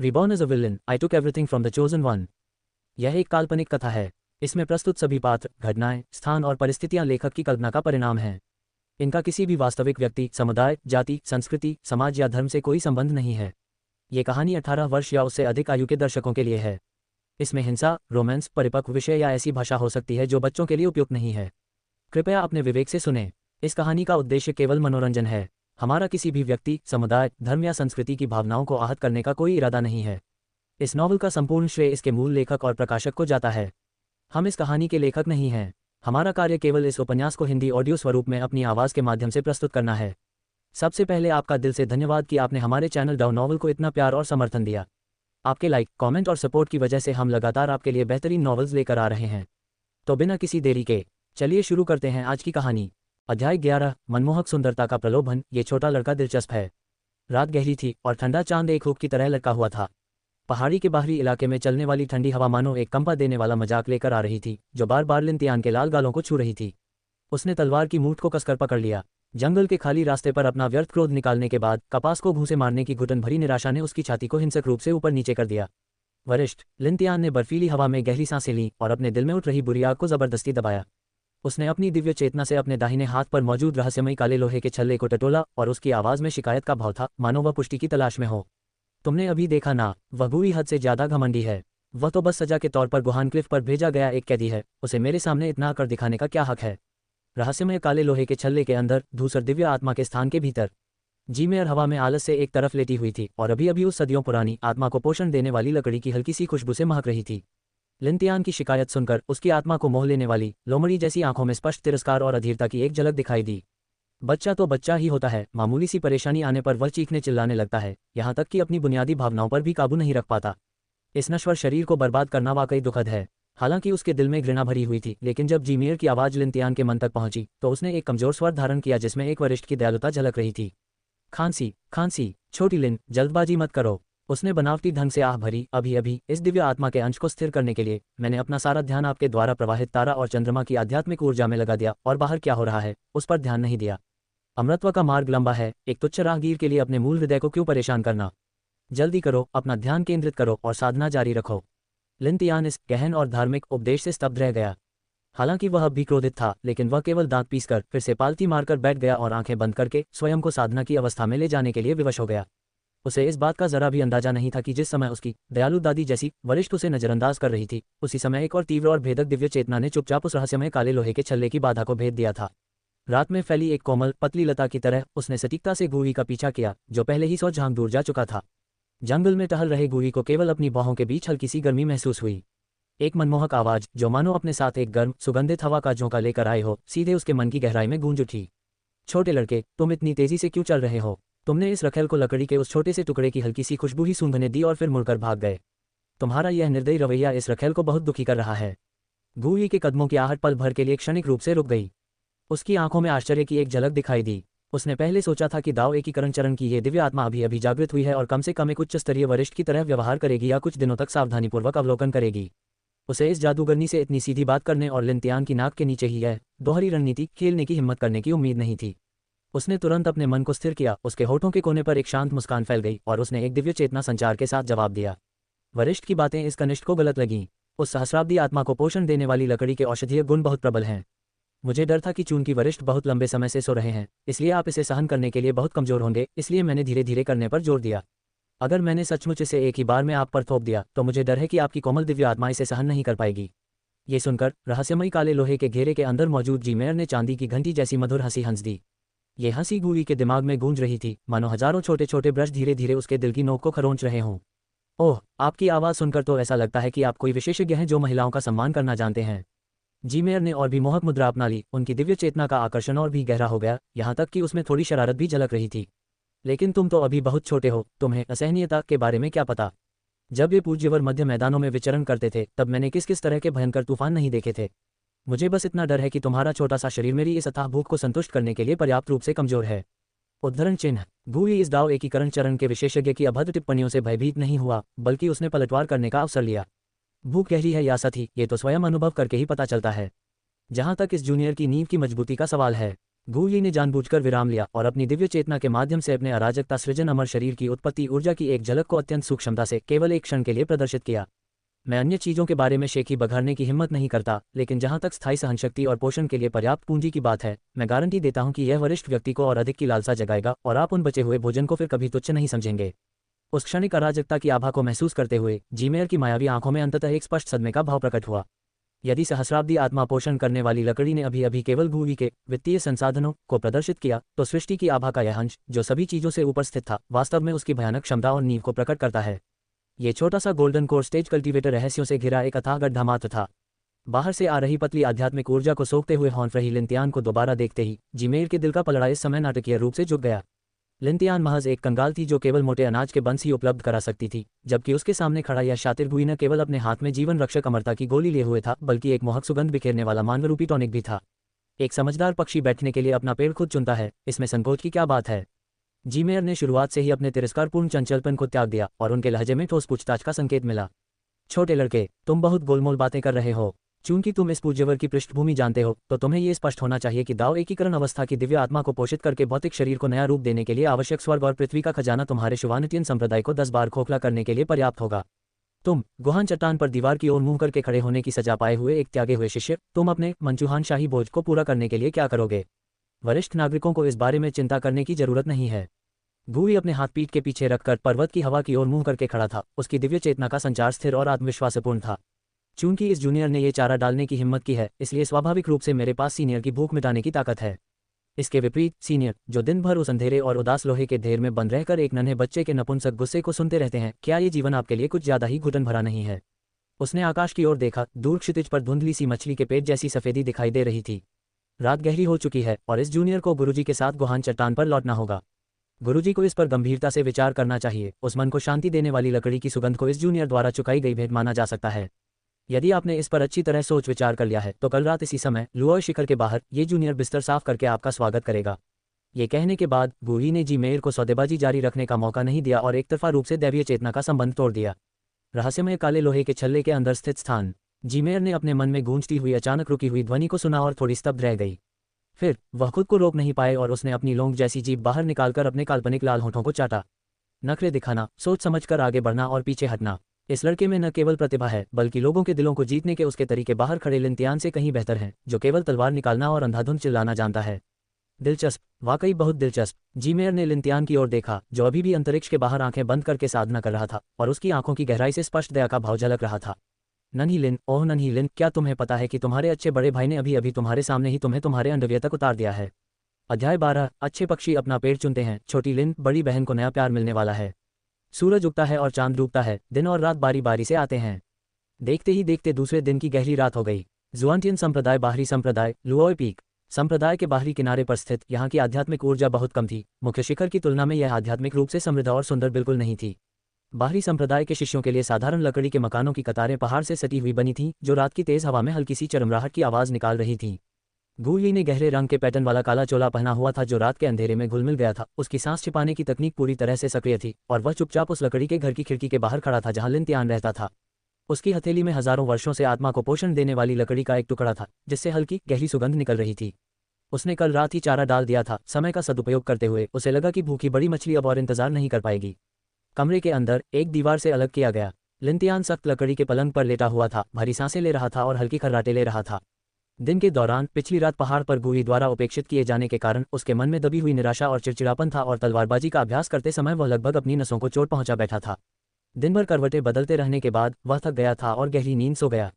Reborn as a villain, I took everything from the chosen one. यह एक काल्पनिक कथा है। इसमें प्रस्तुत सभी पात्र, घटनाएं, स्थान और परिस्थितियां लेखक की कल्पना का परिणाम हैं। इनका किसी भी वास्तविक व्यक्ति, समुदाय, जाति, संस्कृति, समाज या धर्म से कोई संबंध नहीं है। ये कहानी 18 वर्ष या उससे अधिक आयु के दर्शकों के लिए है। इसमें हिंसा, रोमांस, परिपक्व विषय या ऐसी भाषा हो सकती है जो बच्चों के लिए उपयुक्त नहीं है। कृपया अपने विवेक से सुनें। इस कहानी का उद्देश्य केवल मनोरंजन है। हमारा किसी भी व्यक्ति, समुदाय, धर्म या संस्कृति की भावनाओं को आहत करने का कोई इरादा नहीं है। इस नॉवल का संपूर्ण श्रेय इसके मूल लेखक और प्रकाशक को जाता है। हम इस कहानी के लेखक नहीं हैं। हमारा कार्य केवल इस उपन्यास को हिंदी ऑडियो स्वरूप में अपनी आवाज़ के माध्यम से प्रस्तुत करना है। सबसे पहले आपका दिल से धन्यवाद कि आपने हमारे चैनल द नॉवल को इतना प्यार और समर्थन दिया। आपके लाइक, कमेंट और सपोर्ट की वजह से हम लगातार आपके लिए बेहतरीन नॉवेल्स लेकर आ रहे हैं। तो बिना किसी देरी के चलिए शुरू करते हैं आज की कहानी। अध्याय 11, मनमोहक सुंदरता का प्रलोभन। ये छोटा लड़का दिलचस्प है। रात गहरी थी और ठंडा चांद एक हुक की तरह लटका हुआ था। पहाड़ी के बाहरी इलाके में चलने वाली ठंडी हवा मानो एक कंपा देने वाला मजाक लेकर आ रही थी, जो बार बार लिनतियान के लाल गालों को छू रही थी। उसने तलवार की मूठ को कसकर पकड़ लिया। जंगल के खाली रास्ते पर अपना व्यर्थ क्रोध निकालने के बाद कपास को भूसे मारने की घुटन भरी निराशा ने उसकी छाती को हिंसक रूप से ऊपर नीचे कर दिया। वरिष्ठ लिनतियान ने बर्फीली हवा में गहरी सांसें लीं और अपने दिल में उठ रही बुरी आग को जबरदस्ती दबाया। उसने अपनी दिव्य चेतना से अपने दाहिने हाथ पर मौजूद रहस्यमयी काले लोहे के छल्ले को टटोला और उसकी आवाज़ में शिकायत का भाव था, मानो वह पुष्टि की तलाश में हो। तुमने अभी देखा ना, वह बुरी हद से ज्यादा घमंडी है। वह तो बस सजा के तौर पर गुहान क्लिफ पर भेजा गया एक कैदी है। उसे मेरे सामने इतना आकर दिखाने का क्या हक है? रहस्यमय काले लोहे के छल्ले के अंदर, धूसर दिव्य आत्मा के स्थान के भीतर, जीमेयर हवा में आलस से एक तरफ लेटी हुई थी और अभी अभी उस सदियों पुरानी आत्मा को पोषण देने वाली लकड़ी की हल्की सी खुशबू से महक रही थी। लिनतियान की शिकायत सुनकर उसकी आत्मा को मोह लेने वाली लोमड़ी जैसी आंखों में स्पष्ट तिरस्कार और अधीरता की एक झलक दिखाई दी। बच्चा तो बच्चा ही होता है। मामूली सी परेशानी आने पर वह चीखने चिल्लाने लगता है, यहाँ तक कि अपनी बुनियादी भावनाओं पर भी काबू नहीं रख पाता। इस नश्वर शरीर को बर्बाद करना वाकई दुखद है। हालांकि उसके दिल में घृणा भरी हुई थी, लेकिन जब जीमेयर की आवाज़ लिनतियान के मन तक पहुंची तो उसने एक कमजोर स्वर धारण किया जिसमें एक वरिष्ठ की दयालुता झलक रही थी। खांसी, खांसी, छोटी लिन, जल्दबाजी मत करो। उसने बनावटी ढंग से आह भरी। अभी अभी इस दिव्य आत्मा के अंश को स्थिर करने के लिए मैंने अपना सारा ध्यान आपके द्वारा प्रवाहित तारा और चंद्रमा की आध्यात्मिक ऊर्जा में लगा दिया और बाहर क्या हो रहा है उस पर ध्यान नहीं दिया। अमृतत्व का मार्ग लंबा है। एक तुच्छ राहगीर के लिए अपने मूल हृदय को क्यों परेशान करना? जल्दी करो, अपना ध्यान केंद्रित करो और साधना जारी रखो। लिनतियान इस गहन और धार्मिक उपदेश से स्तब्ध रह गया। हालांकि वह अब भी क्रोधित था, लेकिन वह केवल दांत पीसकर फिर से पालती मारकर बैठ गया और आंखें बंद करके स्वयं को साधना की अवस्था में ले जाने के लिए विवश हो गया। उसे इस बात का जरा भी अंदाजा नहीं था कि जिस समय उसकी दयालु दादी जैसी वरिष्ठ उसे नजरअंदाज कर रही थी, उसी समय एक और तीव्र और भेदक दिव्य चेतना ने चुपचाप उस रहस्यमय काले लोहे के छल्ले की बाधा को भेद दिया था। रात में फैली एक कोमल पतली लता की तरह उसने सटीकता से गूई का पीछा किया, जो पहले ही 100 झांग दूर जा चुका था। जंगल में टहल रहे गूई को केवल अपनी बाहों के बीच हल्की सी गर्मी महसूस हुई। एक मनमोहक आवाज, जो मानो अपने साथ एक गर्म सुगंधित हवा का झोंका लेकर आए हो, सीधे उसके मन की गहराई में गूंज उठी। छोटे लड़के, तुम इतनी तेजी से क्यों चल रहे हो? तुमने इस रखेल को लकड़ी के उस छोटे से टुकड़े की हल्की सी खुशबू ही सूंघने दी और फिर मुड़कर भाग गए। तुम्हारा यह निर्दयी रवैया इस रखेल को बहुत दुखी कर रहा है। गूई के कदमों की आहट पल भर के लिए क्षणिक रूप से रुक गई। उसकी आंखों में आश्चर्य की एक झलक दिखाई दी। उसने पहले सोचा था कि दाव एकीकरण चरण की ये दिव्य आत्मा अभी अभी जागृत हुई है और कम से कम एक उच्च स्तरीय वरिष्ठ की तरह व्यवहार करेगी या कुछ दिनों तक सावधानीपूर्वक अवलोकन करेगी। उसे इस जादूगरनी से इतनी सीधी बात करने और लिनतियान की नाक के नीचे ही यह दोहरी रणनीति खेलने की हिम्मत करने की उम्मीद नहीं थी। उसने तुरंत अपने मन को स्थिर किया। उसके होठों के कोने पर एक शांत मुस्कान फैल गई और उसने एक दिव्य चेतना संचार के साथ जवाब दिया। वरिष्ठ की बातें इस कनिष्ठ को गलत लगीं। उस सहस्राब्दी आत्मा को पोषण देने वाली लकड़ी के औषधीय गुण बहुत प्रबल हैं। मुझे डर था कि चूंकि वरिष्ठ बहुत लंबे समय से सो रहे हैं, इसलिए आप इसे सहन करने के लिए बहुत कमजोर होंगे, इसलिए मैंने धीरे धीरे करने पर जोर दिया। अगर मैंने सचमुच इसे एक ही बार में आप पर थोप दिया तो मुझे डर है कि आपकी कोमल दिव्य आत्मा इसे सहन नहीं कर पाएगी। ये सुनकर रहस्यमयी काले लोहे के घेरे के अंदर मौजूद जीमेयर ने चांदी की घंटी जैसी मधुर हंसी हंस दी। ये हंसी गूई के दिमाग में गूंज रही थी, मानो हजारों छोटे छोटे ब्रश धीरे धीरे उसके दिल की नोक को खरोंच रहे हों। ओह, आपकी आवाज़ सुनकर तो ऐसा लगता है कि आप कोई विशेषज्ञ हैं जो महिलाओं का सम्मान करना जानते हैं। जीमेयर ने और भी मोहक मुद्रा अपना ली। उनकी दिव्य चेतना का आकर्षण और भी गहरा हो गया, यहाँ तक कि उसमें थोड़ी शरारत भी झलक रही थी। लेकिन तुम तो अभी बहुत छोटे हो, तुम्हें असहनीयता के बारे में क्या पता? जब ये पूज्यवर मध्य मैदानों में विचरण करते थे तब मैंने किस किस तरह के भयंकर तूफान नहीं देखे थे। मुझे बस इतना डर है कि तुम्हारा छोटा सा शरीर मेरी इस अथाह भूख को संतुष्ट करने के लिए पर्याप्त रूप से कमजोर है। उद्धरण चिन्ह। गूई इस दाव एकीकरण चरण के विशेषज्ञ की अभद्र टिप्पणियों से भयभीत नहीं हुआ, बल्कि उसने पलटवार करने का अवसर लिया। भूख गहरी है या सती, ये तो स्वयं अनुभव करके ही पता चलता है। जहां तक इस जूनियर की नींव की मजबूती का सवाल है, गूली ने जानबूझकर विराम लिया और अपनी दिव्य चेतना के माध्यम से अपने अराजकता सृजन अमर शरीर की उत्पत्ति ऊर्जा की एक झलक को अत्यंत सूक्ष्मता से केवल एक क्षण के लिए प्रदर्शित किया। मैं अन्य चीज़ों के बारे में शेखी बघाड़ने की हिम्मत नहीं करता, लेकिन जहां तक स्थायी सहनशक्ति और पोषण के लिए पर्याप्त पूंजी की बात है, मैं गारंटी देता हूं कि यह वरिष्ठ व्यक्ति को और अधिक की लालसा जगाएगा और आप उन बचे हुए भोजन को फिर कभी तुच्छ नहीं समझेंगे। उस क्षणिक अराजकता की आभा को महसूस करते हुए जीमेयर की मायावी आंखों में अंततः एक स्पष्ट सदमे का भाव प्रकट हुआ। यदि सहस्राब्दी आत्मा पोषण करने वाली लकड़ी ने अभी अभी केवल भूमि के वित्तीय संसाधनों को प्रदर्शित किया, तो सृष्टि की आभा का यह अंश, जो सभी चीजों से ऊपर स्थित था, वास्तव में उसकी भयानक क्षमता और नींव को प्रकट करता है। ये छोटा सा गोल्डन कोर स्टेज कल्टीवेटर रहस्यों से घिरा एक अथाह गड्ढा मात्र था। बाहर से आ रही पतली आध्यात्मिक ऊर्जा को सोखते हुए हॉर्नफ्रही लिंतियान को दोबारा देखते ही जीमेयर के दिल का पलड़ा इस समय नाटकीय रूप से झुक गया। लिंतियान महज एक कंगाल थी जो केवल मोटे अनाज के बंस ही उपलब्ध करा सकती थी, जबकि उसके सामने खड़ा यह शातिर गुई न केवल अपने हाथ में जीवन रक्षक अमरता की गोली लिए हुए था, बल्कि एक मोहक सुगंध बिखेरने वाला मानवरूपी टॉनिक भी था। एक समझदार पक्षी बैठने के लिए अपना पेड़ खुद चुनता है, इसमें संकोच की क्या बात है? जीमेयर ने शुरुआत से ही अपने तिरस्कारपूर्ण चंचलपन को त्याग दिया और उनके लहजे में ठोस पूछताछ का संकेत मिला। छोटे लड़के, तुम बहुत गोलमोल बातें कर रहे हो। चूंकि तुम इस पूज्यवर की पृष्ठभूमि जानते हो, तो तुम्हें ये स्पष्ट होना चाहिए कि दाव एकीकरण अवस्था की दिव्य आत्मा को पोषित करके भौतिक शरीर को नया रूप देने के लिए आवश्यक स्वर्ग और पृथ्वी का खजाना तुम्हारे शुभानतियन संप्रदाय को 10 बार खोखला करने के लिए पर्याप्त होगा। तुम गुहान चट्टान पर दीवार की ओर मुंह करके खड़े होने की सजा पाए हुए एक त्यागे हुए शिष्य, तुम अपने मंचूहान शाही बोझ को पूरा करने के लिए क्या करोगे? वरिष्ठ नागरिकों को इस बारे में चिंता करने की जरूरत नहीं है। गूई अपने हाथ पीठ के पीछे रखकर पर्वत की हवा की ओर मुंह करके खड़ा था। उसकी दिव्य चेतना का संचार स्थिर और आत्मविश्वासपूर्ण था। चूंकि इस जूनियर ने ये चारा डालने की हिम्मत की है, इसलिए स्वाभाविक रूप से मेरे पास सीनियर की भूख मिटाने की ताकत है। इसके विपरीत सीनियर, जो दिन भर उस अंधेरे और उदास लोहे के ढेर में बंद रहकर एक नन्हे बच्चे के नपुंसक गुस्से को सुनते रहते हैं, क्या ये जीवन आपके लिए कुछ ज्यादा ही घुटन भरा नहीं है? उसने आकाश की ओर देखा। दूर क्षितिज पर धुंधली सी मछली के पेट जैसी सफेदी दिखाई दे रही थी। रात गहरी हो चुकी है और इस जूनियर को गुरुजी के साथ गुहान चट्टान पर लौटना होगा। गुरुजी को इस पर गंभीरता से विचार करना चाहिए। उस मन को शांति देने वाली लकड़ी की सुगंध को इस जूनियर द्वारा चुकाई गई भेंट माना जा सकता है। यदि आपने इस पर अच्छी तरह सोच विचार कर लिया है, तो कल रात इसी समय लुओय शिखर के बाहर ये जूनियर बिस्तर साफ करके आपका स्वागत करेगा। ये कहने के बाद गूई ने जीमेयर को सौदेबाजी जारी रखने का मौका नहीं दिया और एकतरफा रूप से दैवीय चेतना का संबंध तोड़ दिया। रहस्यमय काले लोहे के छल्ले के अंदर स्थित स्थान। जीमेयर ने अपने मन में गूंजती हुई अचानक रुकी हुई ध्वनि को सुना और थोड़ी स्तब्ध रह गई। फिर वह खुद को रोक नहीं पाए और उसने अपनी लौंग जैसी जीभ बाहर निकालकर अपने काल्पनिक लाल होठों को चाटा। नखरे दिखाना, सोच समझकर आगे बढ़ना और पीछे हटना, इस लड़के में न केवल प्रतिभा है, बल्कि लोगों के दिलों को जीतने के उसके तरीके बाहर खड़े लिंतियान से कहीं बेहतर हैं, जो केवल तलवार निकालना और अंधाधुंध चिल्लाना जानता है। दिलचस्प, वाकई बहुत दिलचस्प। जीमेयर ने लिंतियान की ओर देखा, जो अभी भी अंतरिक्ष के बाहर आंखें बंद करके साधना कर रहा था, और उसकी आंखों की गहराई से स्पष्ट दया का भाव झलक रहा था। नन्ही लिन, ओह नन्ही लिन, क्या तुम्हें पता है कि तुम्हारे अच्छे बड़े भाई ने अभी अभी तुम्हारे सामने ही तुम्हें तुम्हारे अंडरवियर तक उतार दिया है? अध्याय 12। अच्छे पक्षी अपना पेड़ चुनते हैं। छोटी लिन, बड़ी बहन को नया प्यार मिलने वाला है। सूरज उगता है और चांद डूबता है। दिन और रात बारी बारी से आते हैं। देखते ही देखते दूसरे दिन की गहरी रात हो गई। जुआनटियन संप्रदाय बाहरी संप्रदाय लुओय पीक संप्रदाय के बाहरी किनारे पर स्थित यहाँ की आध्यात्मिक ऊर्जा बहुत कम थी। मुख्य शिखर की तुलना में यह आध्यात्मिक रूप से समृद्ध और सुंदर बिल्कुल नहीं थी। बाहरी संप्रदाय के शिष्यों के लिए साधारण लकड़ी के मकानों की कतारें पहाड़ से सटी हुई बनी थीं, जो रात की तेज हवा में हल्की सी चरमराहट की आवाज निकाल रही थीं। गूई ने गहरे रंग के पैटर्न वाला काला चोला पहना हुआ था, जो रात के अंधेरे में घुल मिल गया था। उसकी सांस छिपाने की तकनीक पूरी तरह से सक्रिय थी और वह चुपचाप उस लकड़ी के घर की खिड़की के बाहर खड़ा था जहां लिंतियान रहता था। उसकी हथेली में हजारों वर्षों से आत्मा को पोषण देने वाली लकड़ी का एक टुकड़ा था, जिससे हल्की गहरी सुगंध निकल रही थी। उसने कल रात ही चारा डाल दिया था। समय का सदुपयोग करते हुए उसे लगा कि भूखी बड़ी मछली अब और इंतजार नहीं कर पाएगी। कमरे के अंदर एक दीवार से अलग किया गया लिंतियान सख्त लकड़ी के पलंग पर लेटा हुआ था, भारी सांसें ले रहा था और हल्की खर्राटे ले रहा था। दिन के दौरान पिछली रात पहाड़ पर गूई द्वारा उपेक्षित किए जाने के कारण उसके मन में दबी हुई निराशा और चिड़चिड़ापन था, और तलवारबाजी का अभ्यास करते समय वह लगभग अपनी नसों को चोट पहुंचा बैठा था। दिन भर करवटें बदलते रहने के बाद वह थक गया था और गहरी नींद सो गया।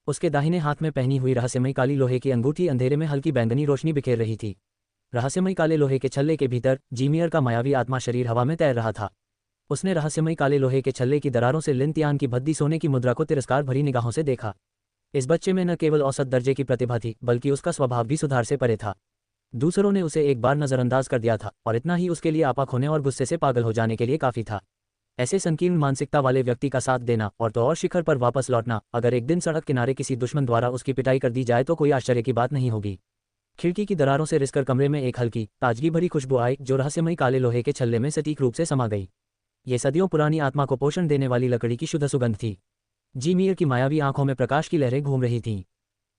उसके दाहिने हाथ में पहनी हुई रहस्यमयी काली लोहे की अंगूठी अंधेरे में हल्की बैंगनी रोशनी बिखेर रही थी। रहस्यमयी काले लोहे के छल्ले के भीतर जीमियर का मायावी आत्मा शरीर हवा में तैर रहा था। उसने रहस्यमयी काले लोहे के छल्ले की दरारों से लिंतियान की भद्दी सोने की मुद्रा को तिरस्कार भरी निगाहों से देखा। इस बच्चे में न केवल औसत दर्जे की प्रतिभा थी, बल्कि उसका स्वभाव भी सुधार से परे था। दूसरों ने उसे एक बार नजरअंदाज कर दिया था, और इतना ही उसके लिए आपा खोने और गुस्से से पागल हो जाने के लिए काफी था। ऐसे संकीर्ण मानसिकता वाले व्यक्ति का साथ देना और तो और शिखर पर वापस लौटना, अगर एक दिन सड़क किनारे किसी दुश्मन द्वारा उसकी पिटाई कर दी जाए तो कोई आश्चर्य की बात नहीं होगी। खिड़की की दरारों से रिसकर कमरे में एक हल्की ताजगी भरी खुशबू आई, जो रहस्यमयी काले लोहे के छल्ले में सटीक रूप से समा गई। ये सदियों पुरानी आत्मा को पोषण देने वाली लकड़ी की शुद्ध सुगंध थी। जीमियर की मायावी आंखों में प्रकाश की लहरें घूम रही थीं।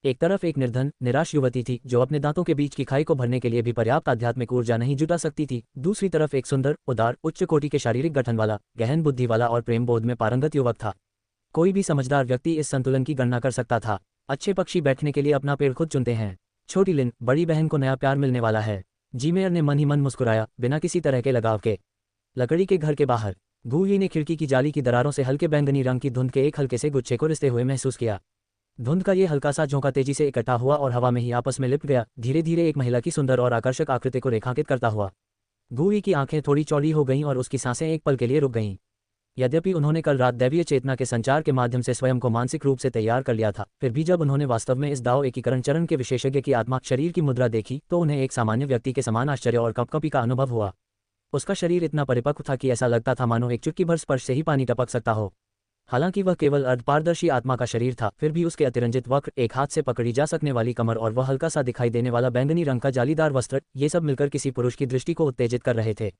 एक तरफ एक निर्धन निराश युवती थी जो अपने दांतों के बीच की खाई को भरने के लिए भी पर्याप्त आध्यात्मिक ऊर्जा नहीं जुटा सकती थी। दूसरी तरफ एक सुंदर, उदार, उच्च कोटि के शारीरिक गठन वाला, गहन बुद्धि वाला और प्रेम बोध में पारंगत युवक था। कोई भी समझदार व्यक्ति इस संतुलन की गणना कर सकता था। अच्छे पक्षी बैठने के लिए अपना पेड़ खुद चुनते हैं। छोटी लिन, बड़ी बहन को नया प्यार मिलने वाला है। जीमेयर ने मन ही मन मुस्कुराया, बिना किसी तरह के लगाव के। लकड़ी के घर के बाहर गूई ने खिड़की की जाली की दरारों से हल्के बैंगनी रंग की धुंध के एक हल्के से गुच्छे को रिसते हुए महसूस किया। धुंध का ये हल्का सा झोंका तेजी से इकट्ठा हुआ और हवा में ही आपस में लिपट गया, धीरे धीरे एक महिला की सुंदर और आकर्षक आकृति को रेखांकित करता हुआ। गूई की आंखें थोड़ी चौड़ी हो गईं और उसकी सांसें एक पल के लिए रुक गईं। यद्यपि उन्होंने कल रात दैवीय चेतना के संचार के माध्यम से स्वयं को मानसिक रूप से तैयार कर लिया था, फिर भी जब उन्होंने वास्तव में इस दाव एकीकरण चरण के विशेषज्ञ की आत्मा शरीर की मुद्रा देखी तो उन्हें एक सामान्य व्यक्ति के समान आश्चर्य और कंपकंपी का अनुभव हुआ। उसका शरीर इतना परिपक्व था कि ऐसा लगता था मानो एक चुटकी भर स्पर्श से ही पानी टपक सकता हो। हालांकि वह केवल अर्धपारदर्शी आत्मा का शरीर था, फिर भी उसके अतिरंजित वक्र, एक हाथ से पकड़ी जा सकने वाली कमर और वह हल्का सा दिखाई देने वाला बैंगनी रंग का जालीदार वस्त्र, ये सब मिलकर किसी पुरुष की दृष्टि को उत्तेजित कर रहे थे।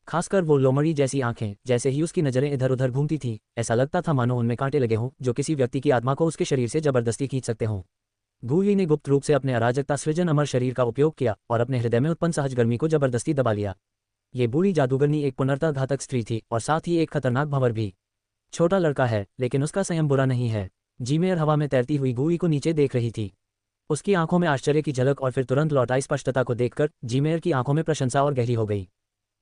खासकर वो लोमड़ी जैसी आंखें, जैसे ही उसकी नजरें इधर उधर घूमती थीं, ऐसा लगता था मानो उनमें कांटे लगे हों जो किसी व्यक्ति की आत्मा को उसके शरीर से जबरदस्ती खींच सकते हों। गूई ने गुप्त रूप से अपने अराजकता सृजन अमर शरीर का उपयोग किया और अपने हृदय में उत्पन्न सहज गर्मी को जबरदस्ती दबा लिया। ये बूढ़ी जादूगरनी एक पुनर्ता घातक स्त्री थी और साथ ही एक खतरनाक भंवर भी। छोटा लड़का है लेकिन उसका संयम बुरा नहीं है। जीमेयर हवा में तैरती हुई गूई को नीचे देख रही थी। उसकी आंखों में आश्चर्य की झलक और फिर तुरंत लौट आई स्पष्टता को देखकर जीमेयर की आंखों में प्रशंसा और गहरी हो गई।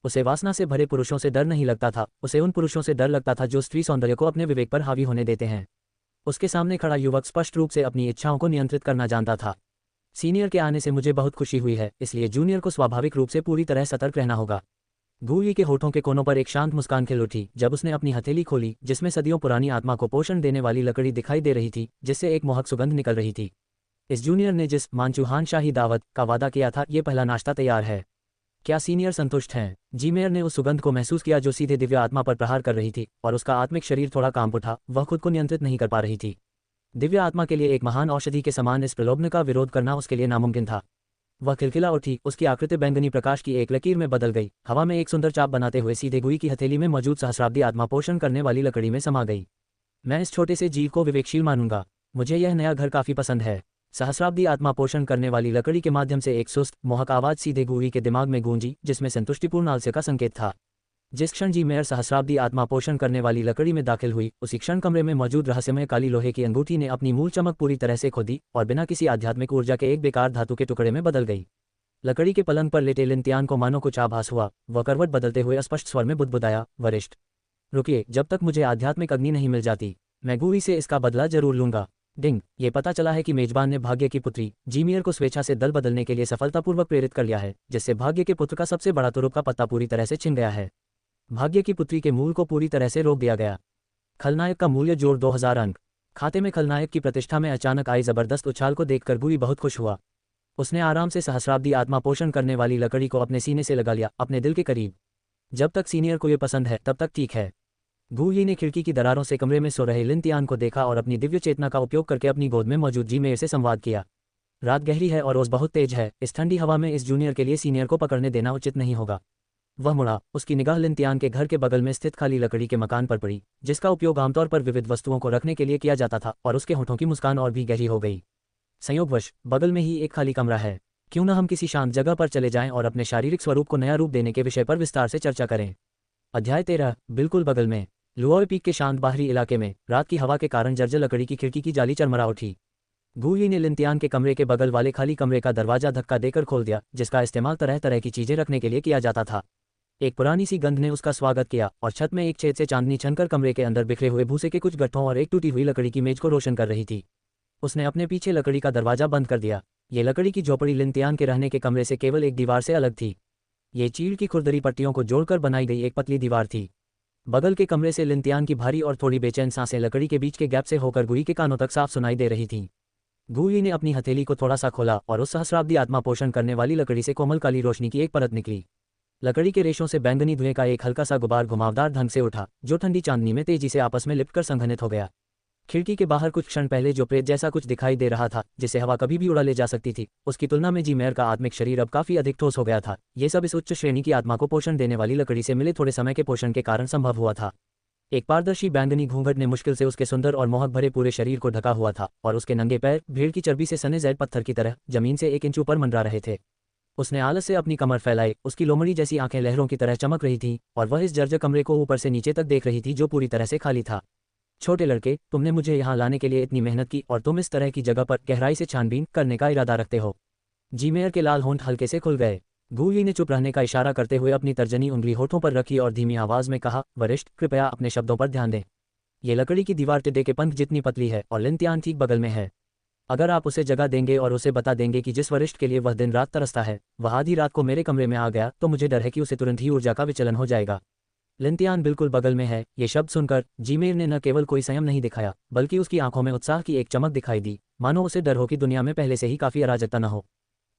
उसे वासना से भरे पुरुषों से डर नहीं लगता था, उसे उन पुरुषों से डर लगता था जो स्त्री सौंदर्य को अपने विवेक पर हावी होने देते हैं। उसके सामने खड़ा युवक स्पष्ट रूप से अपनी इच्छाओं को नियंत्रित करना जानता था। सीनियर के आने से मुझे बहुत खुशी हुई है, इसलिए जूनियर को स्वाभाविक रूप से पूरी तरह सतर्क रहना होगा। गूई के होठों के कोनों पर एक शांत मुस्कान खिल उठी जब उसने अपनी हथेली खोली, जिसमें सदियों पुरानी आत्मा को पोषण देने वाली लकड़ी दिखाई दे रही थी, जिससे एक मोहक सुगंध निकल रही थी। इस जूनियर ने जिस मानचूहान शाही दावत का वादा किया था, ये पहला नाश्ता तैयार है। क्या सीनियर संतुष्ट हैं? जीमेयर ने उस सुगंध को महसूस किया जो सीधे दिव्य आत्मा पर प्रहार कर रही थी, और उसका आत्मिक शरीर थोड़ा कांप उठा। वह खुद को नियंत्रित नहीं कर पा रही थी। दिव्य आत्मा के लिए एक महान औषधि के समान इस प्रलोभन का विरोध करना उसके लिए नामुमकिन था। वह खिलखिला उठी, उसकी आकृति बैंगनी प्रकाश की एक लकीर में बदल गई, हवा में एक सुंदर चाप बनाते हुए सीधे गूई की हथेली में मौजूद सहस्राब्दी आत्मा पोषण करने वाली लकड़ी में समा गई। मैं इस छोटे से जीव को विवेकशील मानूंगा। मुझे यह नया घर काफी पसंद है। सहस्राब्दी आत्मा पोषण करने वाली लकड़ी के माध्यम से एक सुस्त मोहक आवाज सीधे गूई के दिमाग में गूंजी, जिसमें संतुष्टिपूर्ण आलस्य का संकेत था। जिस क्षण जीमेयर सहस्राब्दी आत्मा पोषण करने वाली लकड़ी में दाखिल हुई, उसी क्षण कमरे में मौजूद रहस्यमय काली लोहे की अंगूठी ने अपनी मूल चमक पूरी तरह से खो दी और बिना किसी आध्यात्मिक ऊर्जा के एक बेकार धातु के टुकड़े में बदल गई। लकड़ी के पलंग पर लेटे लिनतियान को मानो कुछ आभास हुआ। वह करवट बदलते हुए स्पष्ट स्वर में बुदबुदाया, वरिष्ठ, रुकिए, जब तक मुझे आध्यात्मिक अग्नि नहीं मिल जाती, मैं गूई से इसका बदला जरूर लूंगा। डिंग, ये पता चला है कि मेजबान ने भाग्य की पुत्री जीमियर को स्वेच्छा से दल बदलने के लिए सफलतापूर्वक प्रेरित कर लिया है, जिससे भाग्य के पुत्र का सबसे बड़ा तुरुप का पत्ता पूरी तरह से छिन गया है। भाग्य की पुत्री के मूल को पूरी तरह से रोक दिया गया। खलनायक का मूल्य जोड़ 2000 अंक। खाते में खलनायक की प्रतिष्ठा में अचानक आई जबरदस्त उछाल को देखकर गूई बहुत खुश हुआ। उसने आराम से सहस्राब्दी आत्मा पोषण करने वाली लकड़ी को अपने सीने से लगा लिया, अपने दिल के करीब। जब तक सीनियर को ये पसंद है तब तक ठीक है। गूई ने खिड़की की दरारों से कमरे में सो रहे लिनतियान को देखा और अपनी दिव्य चेतना का उपयोग करके अपनी गोद में मौजूद जीमेयर से संवाद किया। रात गहरी है और ओस बहुत तेज है, इस ठंडी हवा में इस जूनियर के लिए सीनियर को पकड़ने देना उचित नहीं होगा। वह मुड़ा, उसकी निगाह लिनतियान के घर के बगल में स्थित खाली लकड़ी के मकान पर पड़ी, जिसका उपयोग आमतौर पर विविध वस्तुओं को रखने के लिए किया जाता था, और उसके होठों की मुस्कान और भी गहरी हो गई। संयोगवश बगल में ही एक खाली कमरा है, क्यों न हम किसी शांत जगह पर चले जाएं और अपने शारीरिक स्वरूप को नया रूप देने के विषय पर विस्तार से चर्चा करें। अध्याय 13, बिल्कुल बगल में। लुओए पीक के शांत बाहरी इलाके में रात की हवा के कारण जर्जर लकड़ी की खिड़की की जाली चरमरा उठी। गूई ने लिनतियान के कमरे के बगल वाले खाली कमरे का दरवाजा धक्का देकर खोल दिया, जिसका इस्तेमाल तरह तरह की चीजें रखने के लिए किया जाता था। एक पुरानी सी गंध ने उसका स्वागत किया और छत में एक छेद से चांदनी छनकर कमरे के अंदर बिखरे हुए भूसे के कुछ गट्ठों और एक टूटी हुई लकड़ी की मेज को रोशन कर रही थी। उसने अपने पीछे लकड़ी का दरवाजा बंद कर दिया। ये लकड़ी की झोपड़ी लिनतियान के रहने के कमरे से केवल एक दीवार से अलग थी। ये चीड़ की खुरदरी पट्टियों को जोड़कर बनाई गई एक पतली दीवार थी। बगल के कमरे से लिनतियान की भारी और थोड़ी बेचैन सांसें लकड़ी के बीच के गैप से होकर गूई के कानों तक साफ सुनाई दे रही थीं। गूई ने अपनी हथेली को थोड़ा सा खोला और उस सहस्राब्दी आत्मा पोषण करने वाली लकड़ी से कोमल काली रोशनी की एक परत निकली। लकड़ी के रेशों से बैंगनी धुएं का एक हल्का सा गुबार घुमावदार ढंग से उठा, जो ठंडी चांदनी में तेजी से आपस में लिपटकर संघनित हो गया। खिड़की के बाहर कुछ क्षण पहले जो प्रेत जैसा कुछ दिखाई दे रहा था, जिसे हवा कभी भी उड़ा ले जा सकती थी, उसकी तुलना में जीमेयर का आत्मिक शरीर अब काफी अधिक ठोस हो गया था। ये सब इस उच्च श्रेणी की आत्मा को पोषण देने वाली लकड़ी से मिले थोड़े समय के पोषण के कारण संभव हुआ था। एक पारदर्शी बैंगनी घूंघट ने मुश्किल से उसके सुंदर और मोहक भरे पूरे शरीर को ढका हुआ था और उसके नंगे पैर भेड़ की चर्बी से सने जैड पत्थर की तरह जमीन से 1 इंच ऊपर मंडरा रहे थे। उसने आलस से अपनी कमर फैलाई, उसकी लोमड़ी जैसी आंखें लहरों की तरह चमक रही थीं और वह इस जर्जर कमरे को ऊपर से नीचे तक देख रही थी जो पूरी तरह से खाली था। छोटे लड़के, तुमने मुझे यहाँ लाने के लिए इतनी मेहनत की और तुम इस तरह की जगह पर गहराई से छानबीन करने का इरादा रखते हो? जीमेयर के लाल होंठ हल्के से खुल गए। गूली ने चुप रहने का इशारा करते हुए अपनी तर्जनी उंगली होठों पर रखी और धीमी आवाज में कहा, वरिष्ठ, कृपया अपने शब्दों पर ध्यान दें। ये लकड़ी की दीवार टिड्डे के पंख जितनी पतली है और लिंतियान ठीक बगल में है। अगर आप उसे जगह देंगे और उसे बता देंगे कि जिस वरिष्ठ के लिए वह दिन रात तरसता है वह आधी रात को मेरे कमरे में आ गया, तो मुझे डर है कि उसे तुरंत ही ऊर्जा का विचलन हो जाएगा। लिंतियान बिल्कुल बगल में है। ये शब्द सुनकर जीमेर ने न केवल कोई संयम नहीं दिखाया बल्कि उसकी आंखों में उत्साह की एक चमक दिखाई दी, मानो उसे डर हो कि दुनिया में पहले से ही काफी अराजकता न हो।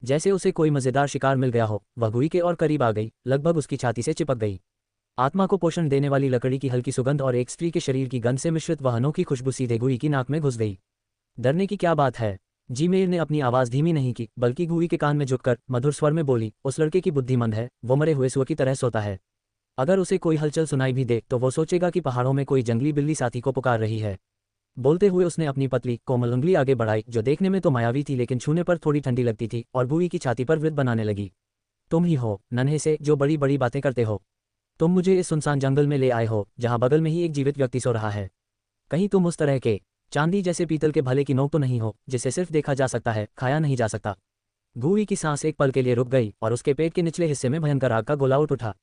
जैसे उसे कोई मजेदार शिकार मिल गया हो। वह गुई के और करीब आ गई, लगभग उसकी छाती से चिपक गई। आत्मा को पोषण देने वाली लकड़ी की हल्की सुगंध और एक स्त्री के शरीर की गंध से मिश्रित वह अनोखी खुशबू सीधे गुई की नाक में घुस गई। डरने की क्या बात है? जीमेर ने अपनी आवाज धीमी नहीं की बल्कि गुई के कान में झुककर मधुर स्वर में बोली, उस लड़के की बुद्धि मंद है, वो मरे हुए सुअर की तरह सोता है। अगर उसे कोई हलचल सुनाई भी दे तो वो सोचेगा कि पहाड़ों में कोई जंगली बिल्ली साथी को पुकार रही है। बोलते हुए उसने अपनी पतली कोमल उंगली आगे बढ़ाई जो देखने में तो मायावी थी लेकिन छूने पर थोड़ी ठंडी लगती थी और गुई की छाती पर वृत्त बनाने लगी। तुम ही हो, नन्हे से, जो बड़ी बड़ी बातें करते हो। तुम मुझे इस सुनसान जंगल में ले आए हो जहां बगल में ही एक जीवित व्यक्ति सो रहा है। कहीं तुम उस तरह के चांदी जैसे पीतल के भले की नोक तो नहीं हो जिसे सिर्फ देखा जा सकता है, खाया नहीं जा सकता? गुई की सांस एक पल के लिए रुक गई और उसके पेट के निचले हिस्से में भयंकर आग का गोला उठ उठा।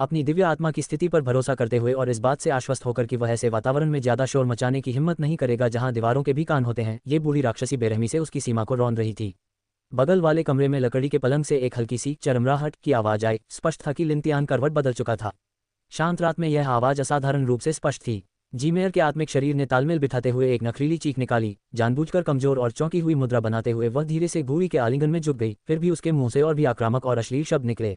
अपनी दिव्य आत्मा की स्थिति पर भरोसा करते हुए और इस बात से आश्वस्त होकर कि वह ऐसे वातावरण में ज्यादा शोर मचाने की हिम्मत नहीं करेगा जहां दीवारों के भी कान होते हैं, ये बूढ़ी राक्षसी बेरहमी से उसकी सीमा को रौंद रही थी। बगल वाले कमरे में लकड़ी के पलंग से एक हल्की सी चरमराहट की आवाज आई। स्पष्ट था कि लिंतियान करवट बदल चुका था। शांत रात में यह आवाज असाधारण रूप से स्पष्ट थी। जीमेयर के आत्मिक शरीर ने तालमेल बिठाते हुए एक नखरीली चीख निकाली। जानबूझकर कमजोर और चौंकी हुई मुद्रा बनाते हुए वह धीरे से गुई के आलिंगन में झुक गई, फिर भी उसके मुंह से और भी आक्रामक और अश्लील शब्द निकले।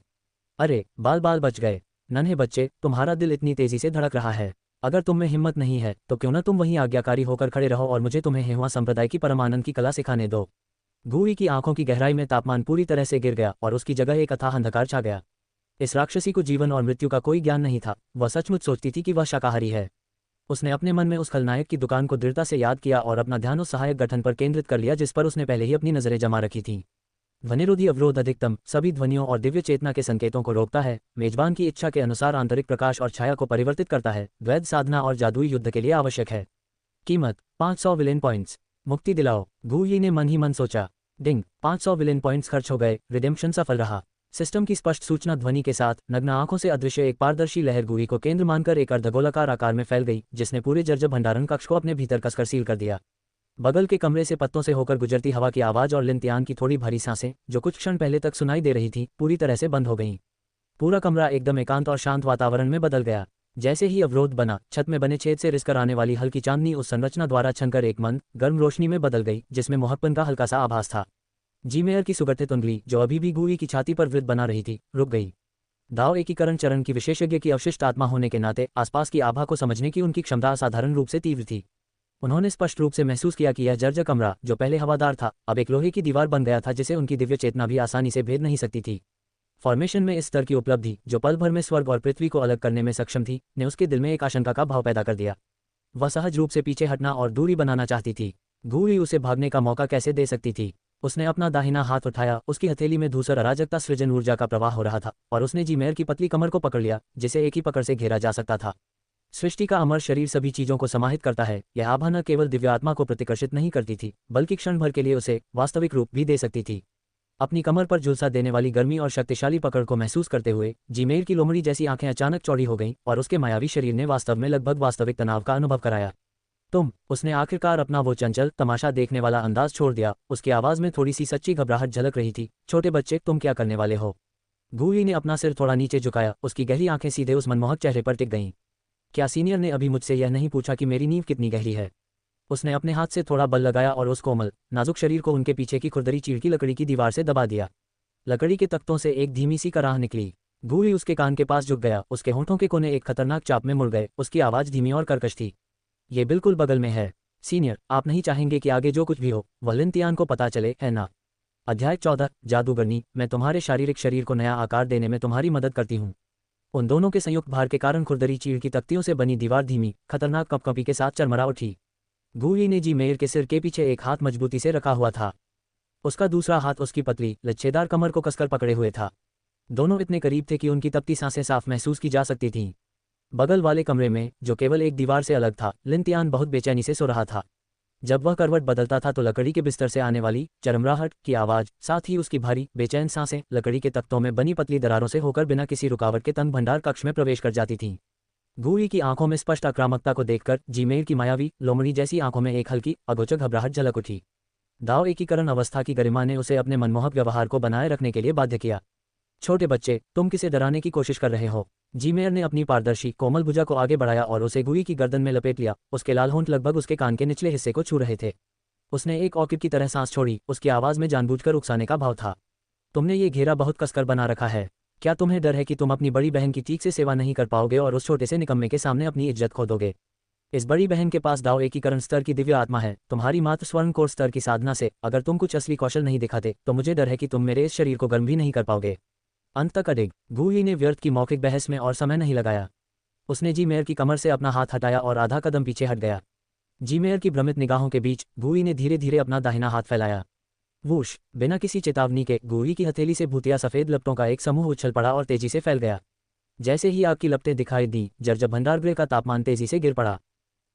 अरे बाल बाल बच गए, नन्हे बच्चे, तुम्हारा दिल इतनी तेजी से धड़क रहा है। अगर तुम में हिम्मत नहीं है तो क्यों न तुम वहीं आज्ञाकारी होकर खड़े रहो और मुझे तुम्हें हेहुआ संप्रदाय की परमानंद की कला सिखाने दो। गुई की आंखों की गहराई में तापमान पूरी तरह से गिर गया और उसकी जगह एक अथाह अंधकार छा गया। इस राक्षसी को जीवन और मृत्यु का कोई ज्ञान नहीं था। वह सचमुच सोचती थी कि वह शाकाहारी है। उसने अपने मन में उस खलनायक की दुकान को दृढ़ता से याद किया और अपना ध्यान उस सहायक गठन पर केंद्रित कर लिया जिस पर उसने पहले ही अपनी नजरें जमा रखी थीं। ध्वनिरोधी अवरोध अधिकतम सभी ध्वनियों और दिव्य चेतना के संकेतों को रोकता है, मेजबान की इच्छा के अनुसार आंतरिक प्रकाश और छाया को परिवर्तित करता है, द्वैध साधना और जादुई युद्ध के लिए आवश्यक है। कीमत 500 विलेन पॉइंट्स। मुक्ति दिलाओ, गुई ने मन ही मन सोचा। डिंग, 500 विलेन पॉइंट्स खर्च हो गए, रिडेम्पशन सफल रहा। सिस्टम की स्पष्ट सूचना ध्वनि के साथ नग्न आंखों से अदृश्य एक पारदर्शी लहर गुई को केंद्र मानकर एक अर्धगोलाकार आकार में फैल गई जिसने पूरे जर्जर भंडारण कक्ष को अपने भीतर कसकर सील कर दिया। बगल के कमरे से पत्तों से होकर गुजरती हवा की आवाज और लिंतियान की थोड़ी भारी सांसें जो कुछ क्षण पहले तक सुनाई दे रही थीं, पूरी तरह से बंद हो गईं। पूरा कमरा एकदम एकांत और शांत वातावरण में बदल गया। जैसे ही अवरोध बना, छत में बने छेद से रिसकर आने वाली हल्की चांदनी उस संरचना द्वारा छनकर एक मंद गर्म रोशनी में बदल गई जिसमें मोहकपन का हल्का सा आभास था। जीमेयर की सुगठित उंगली जो अभी भी गुई की छाती पर वृत्त बना रही थी, रुक गई। दाव एकीकरण चरण की विशेषज्ञ की अवशिष्ट आत्मा होने के नाते आसपास की आभा को समझने की उनकी क्षमता असाधारण रूप से तीव्र थी। उन्होंने स्पष्ट रूप से महसूस किया कि यह जर्जर कमरा जो पहले हवादार था अब एक लोहे की दीवार बन गया था जिसे उनकी दिव्य चेतना भी आसानी से भेद नहीं सकती थी। फॉर्मेशन में इस स्तर की उपलब्धि जो पल भर में स्वर्ग और पृथ्वी को अलग करने में सक्षम थी, ने उसके दिल में एक आशंका का भाव पैदा कर दिया। वह सहज रूप से पीछे हटना और दूरी बनाना चाहती थी। गुई उसे भागने का मौका कैसे दे सकती थी? उसने अपना दाहिना हाथ उठाया, उसकी हथेली में धूसर अराजकता सृजन ऊर्जा का प्रवाह हो रहा था और उसने जीमेयर की पतली कमर को पकड़ लिया जिसे एक ही पकड़ से घेरा जा सकता था। सृष्टि का अमर शरीर सभी चीजों को समाहित करता है। यह आभा न केवल दिव्य आत्मा को प्रतिकर्षित नहीं करती थी बल्कि क्षण भर के लिए उसे वास्तविक रूप भी दे सकती थी। अपनी कमर पर झुलसा देने वाली गर्मी और शक्तिशाली पकड़ को महसूस करते हुए जीमेयर की लोमड़ी जैसी आंखें अचानक चौड़ी हो गईं और उसके मायावी शरीर ने वास्तव में लगभग वास्तविक तनाव का अनुभव कराया। उसने आखिरकार अपना वो चंचल तमाशा देखने वाला अंदाज छोड़ दिया। उसकी आवाज में थोड़ी सी सच्ची घबराहट झलक रही थी। छोटे बच्चे, तुम क्या करने वाले हो? गुई ने अपना सिर थोड़ा नीचे झुकाया, उसकी गहरी आंखें सीधे उस मनमोहक चेहरे पर टिक गईं। क्या सीनियर ने अभी मुझसे यह नहीं पूछा कि मेरी नींव कितनी गहरी है? उसने अपने हाथ से थोड़ा बल लगाया और उस कोमल नाजुक शरीर को उनके पीछे की खुरदरी चीड़ की लकड़ी की दीवार से दबा दिया। लकड़ी के तख्तों से एक धीमी सी कराह निकली। गुई उसके कान के पास झुक गया, उसके होंठों के कोने एक खतरनाक चाप में मुड़ गए। उसकी आवाज धीमी और कर्कश थी। ये बिल्कुल बगल में है। सीनियर, आप नहीं चाहेंगे कि आगे जो कुछ भी हो वह लिंतियान को पता चले, है ना? अध्याय 14 जादूगरनी। मैं तुम्हारे शारीरिक शरीर को नया आकार देने में तुम्हारी मदद करती हूँ। उन दोनों के संयुक्त भार के कारण खुरदरी चीड़ की तख्तियों से बनी दीवार धीमी खतरनाक कंपकंपी के साथ चरमरा उठी। गूई ने जी मेयर के सिर के पीछे एक हाथ मजबूती से रखा हुआ था। उसका दूसरा हाथ उसकी पतली लच्छेदार कमर को कसकर पकड़े हुए था। दोनों इतने करीब थे कि उनकी तपती सांसें साफ महसूस की जा सकती थीं। बगल वाले कमरे में, जो केवल एक दीवार से अलग था, लिन तियान बहुत बेचैनी से सो रहा था। जब वह करवट बदलता था तो लकड़ी के बिस्तर से आने वाली चरमराहट की आवाज़, साथ ही उसकी भारी बेचैन सांसें लकड़ी के तख्तों में बनी पतली दरारों से होकर बिना किसी रुकावट के तंग भंडार कक्ष में प्रवेश कर जाती थीं। गूई की आंखों में स्पष्ट आक्रामकता को देखकर जीमेर की मायावी लोमड़ी जैसी आंखों में एक हल्की अगोचर घबराहट झलक उठी। दाव एकीकरण अवस्था की गरिमा ने उसे अपने मनमोहक व्यवहार को बनाए रखने के लिए बाध्य किया। छोटे बच्चे, तुम किसे डराने की कोशिश कर रहे हो? जीमेयर ने अपनी पारदर्शी कोमल भुजा को आगे बढ़ाया और उसे गूई की गर्दन में लपेट लिया। उसके लाल होंठ लगभग उसके कान के निचले हिस्से को छू रहे थे। उसने एक ऑर्किड की तरह सांस छोड़ी। उसकी आवाज़ में जानबूझकर उकसाने का भाव था। तुमने ये घेरा बहुत कसकर बना रखा है। क्या तुम्हें डर है कि तुम अपनी बड़ी बहन की ठीक से सेवा नहीं कर पाओगे और उस छोटे से निकम्मे के सामने अपनी इज्जत खो दोगे? इस बड़ी बहन के पास दाव एकीकरण स्तर की दिव्य आत्मा है, तुम्हारी मात्र स्वर्ण कोर स्तर की साधना से अगर तुम कुछ असली कौशल नहीं दिखाते तो मुझे डर है कि तुम मेरे इस शरीर को गर्म भी नहीं कर पाओगे। अंत तक अडिग गूई ने व्यर्थ की मौखिक बहस में और समय नहीं लगाया। उसने जी मेयर की कमर से अपना हाथ हटाया और आधा कदम पीछे हट गया। जी मेयर की भ्रमित निगाहों के बीच गूई ने धीरे धीरे अपना दाहिना हाथ फैलाया। वूश, बिना किसी चेतावनी के गूई की हथेली से भूतिया सफ़ेद लपटों का एक समूह उछल पड़ा और तेजी से फैल गया। जैसे ही आग की लपटें दिखाई दी, जर्जर भंडारगृह का तापमान तेजी से गिर पड़ा।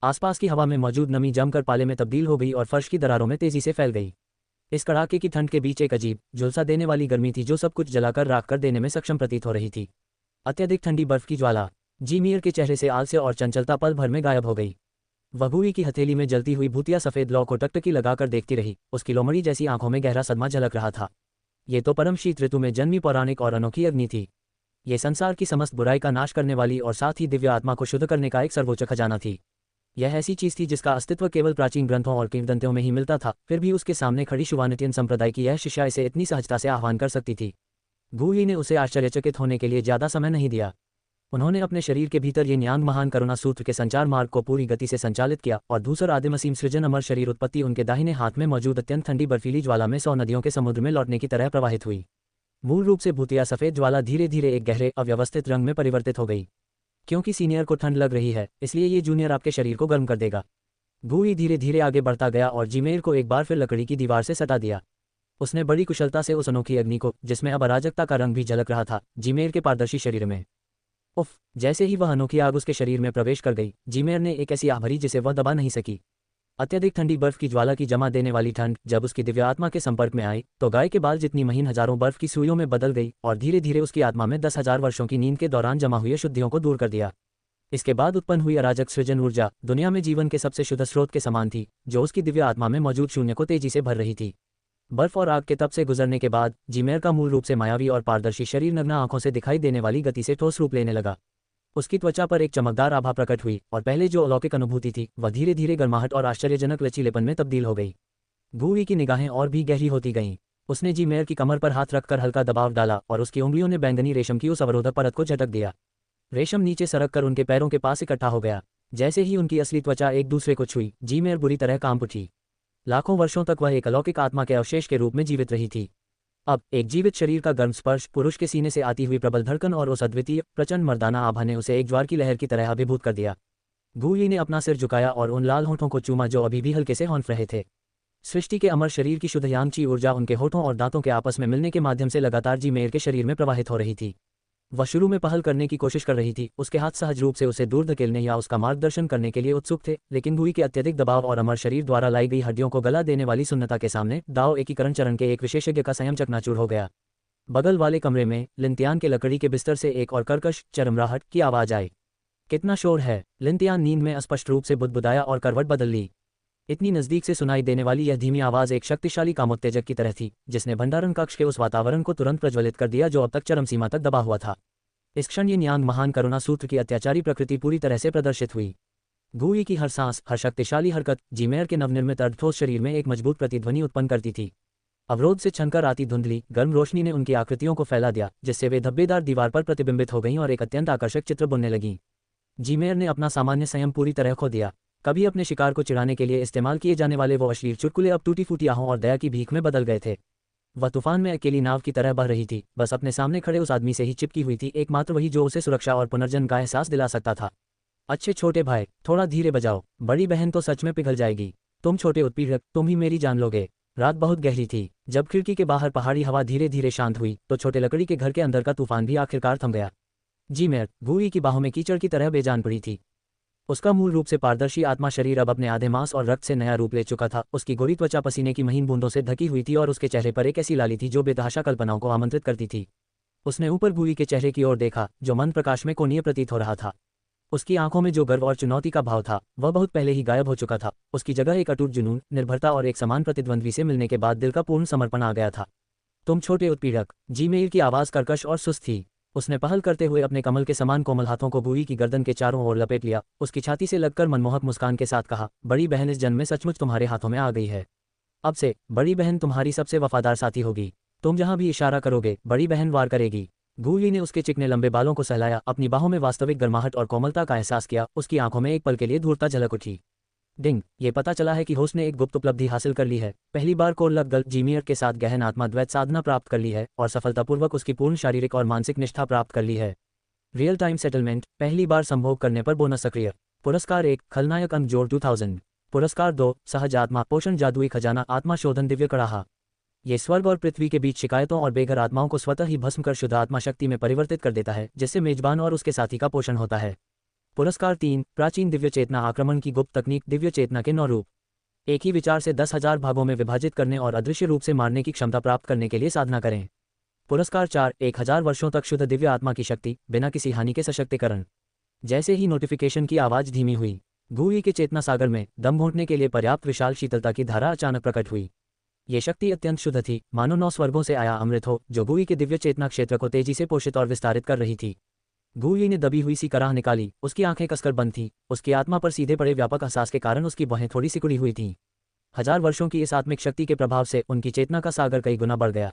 आसपास की हवा में मौजूद नमी जमकर पाले में तब्दील हो गई और फर्श की दरारों में तेजी से फैल गई। इस कड़ाके की ठंड के बीच एक अजीब झुलसा देने वाली गर्मी थी जो सब कुछ जलाकर राख कर देने में सक्षम प्रतीत हो रही थी। अत्यधिक ठंडी बर्फ की ज्वाला। जी मेयर के चेहरे से आलस्य और चंचलता पल भर में गायब हो गई। वह गूई की हथेली में जलती हुई भूतिया सफ़ेद लौ को टकटकी लगाकर देखती रही। उसकी लोमड़ी जैसी आंखों में गहरा सदमा झलक रहा था। ये तो परम शीत ऋतु में जन्मी पौराणिक और अनोखी अग्नि थी। ये संसार की समस्त बुराई का नाश करने वाली और साथ ही दिव्य आत्मा को शुद्ध करने का एक सर्वोच्च खजाना थी। यह ऐसी चीज थी जिसका अस्तित्व केवल प्राचीन ग्रंथों और किंवदंतियों में ही मिलता था। फिर भी उसके सामने खड़ी शुवानिटियन संप्रदाय की यह शिष्या इसे इतनी सहजता से आह्वान कर सकती थी। गूई ने उसे आश्चर्यचकित होने के लिए ज्यादा समय नहीं दिया। उन्होंने अपने शरीर के भीतर ये न्यांग महान करुणा सूत्र के संचार मार्ग को पूरी गति से संचालित किया और धूसर आदिम असीम सृजन अमर शरीर उत्पत्ति उनके दाहिने हाथ में मौजूद अत्यंत ठंडी बर्फीली ज्वाला में 100 नदियों के समुद्र में लौटने की तरह प्रवाहित हुई। मूल रूप से भूतिया सफ़ेद ज्वाला धीरे धीरे एक गहरे अव्यवस्थित रंग में परिवर्तित हो गई। क्योंकि सीनियर को ठंड लग रही है, इसलिए ये जूनियर आपके शरीर को गर्म कर देगा। गूई धीरे धीरे आगे बढ़ता गया और जीमेर को एक बार फिर लकड़ी की दीवार से सटा दिया। उसने बड़ी कुशलता से उस अनोखी अग्नि को, जिसमें अब अराजकता का रंग भी झलक रहा था, जीमेर के पारदर्शी शरीर में। उफ! जैसे ही वह अनोखी आग उसके शरीर में प्रवेश कर गई, जीमेर ने एक ऐसी आह भरी जिसे वह दबा नहीं सकी। अत्यधिक ठंडी बर्फ की ज्वाला की जमा देने वाली ठंड जब उसकी दिव्य आत्मा के संपर्क में आई तो गाय के बाल जितनी महीन हजारों बर्फ की सुइयों में बदल गई और धीरे धीरे उसकी आत्मा में 10,000 वर्षों की नींद के दौरान जमा हुई अशुद्धियों को दूर कर दिया। इसके बाद उत्पन्न हुई अराजक सृजन ऊर्जा दुनिया में जीवन के सबसे शुद्ध स्रोत के समान थी, जो उसकी दिव्य आत्मा में मौजूद शून्य को तेजी से भर रही थी। बर्फ और आग के तप से गुजरने के बाद जीमेर का मूल रूप से मायावी और पारदर्शी शरीर नग्न आंखों से दिखाई देने वाली गति से ठोस रूप लेने लगा। उसकी त्वचा पर एक चमकदार आभा प्रकट हुई और पहले जो अलौकिक अनुभूति थी वह धीरे धीरे गर्माहट और आश्चर्यजनक लचीलेपन में तब्दील हो गई। गूई की निगाहें और भी गहरी होती गईं। उसने जीमेर की कमर पर हाथ रखकर हल्का दबाव डाला और उसकी उंगलियों ने बैंगनी रेशम की उस अवरोधक परत को झटक दिया। रेशम नीचे सरक कर उनके पैरों के पास इकट्ठा हो गया। जैसे ही उनकी असली त्वचा एक दूसरे को छुई, जीमेर बुरी तरह कांप उठी। लाखों वर्षों तक वह एक अलौकिक आत्मा के अवशेष के रूप में जीवित रही थी। अब एक जीवित शरीर का गर्म स्पर्श, पुरुष के सीने से आती हुई प्रबल धड़कन और उस अद्वितीय प्रचंड मर्दाना आभा ने उसे एक ज्वार की लहर की तरह अभिभूत कर दिया। गूई ने अपना सिर झुकाया और उन लाल होठों को चूमा जो अभी भी हल्के से हौंफ रहे थे। सृष्टि के अमर शरीर की शुद्ध यांगची ऊर्जा उनके होठों और दांतों के आपस में मिलने के माध्यम से लगातार जीमेर के शरीर में प्रवाहित हो रही थी। वह शुरू में पहल करने की कोशिश कर रही थी, उसके हाथ सहज रूप से उसे दूर धकेलने या उसका मार्गदर्शन करने के लिए उत्सुक थे, लेकिन गूई के अत्यधिक दबाव और अमर शरीर द्वारा लाई गई हड्डियों को गला देने वाली सुन्नता के सामने दाव एकीकरण चरण के एक विशेषज्ञ का संयम चकनाचूर हो गया। बगल वाले कमरे में लिनतियान के लकड़ी के बिस्तर से एक और कर्कश चरमराहट की आवाज आई। कितना शोर है? लिनतियान नींद में स्पष्ट रूप से बुदबुदाया और करवट बदल ली। इतनी नज़दीक से सुनाई देने वाली यह धीमी आवाज़ एक शक्तिशाली कामोत्तेजक की तरह थी, जिसने भंडारण कक्ष के उस वातावरण को तुरंत प्रज्वलित कर दिया जो अब तक चरम सीमा तक दबा हुआ था। इस क्षण ये न्यांग महान करुणा सूत्र की अत्याचारी प्रकृति पूरी तरह से प्रदर्शित हुई। गूई की हर सांस, हर शक्तिशाली हरकत जीमेर के नवनिर्मित अर्धठोस शरीर में एक मजबूत प्रतिध्वनि उत्पन्न करती थी। अवरोध से छनकर आती धुंधली गर्म रोशनी ने उनकी आकृतियों को फैला दिया, जिससे वे धब्बेदार दीवार पर प्रतिबिंबित हो गईं और एक अत्यंत आकर्षक चित्र बुनने लगीं। जीमेर ने अपना सामान्य संयम पूरी तरह खो दिया। कभी अपने शिकार को चिढ़ाने के लिए इस्तेमाल किए जाने वाले वो अश्लील चुटकुले अब टूटी फूटी आहों और दया की भीख में बदल गए थे। वह तूफान में अकेली नाव की तरह बह रही थी, बस अपने सामने खड़े उस आदमी से ही चिपकी हुई थी, एकमात्र वही जो उसे सुरक्षा और पुनर्जन्म का एहसास दिला सकता था। अच्छे छोटे भाई, थोड़ा धीरे बजाओ, बड़ी बहन तो सच में पिघल जाएगी। तुम छोटे उत्पीड़क, तुम ही मेरी जान लोगे। रात बहुत गहरी थी। जब खिड़की के बाहर पहाड़ी हवा धीरे धीरे शांत हुई तो छोटे लकड़ी के घर के अंदर का तूफान भी आखिरकार थम गया। जीमेर गूई की बाहों में कीचड़ की तरह बेजान पड़ी थी। उसका मूल रूप से पारदर्शी आत्मा शरीर अब अपने आधे मांस और रक्त से नया रूप ले चुका था। उसकी गोरी त्वचा पसीने की महीन बूंदों से ढकी हुई थी और उसके चेहरे पर एक ऐसी लाली थी जो बेतहाशा कल्पनाओं को आमंत्रित करती थी। उसने ऊपर गूई के चेहरे की ओर देखा, जो मन प्रकाश में कोणीय प्रतीत हो रहा था। उसकी आंखों में जो गर्व और चुनौती का भाव था वह बहुत पहले ही गायब हो चुका था। उसकी जगह एक अटूट जुनून, निर्भरता और एक समान प्रतिद्वंद्वी से मिलने के बाद दिल का पूर्ण समर्पण आ गया था। तुम छोटे उत्पीड़क। जीमेल की आवाज़ कर्कश और सुस्त थी। उसने पहल करते हुए अपने कमल के समान कोमल हाथों को गूई की गर्दन के चारों ओर लपेट लिया, उसकी छाती से लगकर मनमोहक मुस्कान के साथ कहा, बड़ी बहन इस जन्म में सचमुच तुम्हारे हाथों में आ गई है। अब से बड़ी बहन तुम्हारी सबसे वफादार साथी होगी। तुम जहां भी इशारा करोगे बड़ी बहन वार करेगी। गूई ने उसके चिकने लंबे बालों को सहलाया, अपनी बाहों में वास्तविक गर्माहट और कोमलता का एहसास किया। उसकी आंखों में एक पल के लिए धूर्ता झलक उठी। डिंग, ये पता चला है कि होस्ट ने एक गुप्त उपलब्धि हासिल कर ली है। पहली बार कोरलक गल जीमियर के साथ गहन आत्मा द्वैत साधना प्राप्त कर ली है और सफलतापूर्वक उसकी पूर्ण शारीरिक और मानसिक निष्ठा प्राप्त कर ली है। रियल टाइम सेटलमेंट, पहली बार संभोग करने पर बोनस सक्रिय। पुरस्कार 1, खलनायक अंक जोड़ 2000। पुरस्कार 2, सहज आत्मा पोषण जादुई खजाना आत्मा शोधन दिव्य कड़ाहा। ये स्वर्ग और पृथ्वी के बीच शिकायतों और बेघर आत्माओं को स्वतः ही भस्म कर शुद्ध आत्मा शक्ति में परिवर्तित कर देता है, जिससे मेजबान और उसके साथी का पोषण होता है। पुरस्कार 3, प्राचीन दिव्य चेतना आक्रमण की गुप्त तकनीक दिव्य चेतना के 9 रूप। एक ही विचार से 10,000 भागों में विभाजित करने और अदृश्य रूप से मारने की क्षमता प्राप्त करने के लिए साधना करें। पुरस्कार 4, 1000 वर्षों तक शुद्ध दिव्य आत्मा की शक्ति बिना किसी हानि के सशक्तिकरण। जैसे ही नोटिफिकेशन की आवाज़ धीमी हुई, गूई के चेतना सागर में दम घोंटने के लिए पर्याप्त विशाल शीतलता की धारा अचानक प्रकट हुई। ये शक्ति अत्यंत शुद्ध थी, मानो 9 स्वर्गों से आया अमृत हो, जो गूई के दिव्य चेतना क्षेत्र को तेजी से पोषित और विस्तारित कर रही थी। गूई ने दबी हुई सी कराह निकाली, उसकी आंखें कसकर बंद थीं। उसकी आत्मा पर सीधे पड़े व्यापक एहसास के कारण उसकी बाहें थोड़ी सिकुड़ी हुई थीं। 1000 वर्षों की इस आत्मिक शक्ति के प्रभाव से उनकी चेतना का सागर कई गुना बढ़ गया।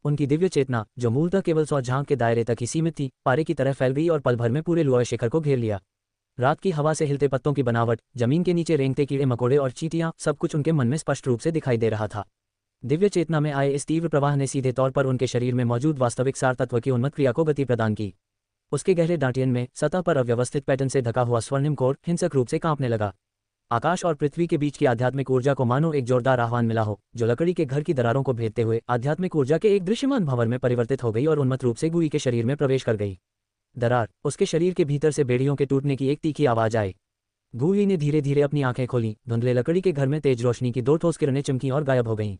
उनकी दिव्य चेतना, जो मूलतः केवल 100 झांक के दायरे तक ही सीमित थी, पारे की तरह फैल गई और पल भर में पूरे लुआय शिखर को घेर लिया। रात की हवा से हिलते पत्तों की बनावट, जमीन के नीचे रेंगते कीड़े मकोड़े और चींटियां, सब कुछ उनके मन में स्पष्ट रूप से दिखाई दे रहा था। दिव्य चेतना में आए इस तीव्र प्रवाह ने सीधे तौर पर उनके शरीर में मौजूद वास्तविक सार तत्व की उन्मत्त क्रिया को गति प्रदान की। उसके गहरे डांटियन में सतह पर अव्यवस्थित पैटर्न से ढका हुआ स्वर्णिम कोर हिंसक रूप से कांपने लगा। आकाश और पृथ्वी के बीच की आध्यात्मिक ऊर्जा को मानो एक जोरदार आह्वान मिला हो, जो लकड़ी के घर की दरारों को भेदते हुए आध्यात्मिक ऊर्जा के एक दृश्यमान भंवर में परिवर्तित हो गई और उन्मत्त रूप से गूई के शरीर में प्रवेश कर गई। दरार, उसके शरीर के भीतर से बेड़ियों के टूटने की एक तीखी आवाज आई। गूई ने धीरे धीरे अपनी आंखें खोली। धुंधले लकड़ी के घर में तेज रोशनी की 2 ठोस किरणें चमकी और गायब हो गईं।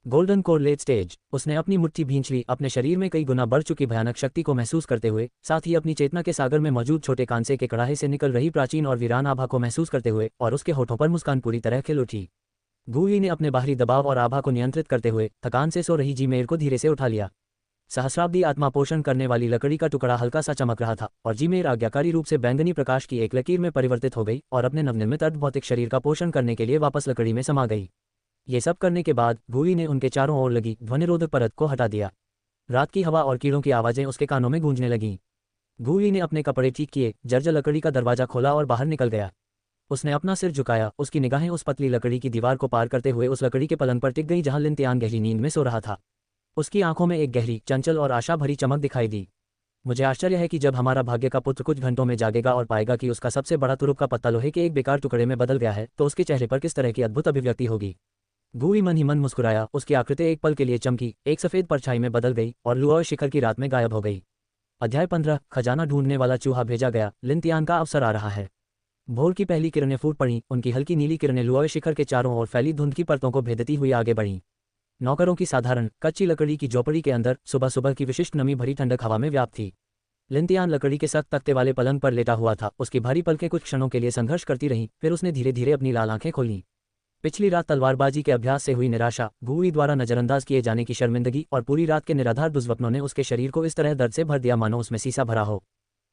Golden core late stage. उसने अपनी मुट्ठी भींच ली, अपने शरीर में कई गुना बढ़ चुकी भयानक शक्ति को महसूस करते हुए, साथ ही अपनी चेतना के सागर में मौजूद छोटे कांसे के कड़ाहे से निकल रही प्राचीन और वीरान आभा को महसूस करते हुए, और उसके होठों पर मुस्कान पूरी तरह खिल उठी। गूई ने अपने बाहरी दबाव और आभा को नियंत्रित करते हुए थकान से सो रही जीमेर को धीरे से उठा लिया। सहस्राब्दी आत्मा पोषण करने वाली लकड़ी का टुकड़ा हल्का सा चमक रहा था और जीमेर आज्ञाकारी रूप से बैंगनी प्रकाश की एक लकीर में परिवर्तित हो गई और अपने नवनिर्मित अर्धभौतिक शरीर का पोषण करने के लिए वापस लकड़ी में समा गई। ये सब करने के बाद गूई ने उनके चारों ओर लगी ध्वनिरोधक परत को हटा दिया। रात की हवा और कीड़ों की आवाजें उसके कानों में गूंजने लगीं। गूई ने अपने कपड़े ठीक किए, जर्जर लकड़ी का दरवाजा खोला और बाहर निकल गया। उसने अपना सिर झुकाया, उसकी निगाहें उस पतली लकड़ी की दीवार को पार करते हुए उस लकड़ी के पलंग पर टिक गई जहां लिन तियान गहरी नींद में सो रहा था। उसकी आंखों में एक गहरी, चंचल और आशा भरी चमक दिखाई दी। मुझे आश्चर्य है कि जब हमारा भाग्य का पुत्र कुछ घंटों में जागेगा और पाएगा कि उसका सबसे बड़ा तुरुप का पत्ता लोहे के एक बेकार टुकड़े में बदल गया है, तो उसके चेहरे पर किस तरह की अद्भुत अभिव्यक्ति होगी। गूई मन ही मन मुस्कुराया। उसकी आकृति एक पल के लिए चमकी, एक सफेद परछाई में बदल गई और लुआय शिखर की रात में गायब हो गई। अध्याय 15, खजाना ढूंढने वाला चूहा भेजा गया। लिन तियान का अवसर आ रहा है। भोर की पहली किरणें फूट पड़ीं, उनकी हल्की नीली किरणें लुआय शिखर के चारों ओर फैली धुंध की परतों को भेदती हुई आगे बढ़ीं। नौकरों की साधारण कच्ची लकड़ी की झोपड़ी के अंदर सुबह सुबह की विशिष्ट नमी भरी ठंडक हवा में व्याप्त थी। लिन तियान लकड़ी के सख्त तख्ते वाले पलंग पर लेटा हुआ था। उसकी भारी पलकें कुछ क्षणों के लिए संघर्ष करती रहीं, फिर उसने धीरे धीरे अपनी लाल आंखें खोलीं। पिछली रात तलवारबाजी के अभ्यास से हुई निराशा, गूई द्वारा नजरअंदाज किए जाने की शर्मिंदगी और पूरी रात के निराधार दुर्स्वप्नों ने उसके शरीर को इस तरह दर्द से भर दिया मानो उसमें सीसा भरा हो।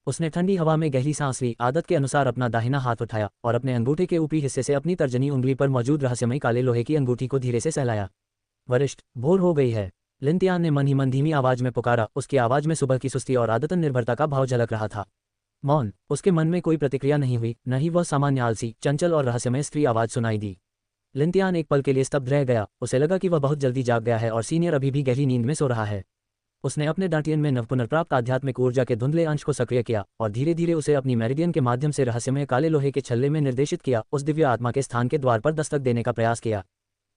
उसने ठंडी हवा में गहरी सांस ली, आदत के अनुसार अपना दाहिना हाथ उठाया और अपने अंगूठे के ऊपरी हिस्से से अपनी तर्जनी उंगली पर मौजूद रहस्यमयी काले लोहे की अंगूठी को धीरे से सहलाया। वरिष्ठ, भोर हो गई है, लिन तियान ने मन ही मन धीमी आवाज में पुकारा। उसकी आवाज में सुबह की सुस्ती और आदतन निर्भरता का भाव झलक रहा था। मौन, उसके मन में कोई प्रतिक्रिया नहीं हुई, न ही वह सामान्य आलसी, चंचल और रहस्यमय स्त्री आवाज सुनाई दी। लिंतियान एक पल के लिए स्तब्ध रह गया, उसे लगा कि वह बहुत जल्दी जाग गया है और सीनियर अभी भी गहरी नींद में सो रहा है। उसने अपने डांटियन में नवपुनर्प्राप्त आध्यात्मिक ऊर्जा के धुंधले अंश को सक्रिय किया और धीरे धीरे उसे अपनी मेरिडियन के माध्यम से रहस्यमय काले लोहे के छल्ले में निर्देशित किया, उस दिव्य आत्मा के स्थान के द्वार पर दस्तक देने का प्रयास किया।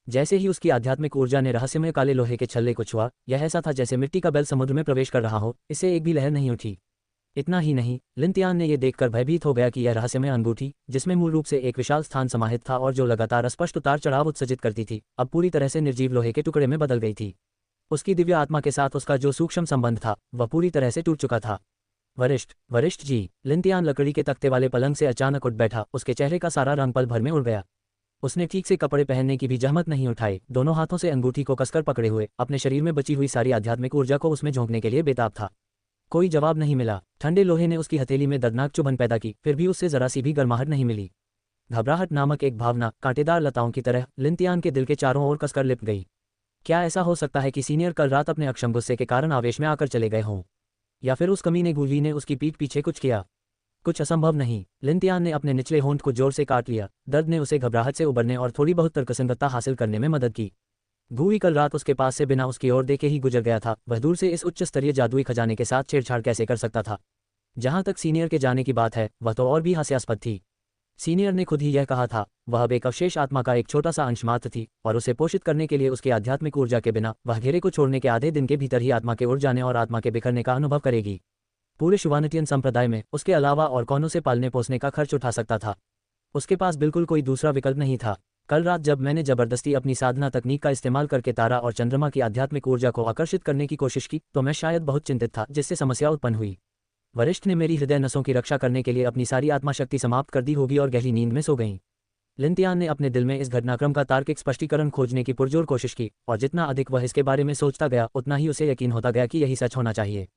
जैसे ही उसकी आध्यात्मिक ऊर्जा ने रहस्यमय काले लोहे के छल्ले को छुआ, यह ऐसा था जैसे मिट्टी का बैल समुद्र में प्रवेश कर रहा हो, इससे एक भी लहर नहीं उठी। इतना ही नहीं, लिंतियान ने यह देखकर भयभीत हो गया कि यह रहस्यमय अंगूठी, जिसमें मूल रूप से एक विशाल स्थान समाहित था और जो लगातार स्पष्ट उतार चढ़ाव उत्सर्जित करती थी, अब पूरी तरह से निर्जीव लोहे के टुकड़े में बदल गई थी। उसकी दिव्य आत्मा के साथ उसका जो सूक्ष्म संबंध था, वह पूरी तरह से टूट चुका था। वरिष्ठ जी। लिंतियान लकड़ी के तख्ते वाले पलंग से अचानक उठ बैठा, उसके चेहरे का सारा रंग पल भर में उड़ गया। उसने ठीक से कपड़े पहनने की भी जहमत नहीं उठाई, दोनों हाथों से अंगूठी को कसकर पकड़े हुए अपने शरीर में बची हुई सारी आध्यात्मिक ऊर्जा को उसमें झोंकने के लिए बेताब था। कोई जवाब नहीं मिला। ठंडे लोहे ने उसकी हथेली में दर्दनाक चुभन पैदा की, फिर भी उससे जरा सी भी गर्माहट नहीं मिली। घबराहट नामक एक भावना कांटेदार लताओं की तरह लिंतियान के दिल के चारों ओर कसकर लिपट गई। क्या ऐसा हो सकता है कि सीनियर कल रात अपने अक्षम गुस्से के कारण आवेश में आकर चले गए हों, या फिर उस कमीने गूली ने उसकी पीठ पीछे कुछ किया? कुछ असंभव नहीं। लिंतियान ने अपने निचले होंठ को जोर से काट लिया। दर्द ने उसे घबराहट से उबरने और थोड़ी बहुत तर्कसंगतता हासिल करने में मदद की। गूवी कल रात उसके पास से बिना उसकी ओर देखे ही गुजर गया था, वह दूर से इस उच्च स्तरीय जादुई खजाने के साथ छेड़छाड़ कैसे कर सकता था? जहां तक सीनियर के जाने की बात है, वह तो और भी हास्यास्पद थी। सीनियर ने खुद ही यह कहा था, वह अब एक अवशेष आत्मा का एक छोटा सा अंश मात्र थी और उसे पोषित करने के लिए उसकी आध्यात्मिक ऊर्जा के बिना वह घेरे को छोड़ने के आधे दिन के भीतर ही आत्मा के उड़ जाने और आत्मा के बिखरने का अनुभव करेगी। पूरे शुवानटियन संप्रदाय में उसके अलावा और कौन उसे पालने पोसने का खर्च उठा सकता था? उसके पास बिल्कुल कोई दूसरा विकल्प नहीं था। कल रात जब मैंने जबरदस्ती अपनी साधना तकनीक का इस्तेमाल करके तारा और चंद्रमा की आध्यात्मिक ऊर्जा को आकर्षित करने की कोशिश की, तो मैं शायद बहुत चिंतित था, जिससे समस्या उत्पन्न हुई। वरिष्ठ ने मेरी हृदय नसों की रक्षा करने के लिए अपनी सारी आत्मा शक्ति समाप्त कर दी होगी और गहरी नींद में सो गई। लिंतियान ने अपने दिल में इस घटनाक्रम का तार्किक स्पष्टीकरण खोजने की पुरजोर कोशिश की, और जितना अधिक वह इसके बारे में सोचता गया, उतना ही उसे यकीन होता गया कि यही सच होना चाहिए।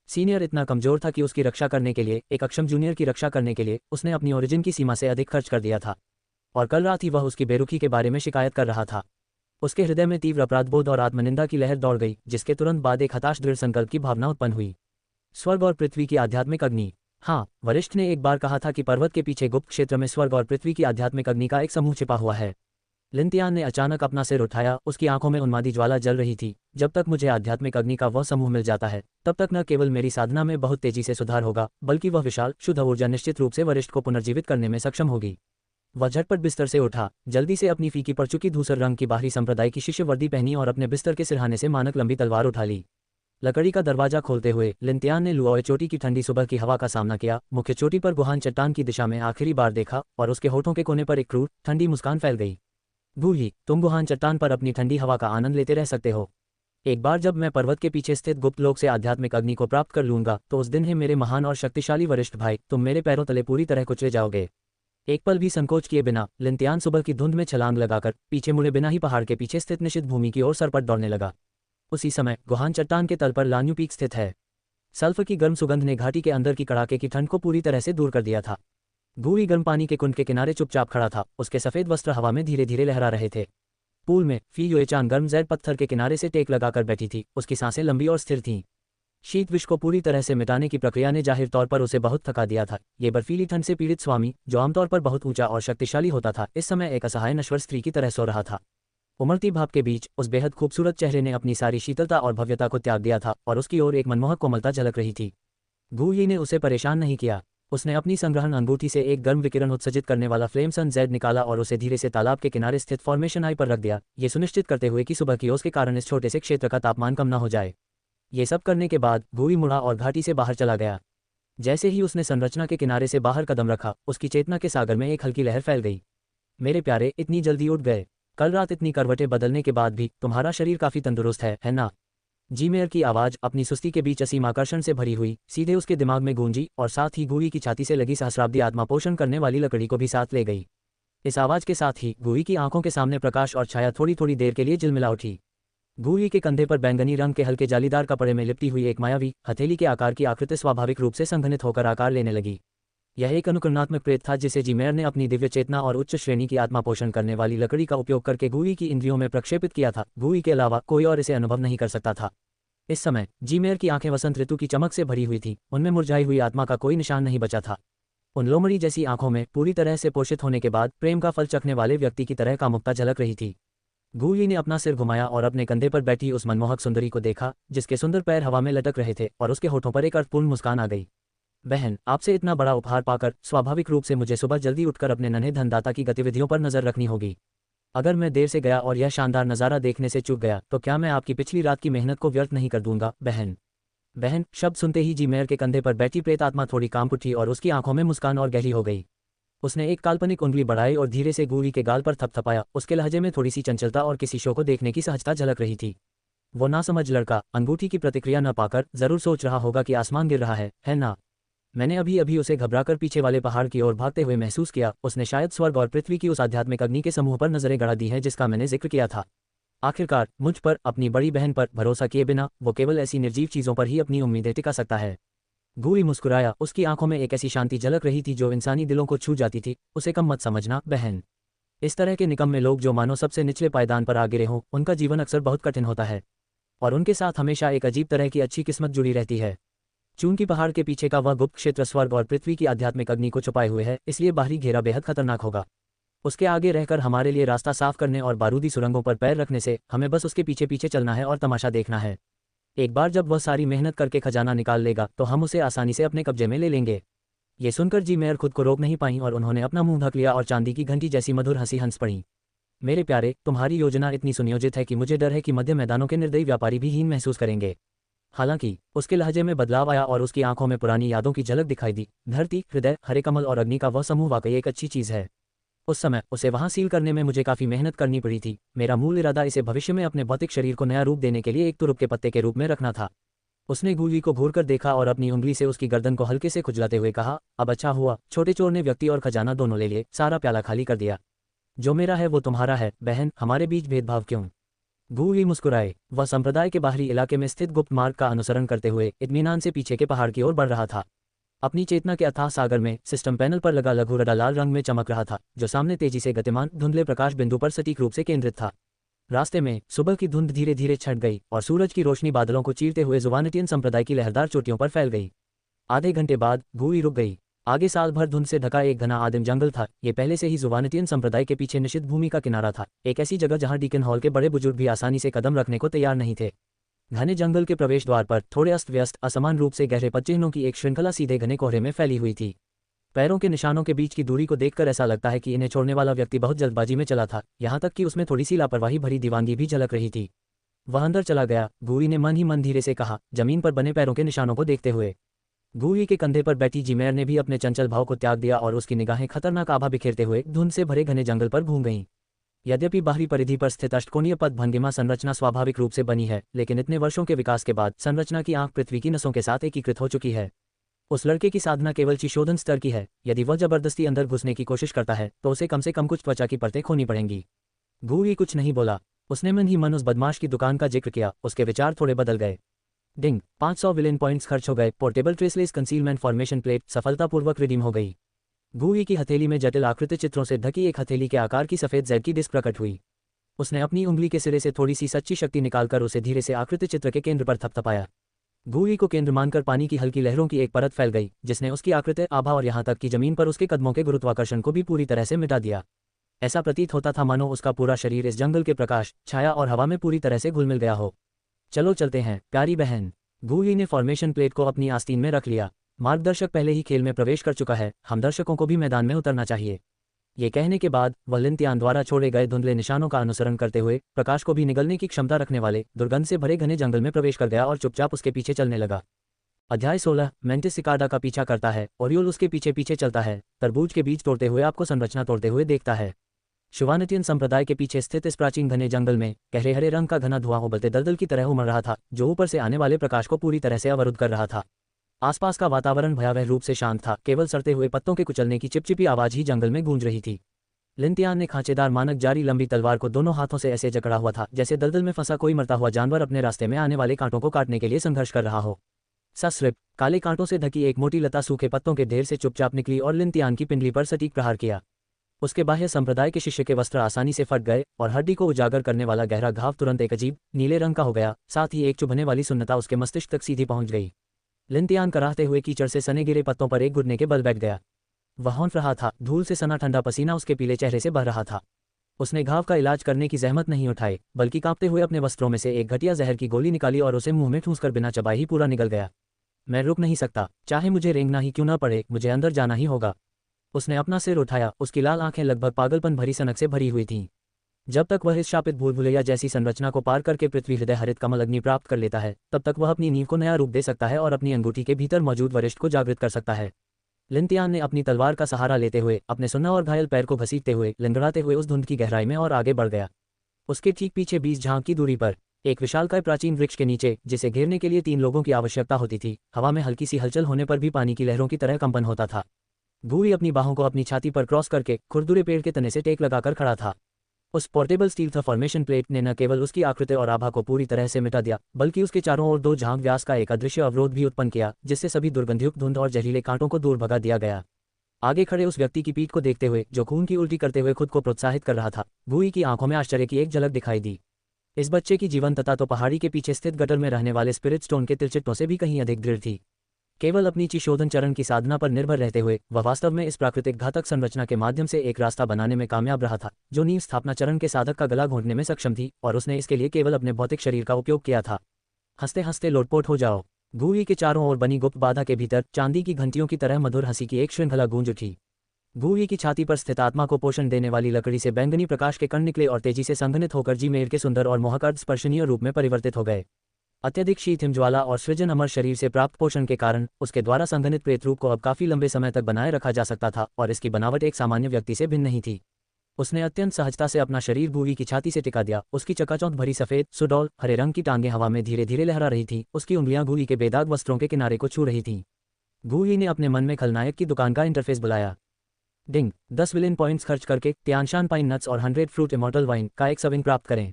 सीनियर इतना कमजोर था कि उसकी रक्षा करने के लिए, एक अक्षम जूनियर की रक्षा करने के लिए, उसने अपनी ओरिजिन की सीमा से अधिक खर्च कर दिया था। और कल रात ही वह उसकी बेरुखी के बारे में शिकायत कर रहा था। उसके हृदय में तीव्र अपराधबोध और आत्मनिंदा की लहर दौड़ गई, जिसके तुरंत बाद एक हताश दृढ़ संकल्प की भावना उत्पन्न हुई। स्वर्ग और पृथ्वी की आध्यात्मिक अग्नि। हाँ, वरिष्ठ ने एक बार कहा था कि पर्वत के पीछे गुप्त क्षेत्र में स्वर्ग और पृथ्वी की आध्यात्मिक अग्नि का एक समूह छिपा हुआ है। लिंतियान ने अचानक अपना सिर उठाया, उसकी आंखों में उन्मादी ज्वाला जल रही थी। जब तक मुझे आध्यात्मिक अग्नि का वह समूह मिल जाता है, तब तक न केवल मेरी साधना में बहुत तेजी से सुधार होगा, बल्कि वह विशाल शुद्ध ऊर्जा निश्चित रूप से वरिष्ठ को पुनर्जीवित करने में सक्षम होगी। वह झटपट बिस्तर से उठा, जल्दी से अपनी फीकी पड़ चुकी धूसर रंग की बाहरी संप्रदाय की शिष्य वर्दी पहनी और अपने बिस्तर के सिरहाने से मानक लंबी तलवार उठा ली। लकड़ी का दरवाजा खोलते हुए लिंतियान ने लुओए चोटी की ठंडी सुबह की हवा का सामना किया, मुख्य चोटी पर गुहान चट्टान की दिशा में आखिरी बार देखा, और उसके होठों के कोने पर एक क्रूर ठंडी मुस्कान फैल गई। बूढ़ी, तुम गुहान चट्टान पर अपनी ठंडी हवा का आनंद लेते रह सकते हो। एक बार जब मैं पर्वत के पीछे स्थित गुप्त लोक से आध्यात्मिक अग्नि को प्राप्त कर लूंगा, तो उस दिन है मेरे महान और शक्तिशाली वरिष्ठ भाई, तुम मेरे पैरों तले पूरी तरह कुचले जाओगे। एक पल भी संकोच किए बिना लिंतियान सुबह की धुंध में छलांग लगाकर पीछे मुड़े बिना ही पहाड़ के पीछे स्थित निषिद्ध भूमि की ओर सरपट दौड़ने लगा। उसी समय गुहान चट्टान के तल पर लान्यू पीक स्थित है। सल्फर की गर्म सुगंध ने घाटी के अंदर की कड़ाके की ठंड को पूरी तरह से दूर कर दिया था। गूई गर्म पानी के कुंड के किनारे चुपचाप खड़ा था, उसके सफेद वस्त्र हवा में धीरे धीरे लहरा रहे थे। पूल में फी युएचान गर्म जैड पत्थर के किनारे से टेक लगाकर बैठी थी, उसकी सांसें लंबी और स्थिर थीं। शीत विष को पूरी तरह से मिटाने की प्रक्रिया ने जाहिर तौर पर उसे बहुत थका दिया था। ये बर्फीली ठंड से पीड़ित स्वामी, जो आमतौर पर बहुत ऊंचा और शक्तिशाली होता था, इस समय एक असहाय नश्वर स्त्री की तरह सो रहा था। उमड़ती भाप के बीच उस बेहद खूबसूरत चेहरे ने अपनी सारी शीतलता और भव्यता को त्याग दिया था, और उसकी ओर एक मनमोहक कोमलता झलक रही थी। गूई ने उसे परेशान नहीं किया। उसने अपनी संग्रहण अंगूठी से एक गर्म विकिरण उत्सर्जित करने वाला फ्लेमसन जेड निकाला और उसे धीरे से तालाब के किनारे स्थित फॉर्मेशन आई पर रख दिया, ये सुनिश्चित करते हुए कि सुबह की ओस के कारण इस छोटे से क्षेत्र का तापमान कम न हो जाए। ये सब करने के बाद गूई मुड़ा और घाटी से बाहर चला गया। जैसे ही उसने संरचना के किनारे से बाहर कदम रखा, उसकी चेतना के सागर में एक हल्की लहर फैल गई। मेरे प्यारे, इतनी जल्दी उठ गए? कल रात इतनी करवटें बदलने के बाद भी तुम्हारा शरीर काफी तंदुरुस्त है ना? जीमेयर की आवाज अपनी सुस्ती के बीच असीम आकर्षण से भरी हुई सीधे उसके दिमाग में गूंजी, और साथ ही गूई की छाती से लगी सहस्राब्दी आत्मा पोषण करने वाली लकड़ी को भी साथ ले गई। इस आवाज के साथ ही गूई की आंखों के सामने प्रकाश और छाया थोड़ी थोड़ी देर के लिए झिलमिला उठी। गूई के कंधे पर बैंगनी रंग के हल्के जालीदार कपड़े में लिपटी हुई एक मायावी हथेली के आकार की आकृति स्वाभाविक रूप से संघनित होकर आकार लेने लगी। यह एक अनुकरणात्मक प्रेत था जिसे जीमेयर ने अपनी दिव्य चेतना और उच्च श्रेणी की आत्मा पोषण करने वाली लकड़ी का उपयोग करके गूई की इंद्रियों में प्रक्षेपित किया था। गूई के अलावा कोई और इसे अनुभव नहीं कर सकता था। इस समय जीमेयर की आंखें वसंत ऋतु की चमक से भरी हुई थी, उनमें मुरझाई हुई आत्मा का कोई निशान नहीं बचा था। उन लोमड़ी जैसी आंखों में पूरी तरह से पोषित होने के बाद प्रेम का फल चखने वाले व्यक्ति की तरह कामुकता झलक रही थी। गूली ने अपना सिर घुमाया और अपने कंधे पर बैठी उस मनमोहक सुंदरी को देखा, जिसके सुंदर पैर हवा में लटक रहे थे और उसके होठों पर एक अर्थपूर्ण मुस्कान आ गई। बहन, आपसे इतना बड़ा उपहार पाकर स्वाभाविक रूप से मुझे सुबह जल्दी उठकर अपने नन्हे धनदाता की गतिविधियों पर नजर रखनी होगी। अगर मैं देर से गया और यह शानदार नज़ारा देखने से चूक गया तो क्या मैं आपकी पिछली रात की मेहनत को व्यर्थ नहीं कर दूंगा। बहन, बहन शब्द सुनते ही जी मेयर के कंधे पर बैठी प्रेतात्मा थोड़ी कांप उठी और उसकी आंखों में मुस्कान और गहरी हो गई। उसने एक काल्पनिक उंगली बढ़ाई और धीरे से गूली के गाल पर थपथपाया। उसके लहजे में थोड़ी सी चंचलता और किसी शो को देखने की सहजता झलक रही थी। वो नासमझ लड़का अंगूठी की प्रतिक्रिया न पाकर जरूर सोच रहा होगा कि आसमान गिर रहा है ना। मैंने अभी अभी उसे घबराकर पीछे वाले पहाड़ की ओर भागते हुए महसूस किया। उसने शायद स्वर्ग और पृथ्वी की उस आध्यात्मिक अग्नि के समूह पर नजरें गड़ा दी हैं जिसका मैंने जिक्र किया था। आखिरकार मुझ पर, अपनी बड़ी बहन पर भरोसा किए बिना वो केवल ऐसी निर्जीव चीजों पर ही अपनी उम्मीदें टिका सकता है। गूली मुस्कुराया। उसकी आंखों में एक ऐसी शांति झलक रही थी जो इंसानी दिलों को छू जाती थी। उसे कम मत समझना बहन। इस तरह के निकम्मे लोग जो मानो सबसे निचले पायदान पर आ गिरे हों, उनका जीवन अक्सर बहुत कठिन होता है और उनके साथ हमेशा एक अजीब तरह की अच्छी किस्मत जुड़ी रहती है। चूंकि पहाड़ के पीछे का वह गुप्त क्षेत्र स्वर्ग और पृथ्वी की आध्यात्मिक अग्नि को छुपाए हुए है, इसलिए बाहरी घेरा बेहद खतरनाक होगा। उसके आगे रहकर हमारे लिए रास्ता साफ करने और बारूदी सुरंगों पर पैर रखने से हमें बस उसके पीछे पीछे चलना है और तमाशा देखना है। एक बार जब वह सारी मेहनत करके खजाना निकाल लेगा तो हम उसे आसानी से अपने कब्जे में ले लेंगे। ये सुनकर जी मेयर खुद को रोक नहीं पाई और उन्होंने अपना मुंह ढक लिया और चांदी की घंटी जैसी मधुर हंसी हंस पड़ी। मेरे प्यारे, तुम्हारी योजना इतनी सुनियोजित है कि मुझे डर है कि मध्य मैदानों के निर्दयी व्यापारी भी हीन महसूस करेंगे। हालांकि उसके लहजे में बदलाव आया और उसकी आंखों में पुरानी यादों की झलक दिखाई दी। धरती, हृदय, हरे कमल और अग्नि का वह समूह वाकई एक अच्छी चीज है। उस समय उसे वहां सील करने में मुझे काफी मेहनत करनी पड़ी थी। मेरा मूल इरादा इसे भविष्य में अपने भौतिक शरीर को नया रूप देने के लिए एक तुरुप के पत्ते के रूप में रखना था। उसने गूली को घूरकर देखा और अपनी उंगली से उसकी गर्दन को हल्के से खुजलाते हुए कहा, अब अच्छा हुआ, छोटे चोर ने व्यक्ति और खजाना दोनों ले लिए, सारा प्याला खाली कर दिया। जो मेरा है वो तुम्हारा है। बहन, हमारे बीच भेदभाव क्यों? गूली मुस्कुराए। वह संप्रदाय के बाहरी इलाके में स्थित गुप्त मार्ग का अनुसरण करते हुए इत्मीनान से पीछे के पहाड़ की ओर बढ़ रहा था। अपनी चेतना के अथाह सागर में सिस्टम पैनल पर लगा लघु रडा लाल रंग में चमक रहा था, जो सामने तेजी से गतिमान धुंधले प्रकाश बिंदु पर सटीक रूप से केंद्रित था। रास्ते में सुबह की धुंध धीरे धीरे छट गई और सूरज की रोशनी बादलों को चीरते हुए जुवानिटियन संप्रदाय की लहरदार चोटियों पर फैल गई। आधे घंटे बाद गूली रुक गई। आगे साल भर धुंध से ढका एक घना आदिम जंगल था। ये पहले से ही जुवानिटियन संप्रदाय के पीछे निषिद्ध भूमि का किनारा था, एक ऐसी जगह जहां डीकन हॉल के बड़े बुजुर्ग भी आसानी से कदम रखने को तैयार नहीं थे। घने जंगल के प्रवेश द्वार पर थोड़े अस्त व्यस्त असमान रूप से गहरे पदचिह्नों की एक श्रृंखला सीधे घने कोहरे में फैली हुई थी। पैरों के निशानों के बीच की दूरी को देखकर ऐसा लगता है कि इन्हें छोड़ने वाला व्यक्ति बहुत जल्दबाजी में चला था, यहाँ तक कि उसमें थोड़ी सी लापरवाही भरी दीवानगी भी झलक रही थी। वह अंदर चला गया। गूली ने मन ही मन धीरे से कहा, जमीन पर बने पैरों के निशानों को देखते हुए। गूली के कंधे पर बैठी जिमेर ने भी अपने चंचल भाव को त्याग दिया और उसकी निगाहें खतरनाक आभा बिखेरते हुए धुंध से भरे घने जंगल पर घूम गईं। यद्यपि बाहरी परिधि पर स्थित अष्टकोणीय पद भंगिमा संरचना स्वाभाविक रूप से बनी है, लेकिन इतने वर्षों के विकास के बाद संरचना की आंख पृथ्वी की नसों के साथ एकीकृत हो चुकी है। उस लड़के की साधना केवल चिशोधन स्तर की है। यदि वह जबरदस्ती अंदर घुसने की कोशिश करता है तो उसे कम से कम कुछ त्वचा की परतें खोनी पड़ेंगी। गूली कुछ नहीं बोला। उसने मन ही मन उस बदमाश की दुकान का जिक्र किया। उसके विचार थोड़े बदल गए। डिंग, 500 विलेन पॉइंट्स खर्च हो गए। Portable traceless concealment formation plate सफलतापूर्वक रिडीम हो गई। गूली की हथेली में जटिल आकृति चित्रों से ढकी एक हथेली के आकार की सफेद जेड की डिस्क प्रकट हुई। उसने अपनी उंगली के सिरे से थोड़ी सी सच्ची शक्ति निकालकर उसे धीरे से आकृति चित्र के केंद्र पर थपथपाया। गूली को केंद्र मानकर पानी की हल्की लहरों की एक परत फैल गई, जिसने उसकी आकृति आभा और यहाँ तक कि जमीन पर उसके कदमों के गुरुत्वाकर्षण को भी पूरी तरह से मिटा दिया। ऐसा प्रतीत होता था मानो उसका पूरा शरीर इस जंगल के प्रकाश, छाया और हवा में पूरी तरह से घुल मिल गया हो। चलो चलते हैं प्यारी बहन। गूली ने फॉर्मेशन प्लेट को अपनी आस्तीन में रख लिया। मार्गदर्शक पहले ही खेल में प्रवेश कर चुका है, हम दर्शकों को भी मैदान में उतरना चाहिए। ये कहने के बाद वह लिनतियान द्वारा छोड़े गए धुंधले निशानों का अनुसरण करते हुए प्रकाश को भी निगलने की क्षमता रखने वाले दुर्गंध से भरे घने जंगल में प्रवेश कर गया और चुपचाप उसके पीछे चलने लगा। अध्याय 16। मेंटिस सिकाडा का पीछा करता है, ओरियोल उसके पीछे पीछे चलता है, तरबूज के बीज तोड़ते हुए आपको संरचना तोड़ते हुए देखता है। शुवानिटियन संप्रदाय के पीछे स्थित इस प्राचीन घने जंगल में गहरे हरे रंग का घना धुआं उबलते दलदल की तरह उमड़ रहा था, जो ऊपर से आने वाले प्रकाश को पूरी तरह से अवरुद्ध कर रहा था। आसपास का वातावरण भयावह रूप से शांत था, केवल सड़ते हुए पत्तों के कुचलने की चिपचिपी आवाज ही जंगल में गूंज रही थी। लिनतियान ने खांचेदार मानक जारी लंबी तलवार को दोनों हाथों से ऐसे जकड़ा हुआ था जैसे दलदल में फंसा कोई मरता हुआ जानवर अपने रास्ते में आने वाले कांटों को काटने के लिए संघर्ष कर रहा हो। सस्रिप, काले कांटों से ढकी एक मोटी लता सूखे पत्तों के ढेर से चुपचाप निकली और लिनतियान की पिंडली पर सटीक प्रहार किया। उसके बाह्य संप्रदाय के शिष्य के वस्त्र आसानी से फट गए और हड्डी को उजागर करने वाला गहरा घाव तुरंत एक अजीब नीले रंग का हो गया। साथ ही एक चुभने वाली सुन्नता उसके मस्तिष्क तक सीधी पहुंच गई। लिनतियान कराहते हुए कीचड़ से सने गिरे पत्तों पर एक घुटने के बल बैठ गया। वह हौंफ रहा था, धूल से सना ठंडा पसीना उसके पीले चेहरे से बह रहा था। उसने घाव का इलाज करने की जहमत नहीं उठाई, बल्कि कांपते हुए अपने वस्त्रों में से एक घटिया जहर की गोली निकाली और उसे मुंह में ठूंसकर बिना चबाए ही पूरा निगल गया। मैं रुक नहीं सकता, चाहे मुझे रेंगना ही क्यों न पड़े, मुझे अंदर जाना ही होगा। उसने अपना सिर उठाया, उसकी लाल आंखें लगभग पागलपन भरी सनक से भरी हुई थीं। जब तक वह इस शापित भूल भुलैया जैसी संरचना को पार करके पृथ्वी हृदय हरित कमल अग्नि प्राप्त कर लेता है, तब तक वह अपनी नींव को नया रूप दे सकता है और अपनी अंगूठी के भीतर मौजूद वरिष्ठ को जागृत कर सकता है। लिनतियान ने अपनी तलवार का सहारा लेते हुए अपने सुन्ना और घायल पैर को घसीटते हुए लंगड़ाते हुए उस धुंध की गहराई में और आगे बढ़ गया। उसके ठीक पीछे 20 झांक की दूरी पर एक विशालकाय प्राचीन वृक्ष के नीचे, जिसे घेरने के लिए 3 लोगों की आवश्यकता होती थी, हवा में हल्की सी हलचल होने पर भी पानी की लहरों की तरह कंपन होता था। भूई अपनी बाहों को अपनी छाती पर क्रॉस करके खुरदुरे पेड़ के तने से टेक लगाकर खड़ा था। उस पोर्टेबल स्टील फॉर्मेशन प्लेट ने न केवल उसकी आकृति और आभा को पूरी तरह से मिटा दिया, बल्कि उसके चारों ओर 2 झांक व्यास का एक अदृश्य अवरोध भी उत्पन्न किया, जिससे सभी दुर्गंधयुक्त धुंध और जहरीले कांटों को दूर भगा दिया गया। आगे खड़े उस व्यक्ति की पीठ को देखते हुए, जो खून की उल्टी करते हुए खुद को प्रोत्साहित कर रहा था, भूई की आंखों में आश्चर्य की एक झलक दिखाई दी। इस बच्चे की जीवंतता तो पहाड़ी के पीछे स्थित गटर में रहने वाले स्पिरिट स्टोन के तिलचिट्टों से भी कहीं अधिक दृढ़ थी। केवल अपनी चिशोधन चरण की साधना पर निर्भर रहते हुए वह वास्तव में इस प्राकृतिक घातक संरचना के माध्यम से एक रास्ता बनाने में कामयाब रहा था, जो नींव स्थापना चरण के साधक का गला घोंटने में सक्षम थी, और उसने इसके लिए केवल अपने भौतिक शरीर का उपयोग किया था। हंसते हंसते लोटपोट हो जाओ। भूई के चारों ओर बनी गुप्त बाधा के भीतर चांदी की घंटियों की तरह मधुर हंसी की एक श्रृंखला गूंज उठी। भूई की छाती पर स्थित आत्मा को पोषण देने वाली लकड़ी से बैंगनी प्रकाश के कण निकले और तेजी से संघनित होकर जीमेर के सुंदर और मोहक स्पर्शनीय रूप में परिवर्तित हो गए। अत्यधिक शीत हिमज्वाला और सृजन अमर शरीर से प्राप्त पोषण के कारण उसके द्वारा संघनित प्रेत रूप को अब काफी लंबे समय तक बनाए रखा जा सकता था, और इसकी बनावट एक सामान्य व्यक्ति से भिन्न नहीं थी। उसने अत्यंत सहजता से अपना शरीर भूई की छाती से टिका दिया। उसकी चकाचौंध भरी सफेद सुडौल हरे रंग की टांगें हवा में धीरे धीरे लहरा रही थीं, उसकी उंगलियां भूई के बेदाग वस्त्रों के किनारे को छू रही थीं। भूई ने अपने मन में खलनायक की दुकान का इंटरफेस बुलाया। डिंग, 10 विलियन पॉइंट्स खर्च करके त्यानशान पाइन नट्स और 100 फ्रूट इमॉर्टल वाइन का एक सविंग प्राप्त करें।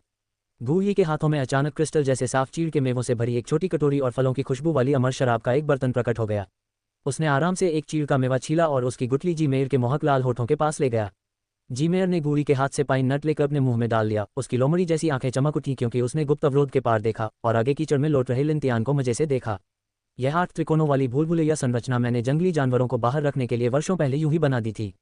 भूई के हाथों में अचानक क्रिस्टल जैसे साफ चीड़ के मेवों से भरी एक छोटी कटोरी और फलों की खुशबू वाली अमर शराब का एक बर्तन प्रकट हो गया। उसने आराम से एक चीड़ का मेवा छीला और उसकी गुठली जीमेर के मोहक लाल होठों के पास ले गया। जीमेर ने भूई के हाथ से पाइन नट लेकर अपने मुंह में डाल लिया। उसकी लोमड़ी जैसी आंखें चमक उठी, क्योंकि उसने गुप्त अवरोध के पार देखा और आगे कीचड़ में लौट रहे लिनतियान को मजे से देखा। यह 8 त्रिकोणों वाली भूल भुलैया संरचना मैंने जंगली जानवरों को बाहर रखने के लिए वर्षों पहले यूं ही बना दी थी।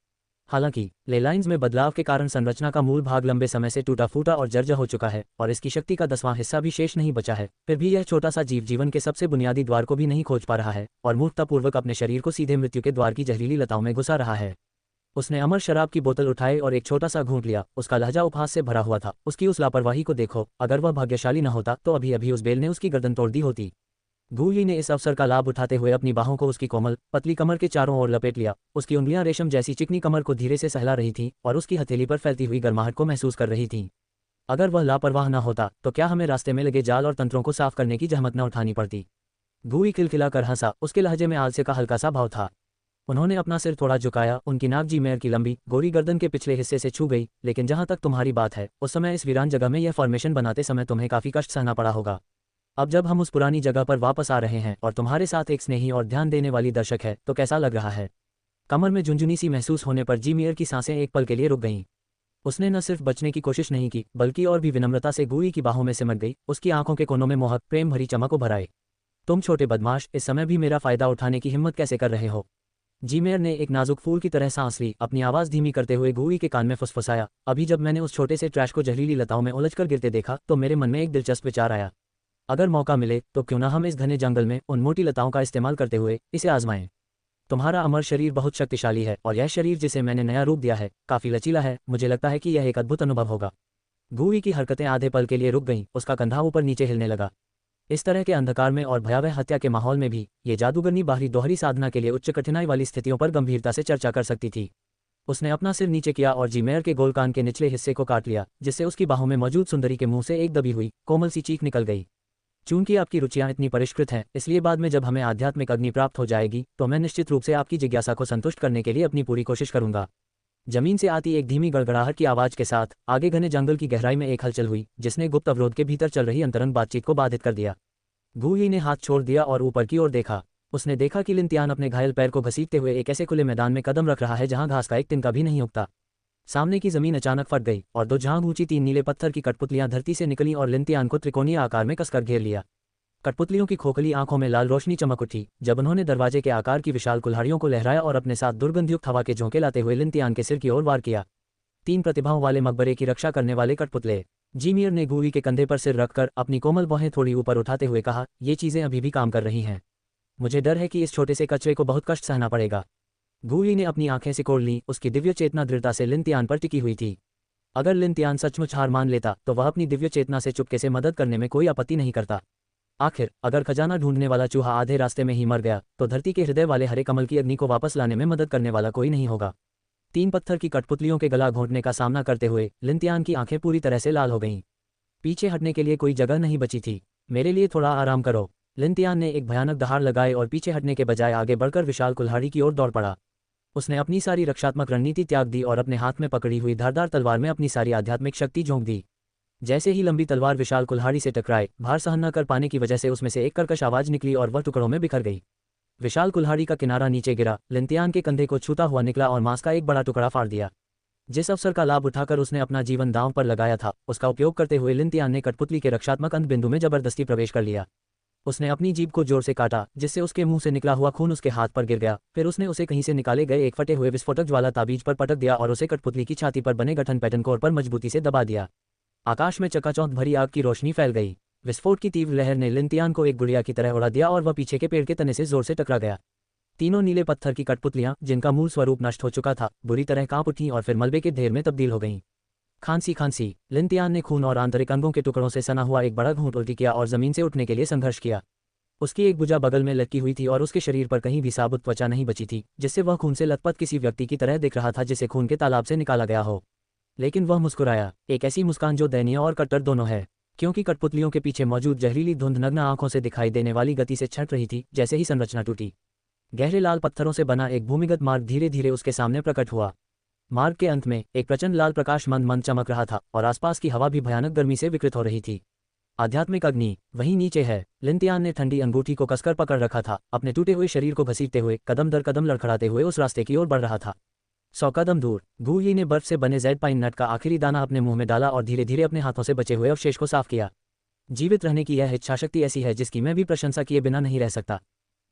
हालांकि लेलाइंस में बदलाव के कारण संरचना का मूल भाग लंबे समय से टूटा फूटा और जर्जर हो चुका है, और इसकी शक्ति का 10वां हिस्सा भी शेष नहीं बचा है। फिर भी यह छोटा सा जीव जीवन के सबसे बुनियादी द्वार को भी नहीं खोज पा रहा है, और मूर्खतापूर्वक अपने शरीर को सीधे मृत्यु के द्वार की जहरीली लताओं में घुसा रहा है। उसने अमर शराब की बोतल उठाई और एक छोटा सा घूंट लिया। उसका लहजा उपहास से भरा हुआ था। उसकी उस लापरवाही को देखो, अगर वह भाग्यशाली न होता तो अभी अभी उस बेल ने उसकी गर्दन तोड़ दी होती। भूई ने इस अवसर का लाभ उठाते हुए अपनी बाहों को उसकी कोमल पतली कमर के चारों ओर लपेट लिया। उसकी उंगलियां रेशम जैसी चिकनी कमर को धीरे से सहला रही थीं और उसकी हथेली पर फैलती हुई गर्माहट को महसूस कर रही थीं। अगर वह लापरवाह न होता तो क्या हमें रास्ते में लगे जाल और तंत्रों को साफ करने की जहमत न उठानी पड़ती? भूई खिलखिलाकर हंसा। उसके लहजे में आलस्य का हल्का सा भाव था। उन्होंने अपना सिर थोड़ा झुकाया। उनकी नाक जीमेर की लंबी गोरी गर्दन के पिछले हिस्से से छू गई। लेकिन जहां तक तुम्हारी बात है, उस समय इस वीरान जगह में यह फॉर्मेशन बनाते समय तुम्हें काफी कष्ट सहना पड़ा होगा। अब जब हम उस पुरानी जगह पर वापस आ रहे हैं और तुम्हारे साथ एक स्नेही और ध्यान देने वाली दर्शक है, तो कैसा लग रहा है? कमर में झुंझुनी सी महसूस होने पर जीमेर की सांसें एक पल के लिए रुक गईं। उसने न सिर्फ बचने की कोशिश नहीं की, बल्कि और भी विनम्रता से भूई की बाहों में सिमट गई। उसकी आंखों के कोनों में मोहक प्रेम भरी चमक उभर आई। तुम छोटे बदमाश, इस समय भी मेरा फायदा उठाने की हिम्मत कैसे कर रहे हो? जीमेर ने एक नाजुक फूल की तरह सांस ली। अपनी आवाज धीमी करते हुए भूई के कान में फुसफुसाया। अभी जब मैंने उस छोटे से ट्रैश को जहरीली लताओं में उलझकर गिरते देखा, तो मेरे मन में एक दिलचस्प विचार आया। अगर मौका मिले तो क्यों ना हम इस घने जंगल में उन मोटी लताओं का इस्तेमाल करते हुए इसे आजमाएं। तुम्हारा अमर शरीर बहुत शक्तिशाली है, और यह शरीर जिसे मैंने नया रूप दिया है काफी लचीला है। मुझे लगता है कि यह एक अद्भुत अनुभव होगा। भूई की हरकतें आधे पल के लिए रुक गईं। उसका कंधा ऊपर नीचे हिलने लगा। इस तरह के अंधकार में और भयावह हत्या के माहौल में भी ये जादूगरनी बाहरी दोहरी साधना के लिए उच्च कठिनाई वाली स्थितियों पर गंभीरता से चर्चा कर सकती थी। उसने अपना सिर नीचे किया और जीमेर के गोल कान के निचले हिस्से को काट लिया, जिससे उसकी बाहों में मौजूद सुंदरी के मुंह से एक दबी हुई कोमल सी चीख निकल गई। चूंकि आपकी रुचियां इतनी परिष्कृत हैं, इसलिए बाद में जब हमें आध्यात्मिक अग्नि प्राप्त हो जाएगी, तो मैं निश्चित रूप से आपकी जिज्ञासा को संतुष्ट करने के लिए अपनी पूरी कोशिश करूंगा। जमीन से आती एक धीमी गड़गड़ाहट की आवाज के साथ आगे घने जंगल की गहराई में एक हलचल हुई, जिसने गुप्त अवरोध के भीतर चल रही अंतरंग बातचीत को बाधित कर दिया। भूई ने हाथ छोड़ दिया और ऊपर की ओर देखा। उसने देखा कि लिनतियान अपने घायल पैर को घसीटते हुए एक ऐसे खुले मैदान में कदम रख रहा है जहां घास का एक तिनका भी नहीं उगता। सामने की जमीन अचानक फट गई और 2 झांग ऊंची 3 नीले पत्थर की कठपुतलियां धरती से निकलीं और लिनतियान को त्रिकोणीय आकार में कसकर घेर लिया। कठपुतलियों की खोखली आंखों में लाल रोशनी चमक उठी जब उन्होंने दरवाजे के आकार की विशाल कुल्हाड़ियों को लहराया और अपने साथ दुर्गंधयुक्त हवा के झोंके लाते हुए लिनतियान के सिर की ओर वार किया। 3 प्रतिभाओं वाले मकबरे की रक्षा करने वाले कठपुतले। जीमियर ने गूई के कंधे पर सिर रखकर अपनी कोमल बाहें थोड़ी ऊपर उठाते हुए कहा, ये चीजें अभी भी काम कर रही हैं। मुझे डर है कि इस छोटे से कचरे को बहुत कष्ट सहना पड़ेगा। गूई ने अपनी आंखें सिकोड़ लीं, उसकी दिव्य चेतना दृढ़ता से लिनतियान पर टिकी हुई थी। अगर लिनतियान सचमुच हार मान लेता तो वह अपनी दिव्य चेतना से चुपके से मदद करने में कोई आपत्ति नहीं करता। आखिर अगर खजाना ढूंढने वाला चूहा आधे रास्ते में ही मर गया तो धरती के हृदय वाले हरे कमल की अग्नि को वापस लाने में मदद करने वाला कोई नहीं होगा। 3 पत्थर की कठपुतलियों के गला घोंटने का सामना करते हुए लिनतियान की आंखें पूरी तरह से लाल हो गईं। पीछे हटने के लिए कोई जगह नहीं बची थी। मेरे लिए थोड़ा आराम करो। लिनतियान ने एक भयानक दहाड़ लगाए और पीछे हटने के बजाय आगे बढ़कर विशाल कुल्हाड़ी की ओर दौड़ पड़ा। उसने अपनी सारी रक्षात्मक रणनीति त्याग दी और अपने हाथ में पकड़ी हुई धारदार तलवार में अपनी सारी आध्यात्मिक शक्ति झोंक दी। जैसे ही लंबी तलवार विशाल कुल्हाड़ी से टकराए, भार सहन न कर पाने की वजह से उसमें से एक कर्कश आवाज निकली और वह टुकड़ों में बिखर गई। विशाल कुल्हाड़ी का किनारा नीचे गिरा, लिनतियान के कंधे को छूता हुआ निकला और मांस का एक बड़ा टुकड़ा फाड़ दिया। जिस अवसर का लाभ उठाकर उसने अपना जीवन दांव पर लगाया था, उसका उपयोग करते हुए लिनतियान ने कठपुतली के रक्षात्मक अंत बिंदु में जबरदस्ती प्रवेश कर लिया। उसने अपनी जीभ को जोर से काटा, जिससे उसके मुंह से निकला हुआ खून उसके हाथ पर गिर गया। फिर उसने उसे कहीं से निकाले गए एक फटे हुए विस्फोटक ज्वाला ताबीज पर पटक दिया और उसे कठपुतली की छाती पर बने गठन पैटर्न कोर पर मजबूती से दबा दिया। आकाश में चकाचौंध भरी आग की रोशनी फैल गई। विस्फोट की तीव्र लहर ने लिनतियान को एक गुड़िया की तरह उड़ा दिया और वह पीछे के पेड़ के तने से जोर से टकरा गया। तीनों नीले पत्थर की कठपुतलियां, जिनका मूल स्वरूप नष्ट हो चुका था, बुरी तरह कांप उठीं और फिर मलबे के ढेर में तब्दील हो गईं। खांसी खांसी। लिनतियान ने खून और आंतरिक अंगों के टुकड़ों से सना हुआ एक बड़ा घूंट उल्टी किया और जमीन से उठने के लिए संघर्ष किया। उसकी एक भुजा बगल में लटकी हुई थी और उसके शरीर पर कहीं भी साबुत त्वचा नहीं बची थी, जिससे वह खून से लथपथ किसी व्यक्ति की तरह दिख रहा था जिसे खून के तालाब से निकाला गया हो। लेकिन वह मुस्कुराया, एक ऐसी मुस्कान जो दयनीय और कट्टर दोनों है, क्योंकि कठपुतलियों के पीछे मौजूद जहरीली धुंध नग्न आंखों से दिखाई देने वाली गति से छट रही थी। जैसे ही संरचना टूटी, गहरे लाल पत्थरों से बना एक भूमिगत मार्ग धीरे धीरे उसके सामने प्रकट हुआ। मार्ग के अंत में एक प्रचंड लाल प्रकाश मंद मंद चमक रहा था और आसपास की हवा भी भयानक गर्मी से विकृत हो रही थी। आध्यात्मिक अग्नि वहीं नीचे है। लिनतियान ने ठंडी अंगूठी को कसकर पकड़ रखा था, अपने टूटे हुए शरीर को घसीटते हुए कदम दर कदम लड़खड़ाते हुए उस रास्ते की ओर बढ़ रहा था। 100 कदम दूर गूई ने बर्फ से बने जेड पाइन नट का आखिरी दाना अपने मुंह में डाला और धीरे धीरे अपने हाथों से बचे हुए अवशेष को साफ किया। जीवित रहने की यह इच्छाशक्ति ऐसी है जिसकी मैं भी प्रशंसा किए बिना नहीं रह सकता।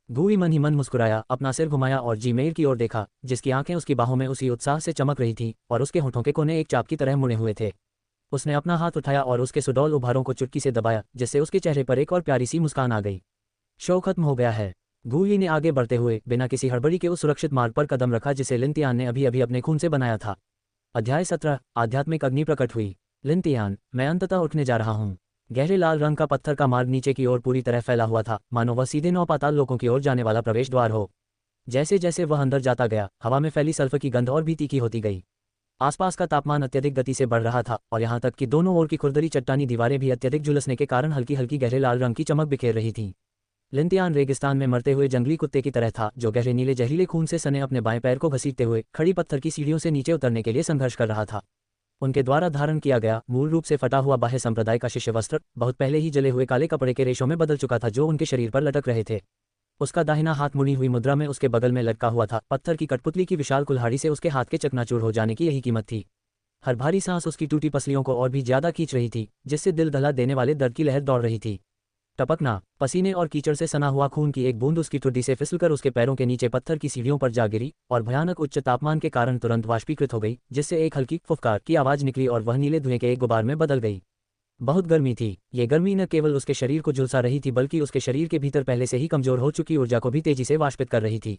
गूई मन ही मन मुस्कुराया, अपना सिर घुमाया और जीमेर की ओर देखा, जिसकी आंखें उसकी बाहों में उसी उत्साह से चमक रही थीं और उसके होठों के कोने एक चाप की तरह मुड़े हुए थे। उसने अपना हाथ उठाया और उसके सुडौल उभारों को चुटकी से दबाया, जिससे उसके चेहरे पर एक और प्यारी सी मुस्कान आ गई। शो खत्म हो गया है। गूई ने आगे बढ़ते हुए बिना किसी हड़बड़ी के उस सुरक्षित मार्ग पर कदम रखा जिसे लिनतियान ने अभी अभी अपने खून से बनाया था। अध्याय 17 आध्यात्मिक अग्नि प्रकट हुई। लिनतियान, मैं अंततः उठने जा रहा हूँ। गहरे लाल रंग का पत्थर का मार्ग नीचे की ओर पूरी तरह फैला हुआ था, मानो वह सीधे 9 पाताल लोकों की ओर जाने वाला प्रवेश द्वार हो। जैसे जैसे वह अंदर जाता गया, हवा में फैली सल्फर की गंध और भी तीखी होती गई। आसपास का तापमान अत्यधिक गति से बढ़ रहा था और यहाँ तक कि दोनों ओर की खुरदरी चट्टानी दीवारें भी अत्यधिक झुलसने के कारण हल्की हल्की गहरे लाल रंग की चमक बिखेर रही थीं। लिनतियान रेगिस्तान में मरते हुए जंगली कुत्ते की तरह था, जो गहरे नीले जहरीले खून से सने अपने बाएं पैर को घसीटते हुए खड़ी पत्थर की सीढ़ियों से नीचे उतरने के लिए संघर्ष कर रहा था। उनके द्वारा धारण किया गया मूल रूप से फटा हुआ बाह्य संप्रदाय का शिष्य वस्त्र बहुत पहले ही जले हुए काले कपड़े के रेशों में बदल चुका था, जो उनके शरीर पर लटक रहे थे। उसका दाहिना हाथ मुड़ी हुई मुद्रा में उसके बगल में लटका हुआ था। पत्थर की कठपुतली की विशाल कुल्हाड़ी से उसके हाथ के चकनाचूर हो जाने की यही कीमत थी। हर भारी सांस उसकी टूटी पसलियों को और भी ज्यादा खींच रही थी, जिससे दिल दहला देने वाले दर्द की लहर दौड़ रही थी। टपकना, पसीने और कीचड़ से सना हुआ खून की एक बूंद उसकी ठुड्डी से फिसलकर उसके पैरों के नीचे पत्थर की सीढ़ियों पर जा गिरी और भयानक उच्च तापमान के कारण तुरंत वाष्पीकृत हो गई, जिससे एक हल्की फुफकार की आवाज निकली और वह नीले धुएं के एक गुबार में बदल गई। बहुत गर्मी थी। ये गर्मी न केवल उसके शरीर को झुलसा रही थी, बल्कि उसके शरीर के भीतर पहले से ही कमजोर हो चुकी ऊर्जा को भी तेजी से वाष्पित कर रही थी।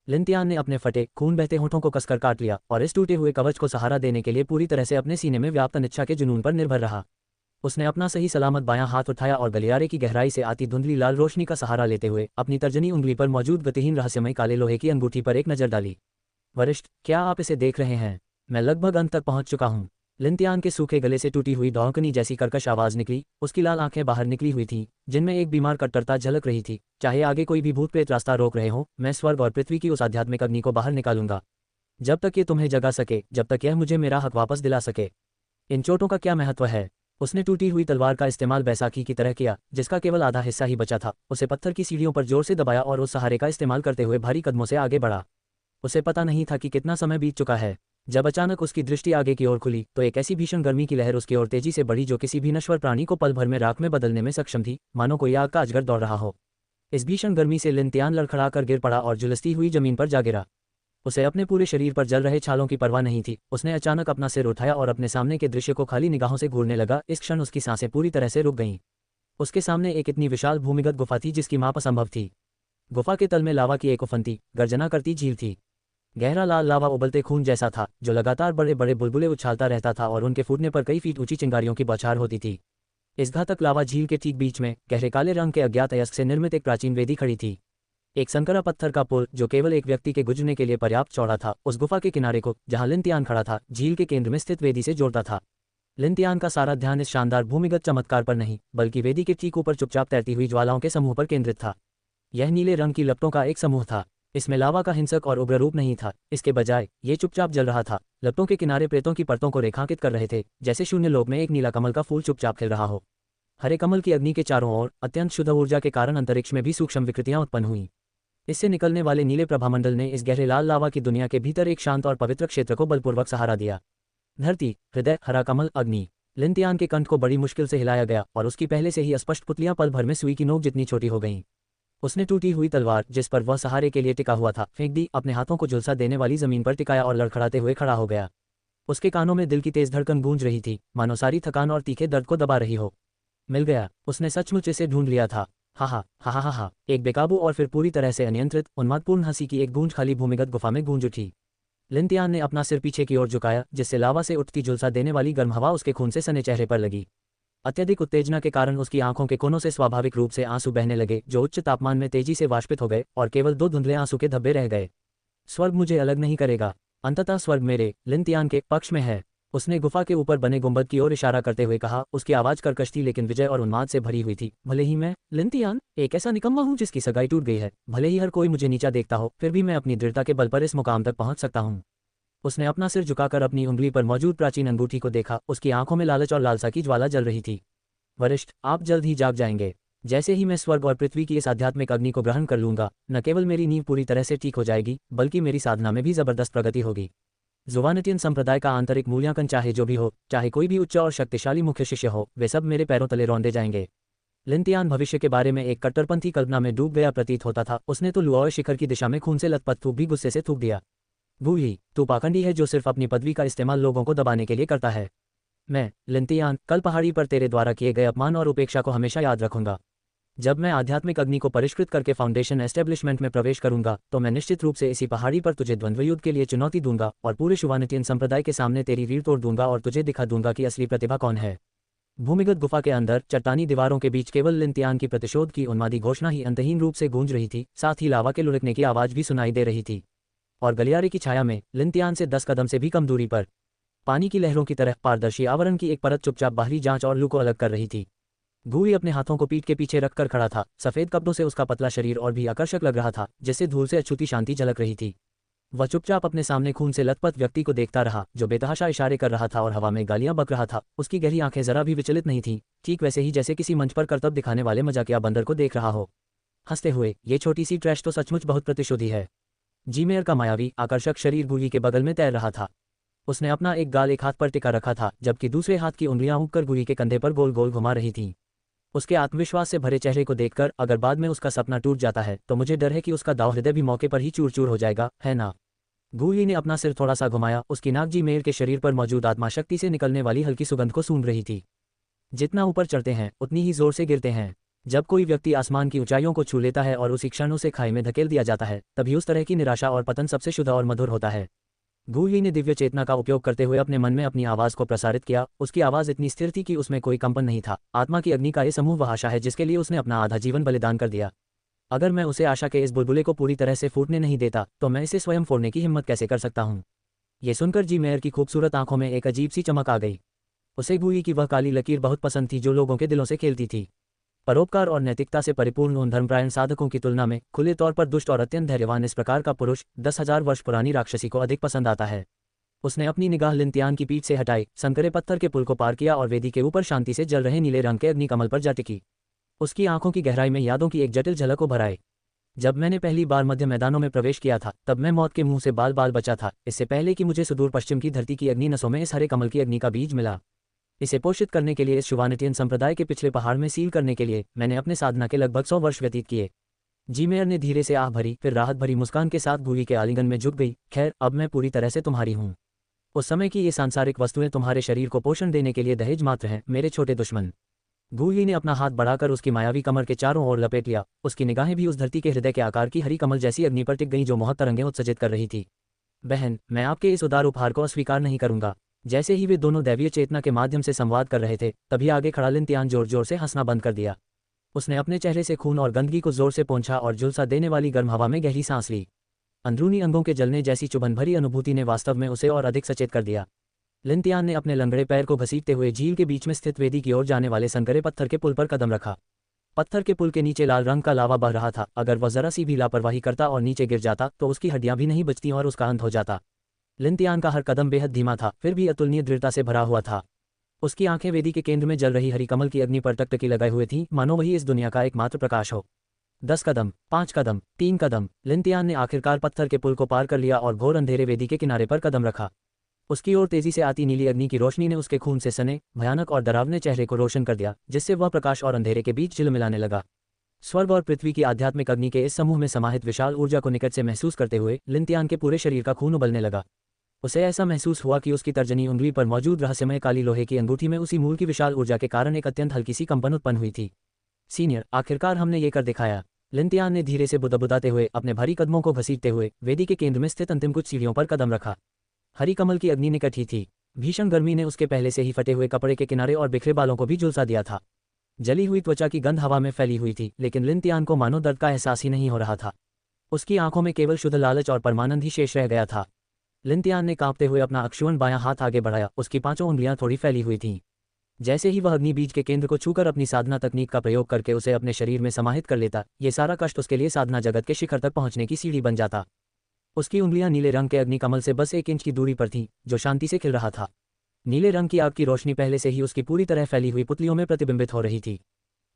लिनतियान ने अपने फटे खून बहते होठों को कसकर काट लिया और इस टूटे हुए कवच को सहारा देने के लिए पूरी तरह से अपने सीने में व्याप्त अनिच्छा के जुनून पर निर्भर रहा। उसने अपना सही सलामत बायां हाथ उठाया और गलियारे की गहराई से आती धुंधली लाल रोशनी का सहारा लेते हुए अपनी तर्जनी उंगली पर मौजूद गतिहीन रहस्यमय काले लोहे की अंगूठी पर एक नजर डाली। वरिष्ठ, क्या आप इसे देख रहे हैं? मैं लगभग अंत तक पहुंच चुका हूं। लिनतियान के सूखे गले से टूटी हुई दौड़कनी जैसी कर्कश आवाज निकली। उसकी लाल आंखें बाहर निकली हुई थीं, जिनमें एक बीमार कट्टरता झलक रही थी। चाहे आगे कोई भी भूत प्रेत रास्ता रोक रहे हो, मैं स्वर्ग और पृथ्वी की उस आध्यात्मिक अग्नि को बाहर निकालूंगा, जब तक ये तुम्हें जगा सके, जब तक यह मुझे मेरा हक वापस दिला सके। इन चोटों का क्या महत्व है? उसने टूटी हुई तलवार का इस्तेमाल बैसाखी की तरह किया, जिसका केवल आधा हिस्सा ही बचा था। उसे पत्थर की सीढ़ियों पर जोर से दबाया और उस सहारे का इस्तेमाल करते हुए भारी कदमों से आगे बढ़ा। उसे पता नहीं था कि कितना समय बीत चुका है। जब अचानक उसकी दृष्टि आगे की ओर खुली तो एक ऐसी भीषण गर्मी की लहर उसकी ओर तेजी से बढ़ी जो किसी भी नश्वर प्राणी को पल भर में राख में बदलने में सक्षम थी, मानो कोई आग का अजगर दौड़ रहा हो। इस भीषण गर्मी से लिनतियान लड़खड़ा कर गिर पड़ा और झुलसती हुई जमीन पर जा गिरा। उसे अपने पूरे शरीर पर जल रहे छालों की परवाह नहीं थी। उसने अचानक अपना सिर उठाया और अपने सामने के दृश्य को खाली निगाहों से घूरने लगा। इस क्षण उसकी सांसें पूरी तरह से रुक गईं। उसके सामने एक इतनी विशाल भूमिगत गुफा थी जिसकी माप असंभव थी। गुफा के तल में लावा की एक उफनती, गर्जना करती झील थी। गहरा लाल लावा उबलते खून जैसा था जो लगातार बड़े बड़े बुलबुले उछालता रहता था और उनके फूटने पर कई फीट ऊंची चिंगारियों की बौछार होती थी। इस घातक लावा झील के ठीक बीच में गहरे काले रंग के अज्ञात अयस्क से निर्मित एक प्राचीन वेदी खड़ी थी। एक संकरा पत्थर का पुल जो केवल एक व्यक्ति के गुजरने के लिए पर्याप्त चौड़ा था, उस गुफा के किनारे को, जहां लिनतियान खड़ा था, झील के केंद्र में स्थित वेदी से जोड़ता था। लिनतियान का सारा ध्यान इस शानदार भूमिगत चमत्कार पर नहीं बल्कि वेदी के ठीक ऊपर चुपचाप तैरती हुई ज्वालाओं के समूह पर केंद्रित था। यह नीले रंग की लपटों का एक समूह था। इसमें लावा का हिंसक और उग्र रूप नहीं था, इसके बजाय ये चुपचाप जल रहा था। लपटों के किनारे प्रेतों की परतों को रेखांकित कर रहे थे, जैसे शून्य लोक में एक नीला कमल का फूल चुपचाप खिल रहा हो। हरे कमल की अग्नि के चारों ओर अत्यंत शुद्ध ऊर्जा के कारण अंतरिक्ष में भी सूक्ष्म विकृतियां उत्पन्न हुईं। इससे निकलने वाले नीले प्रभामंडल ने इस गहरे लाल लावा की दुनिया के भीतर एक शांत और पवित्र क्षेत्र को बलपूर्वक सहारा दिया। धरती, हृदय, हरा कमल, अग्नि। लिनतियान के कंठ को बड़ी मुश्किल से हिलाया गया और उसकी पहले से ही अस्पष्ट पुतलियां पल भर में सुई की नोक जितनी छोटी हो गईं। उसने टूटी हुई तलवार, जिस पर वह सहारे के लिए टिका हुआ था, फेंक दी, अपने हाथों को झुलसा देने वाली जमीन पर टिकाया और लड़खड़ाते हुए खड़ा हो गया। उसके कानों में दिल की तेज धड़कन गूंज रही थी, मानो सारी थकान और तीखे दर्द को दबा रही हो। मिल गया, उसने सचमुच इसे ढूंढ लिया था। हा हा हा हा हा। एक बेकाबू और फिर पूरी तरह से अनियंत्रित उन्मादपूर्ण हंसी की एक गूंज खाली भूमिगत गुफा में गूंज उठी। लिनतियान ने अपना सिर पीछे की ओर झुकाया, जिससे लावा से उठती झुलसा देने वाली गर्म हवा उसके खून से सने चेहरे पर लगी। अत्यधिक उत्तेजना के कारण उसकी आंखों के कोनों से स्वाभाविक रूप से आंसू बहने लगे, जो उच्च तापमान में तेजी से वाष्पित हो गए और केवल 2 धुंधले आंसू के धब्बे रह गए। स्वर्ग मुझे अलग नहीं करेगा। अंततः स्वर्ग मेरे, लिनतियान के पक्ष में है, उसने गुफा के ऊपर बने गुंबद की ओर इशारा करते हुए कहा। उसकी आवाज कर्कश थी लेकिन विजय और उन्माद से भरी हुई थी। भले ही मैं, लिनतियान, एक ऐसा निकम्मा हूं जिसकी सगाई टूट गई है, भले ही हर कोई मुझे नीचा देखता हो, फिर भी मैं अपनी दृढ़ता के बल पर इस मुकाम तक पहुंच सकता हूं। उसने अपना सिर झुकाकर अपनी उंगली पर मौजूद प्राचीन अंगूठी को देखा। उसकी आंखों में लालच और लालसा की ज्वाला जल रही थी। वरिष्ठ, आप जल्द ही जाग जाएंगे। जैसे ही मैं स्वर्ग और पृथ्वी की इस आध्यात्मिक अग्नि को ग्रहण कर लूंगा, न केवल मेरी नींव पूरी तरह से ठीक हो जाएगी बल्कि मेरी साधना में भी जबरदस्त प्रगति होगी। जुवानटियन संप्रदाय का आंतरिक मूल्यांकन चाहे जो भी हो, चाहे कोई भी उच्च और शक्तिशाली मुख्य शिष्य हो, वे सब मेरे पैरों तले रौंदे जाएंगे। लिनतियान भविष्य के बारे में एक कट्टरपंथी कल्पना में डूब गया प्रतीत होता था। उसने तो लुओय शिखर की दिशा में खून से लथपथ थूक भी गुस्से से थूक दिया। बूढ़ी, तू पाखंडी है जो सिर्फ अपनी पदवी का इस्तेमाल लोगों को दबाने के लिए करता है। मैं, लिनतियान, कल पहाड़ी पर तेरे द्वारा किए गए अपमान और उपेक्षा को हमेशा याद रखूंगा। जब मैं आध्यात्मिक अग्नि को परिष्कृत करके फाउंडेशन एस्टेब्लिशमेंट में प्रवेश करूंगा तो मैं निश्चित रूप से इसी पहाड़ी पर तुझे द्वंद्व युद्ध के लिए चुनौती दूंगा और पूरे शुवानटियन संप्रदाय के सामने तेरी रीढ़ तोड़ दूंगा और तुझे दिखा दूंगा कि असली प्रतिभा कौन है। भूमिगत गुफा के अंदर चट्टानी दीवारों के बीच केवल लिनतियान की प्रतिशोध की उन्मादी घोषणा ही अंतहीन रूप से गूंज रही थी, साथ ही लावा के लुढ़कने की आवाज भी सुनाई दे रही थी। और गलियारे की छाया में लिनतियान से 10 कदम से भी कम दूरी पर पानी की लहरों की तरह पारदर्शी आवरण की एक परत चुपचाप बाहरी जांच और लू को अलग कर रही थी। गूई अपने हाथों को पीठ के पीछे रखकर खड़ा था। सफेद कपड़ों से उसका पतला शरीर और भी आकर्षक लग रहा था, जिससे धूल से अछूती शांति झलक रही थी। वह चुपचाप अपने सामने खून से लथपथ व्यक्ति को देखता रहा, जो बेतहाशा इशारे कर रहा था और हवा में गालियां बक रहा था। उसकी गहरी आंखें जरा भी विचलित नहीं थीं, ठीक वैसे ही जैसे किसी मंच पर करतब दिखाने वाले मजाकिया बंदर को देख रहा हो। हंसते हुए, ये छोटी सी ट्रैश तो सचमुच बहुत प्रतिशोधी है। जीमेयर का मायावी आकर्षक शरीर गूई के बगल में तैर रहा था। उसने अपना एक गाल एक हाथ पर टिका रखा था, जबकि दूसरे हाथ की उंगलियां उगकर गूई के कंधे पर गोल गोल घुमा रही थीं। उसके आत्मविश्वास से भरे चेहरे को देखकर अगर बाद में उसका सपना टूट जाता है तो मुझे डर है कि उसका दाव हृदय भी मौके पर ही चूर चूर हो जाएगा, है ना? गूई ने अपना सिर थोड़ा सा घुमाया। उसकी नाक जीमेयर के शरीर पर मौजूद आत्मा शक्ति से निकलने वाली हल्की सुगंध को सूंघ रही थी। जितना ऊपर चढ़ते हैं उतनी ही जोर से गिरते हैं। जब कोई व्यक्ति आसमान की ऊंचाइयों को छू लेता है और उसी क्षण उसे खाई में धकेल दिया जाता है, तभी उस तरह की निराशा और पतन सबसे शुद्ध और मधुर होता है। गूई ने दिव्य चेतना का उपयोग करते हुए अपने मन में अपनी आवाज को प्रसारित किया। उसकी आवाज इतनी स्थिर थी कि उसमें कोई कंपन नहीं था। आत्मा की अग्नि का ये समूह वह आशा है जिसके लिए उसने अपना आधा जीवन बलिदान कर दिया। अगर मैं उसे आशा के इस बुलबुले को पूरी तरह से फूटने नहीं देता तो मैं इसे स्वयं फोड़ने की हिम्मत कैसे कर सकता हूँ? ये सुनकर जीमेयर की खूबसूरत आंखों में एक अजीब सी चमक आ गई। उसे गूई की वह काली लकीर बहुत पसंद थी जो लोगों के दिलों से खेलती थी। परोपकार और नैतिकता से परिपूर्ण उन धर्मपरायण साधकों की तुलना में खुले तौर पर दुष्ट और अत्यंत धैर्यवान इस प्रकार का पुरुष 10,000 वर्ष पुरानी राक्षसी को अधिक पसंद आता है। उसने अपनी निगाह लिनतियान की पीठ से हटाई, संकरे पत्थर के पुल को पार किया और वेदी के ऊपर शांति से जल रहे नीले रंग के अग्निकमल पर जा टिकी। उसकी आंखों की गहराई में यादों की एक जटिल झलक उभर आई। जब मैंने पहली बार मध्य मैदानों में प्रवेश किया था तब मैं मौत के मुंह से बाल बाल बचा था, इससे पहले कि मुझे सुदूर पश्चिम की धरती की अग्नि नसों में इस हरे कमल की अग्नि का बीज मिला। इसे पोषित करने के लिए, इस शुवानिटियन संप्रदाय के पिछले पहाड़ में सील करने के लिए मैंने अपने साधना के लगभग 100 वर्ष व्यतीत किए। जीमेयर ने धीरे से आह भरी, फिर राहत भरी मुस्कान के साथ गूली के आलिंगन में झुक गई। खैर, अब मैं पूरी तरह से तुम्हारी हूँ। उस समय की ये सांसारिक वस्तुएं तुम्हारे शरीर को पोषण देने के लिए दहेज मात्र हैं, मेरे छोटे दुश्मन। गूली ने अपना हाथ बढ़ाकर उसकी मायावी कमर के चारों ओर लपेट लिया। उसकी निगाहें भी उस धरती के हृदय के आकार की हरी कमल जैसी अग्नि पर टिक गईं जो मोहत तरंगें उत्सर्जित कर रही थी। बहन, मैं आपके इस उदार उपहार को अस्वीकार नहीं करूंगा। जैसे ही वे दोनों दैवीय चेतना के माध्यम से संवाद कर रहे थे, तभी आगे खड़ा लिनतियान जोर जोर से हंसना बंद कर दिया। उसने अपने चेहरे से खून और गंदगी को जोर से पोंछा और झुलसा देने वाली गर्म हवा में गहरी सांस ली। अंदरूनी अंगों के जलने जैसी चुभन भरी अनुभूति ने वास्तव में उसे और अधिक सचेत कर दिया। लिनतियान ने अपने लंगड़े पैर को घसीटते हुए झील के बीच में स्थित वेदी की ओर जाने वाले संकरे पत्थर के पुल पर कदम रखा। पत्थर के पुल के नीचे लाल रंग का लावा बह रहा था। अगर वह जरा सी भी लापरवाही करता और नीचे गिर जाता तो उसकी हड्डियां भी नहीं बचती और उसका अंत हो जाता। लिनतियान का हर कदम बेहद धीमा था, फिर भी अतुलनीय दृढ़ता से भरा हुआ था। उसकी आंखें वेदी के केंद्र में जल रही हरी कमल की अग्नि पर टकटकी लगाए हुए थीं, मानो वही इस दुनिया का एकमात्र प्रकाश हो। 10 कदम, 5 कदम, 3 कदम। लिनतियान ने आखिरकार पत्थर के पुल को पार कर लिया और घोर अंधेरे वेदी के किनारे पर कदम रखा। उसकी ओर तेजी से आती नीली अग्नि की रोशनी ने उसके खून से सने, भयानक और डरावने चेहरे को रोशन कर दिया, जिससे वह प्रकाश और अंधेरे के बीच झिलमिलाने लगा। स्वर्ग और पृथ्वी की आध्यात्मिक अग्नि के इस समूह में समाहित विशाल ऊर्जा को निकट से महसूस करते हुए लिनतियान के पूरे शरीर का खून उबलने लगा। उसे ऐसा महसूस हुआ कि उसकी तर्जनी उंगली पर मौजूद रहस्यमय काली लोहे की अंगूठी में उसी मूल की विशाल ऊर्जा के कारण एक अत्यंत हल्की सी कंपन उत्पन्न हुई थी। सीनियर, आखिरकार हमने ये कर दिखाया। लिनतियान ने धीरे से बुदबुदाते हुए अपने भारी कदमों को घसीटते हुए वेदी के केंद्र में स्थित अंतिम कुछ सीढ़ियों पर कदम रखा। हरी कमल की अग्नि निकट ही थी। भीषण गर्मी ने उसके पहले से ही फटे हुए कपड़े के किनारे और बिखरे बालों को भी झुलसा दिया था। जली हुई त्वचा की गंध हवा में फैली हुई थी, लेकिन लिनतियान को मानो दर्द का एहसास ही नहीं हो रहा था। उसकी आंखों में केवल शुद्ध लालच और परमानंद ही शेष रह गया था। लिनतियान ने कांपते हुए अपना अक्षुण्ण बायां हाथ आगे बढ़ाया। उसकी 5 उंगलियां थोड़ी फैली हुई थीं। जैसे ही वह अग्नि बीज के केंद्र को छूकर अपनी साधना तकनीक का प्रयोग करके उसे अपने शरीर में समाहित कर लेता, ये सारा कष्ट उसके लिए साधना जगत के शिखर तक पहुंचने की सीढ़ी बन जाता। उसकी उंगलियां नीले रंग के अग्नि कमल से बस 1 इंच की दूरी पर थीं, जो शांति से खिल रहा था। नीले रंग की आग की रोशनी पहले से ही उसकी पूरी तरह फैली हुई पुतलियों में प्रतिबिंबित हो रही थी।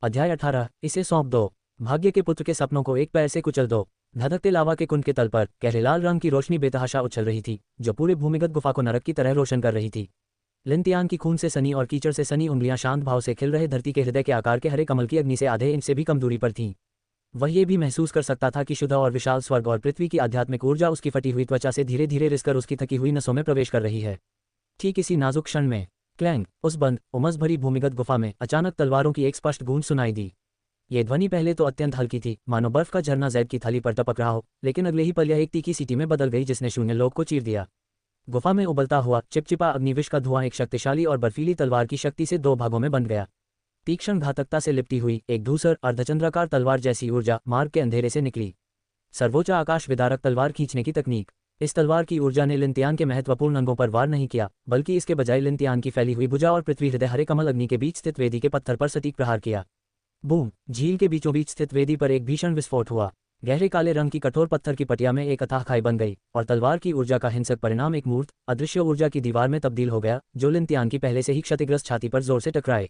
अध्याय 18, इसे सौंप दो। भाग्य के पुत्र के सपनों को एक पैर से कुचल दो। धधकते लावा के कुंड के तल पर गहरे लाल रंग की रोशनी बेतहाशा उछल रही थी, जो पूरे भूमिगत गुफा को नरक की तरह रोशन कर रही थी। लिनतियान की खून से सनी और कीचड़ से सनी उंगलियां शांत भाव से खिल रहे धरती के हृदय के आकार के हरे कमल की अग्नि से आधे इंच से भी कम दूरी पर थीं। वह ये भी महसूस कर सकता था कि शुद्ध और विशाल स्वर्ग और पृथ्वी की आध्यात्मिक ऊर्जा उसकी फटी हुई त्वचा से धीरे धीरे रिसकर उसकी थकी हुई नसों में प्रवेश कर रही है। ठीक इसी नाजुक क्षण में क्लैंग, उस बंद उमस भरी भूमिगत गुफा में अचानक तलवारों की एक स्पष्ट गूंज सुनाई दी। ये ध्वनि पहले तो अत्यंत हल्की थी, मानो बर्फ का झरना जैद की थाली पर टपक रहा हो, लेकिन अगले ही पल यह एक तीखी सीटी में बदल गई जिसने शून्य लोक को चीर दिया। गुफा में उबलता हुआ चिपचिपा अग्निविष का धुआं एक शक्तिशाली और बर्फीली तलवार की शक्ति से 2 भागों में बंट गया। तीक्ष्ण घातकता से लिपटी हुई एक धूसर अर्धचंद्राकार तलवार जैसी ऊर्जा मार्ग के अंधेरे से निकली। सर्वोच्च आकाश विदारक तलवार खींचने की तकनीक। इस तलवार की ऊर्जा ने लिनतियान के महत्वपूर्ण अंगों पर वार नहीं किया, बल्कि इसके बजाय लिनतियान की फैली हुई भुजा और पृथ्वी हृदय हरे कमल अग्नि के बीच स्थित वेदी के पत्थर पर सटीक प्रहार किया। बूम! झील के बीचों बीच स्थित वेदी पर एक भीषण विस्फोट हुआ। गहरे काले रंग की कठोर पत्थर की पटिया में एक अथाह खाई बन गई और तलवार की ऊर्जा का हिंसक परिणाम एक मूर्त अदृश्य ऊर्जा की दीवार में तब्दील हो गया, जो लिनतियान की पहले से ही क्षतिग्रस्त छाती पर जोर से टकराए।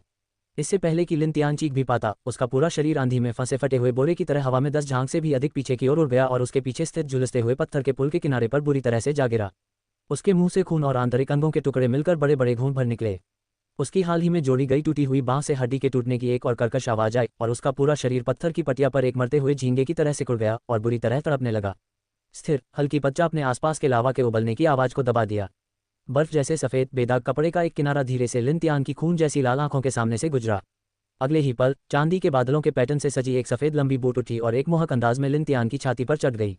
इससे पहले कि लिनतियान चीख भी पाता, उसका पूरा शरीर आंधी में फंसे फटे हुए बोरे की तरह हवा में 10 झांक से भी अधिक पीछे की ओर उड़ गया और उसके पीछे स्थित झुलसते हुए पत्थर के पुल के किनारे पर बुरी तरह से जा गिरा। उसके मुंह से खून और आंतरिक अंगों के टुकड़े मिलकर बड़े बड़े घूंट भर निकले। उसकी हाल ही में जोड़ी गई टूटी हुई बांह से हड्डी के टूटने की एक और कर्कश आवाज आई और उसका पूरा शरीर पत्थर की पटिया पर एक मरते हुए झींगे की तरह सिकुड़ गया और बुरी तरह तड़पने लगा। स्थिर हल्की पच्चाप ने आसपास के लावा के उबलने की आवाज को दबा दिया। बर्फ जैसे सफेद बेदाग कपड़े का एक किनारा धीरे से लिनतियान की खून जैसी लाल आंखों के सामने से गुजरा। अगले ही पल चांदी के बादलों के पैटर्न से सजी एक सफेद लंबी बूट उठी और एक मोहक अंदाज में लिनतियान की छाती पर चढ़ गई।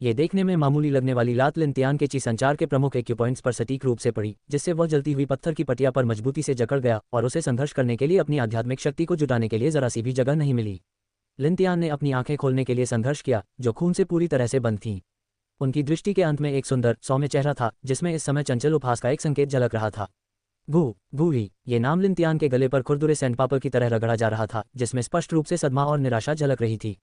ये देखने में मामूली लगने वाली लात लिनतियान के ची संचार के प्रमुख एक्यूपॉइंट्स पर सटीक रूप से पड़ी, जिससे वह जलती हुई पत्थर की पटिया पर मजबूती से जकड़ गया और उसे संघर्ष करने के लिए अपनी आध्यात्मिक शक्ति को जुटाने के लिए जरा सी भी जगह नहीं मिली। लिनतियान ने अपनी आंखें खोलने के लिए संघर्ष किया, जो खून से पूरी तरह से बंद थीं। उनकी दृष्टि के अंत में एक सुंदर सौम्य चेहरा था, जिसमें इस समय चंचल उपहास का एक संकेत झलक रहा था। गूही, ये नाम लिनतियान के गले पर खुरदुरे सैंडपापड़ की तरह रगड़ा जा रहा था, जिसमें स्पष्ट रूप से सदमा और निराशा झलक रही थी।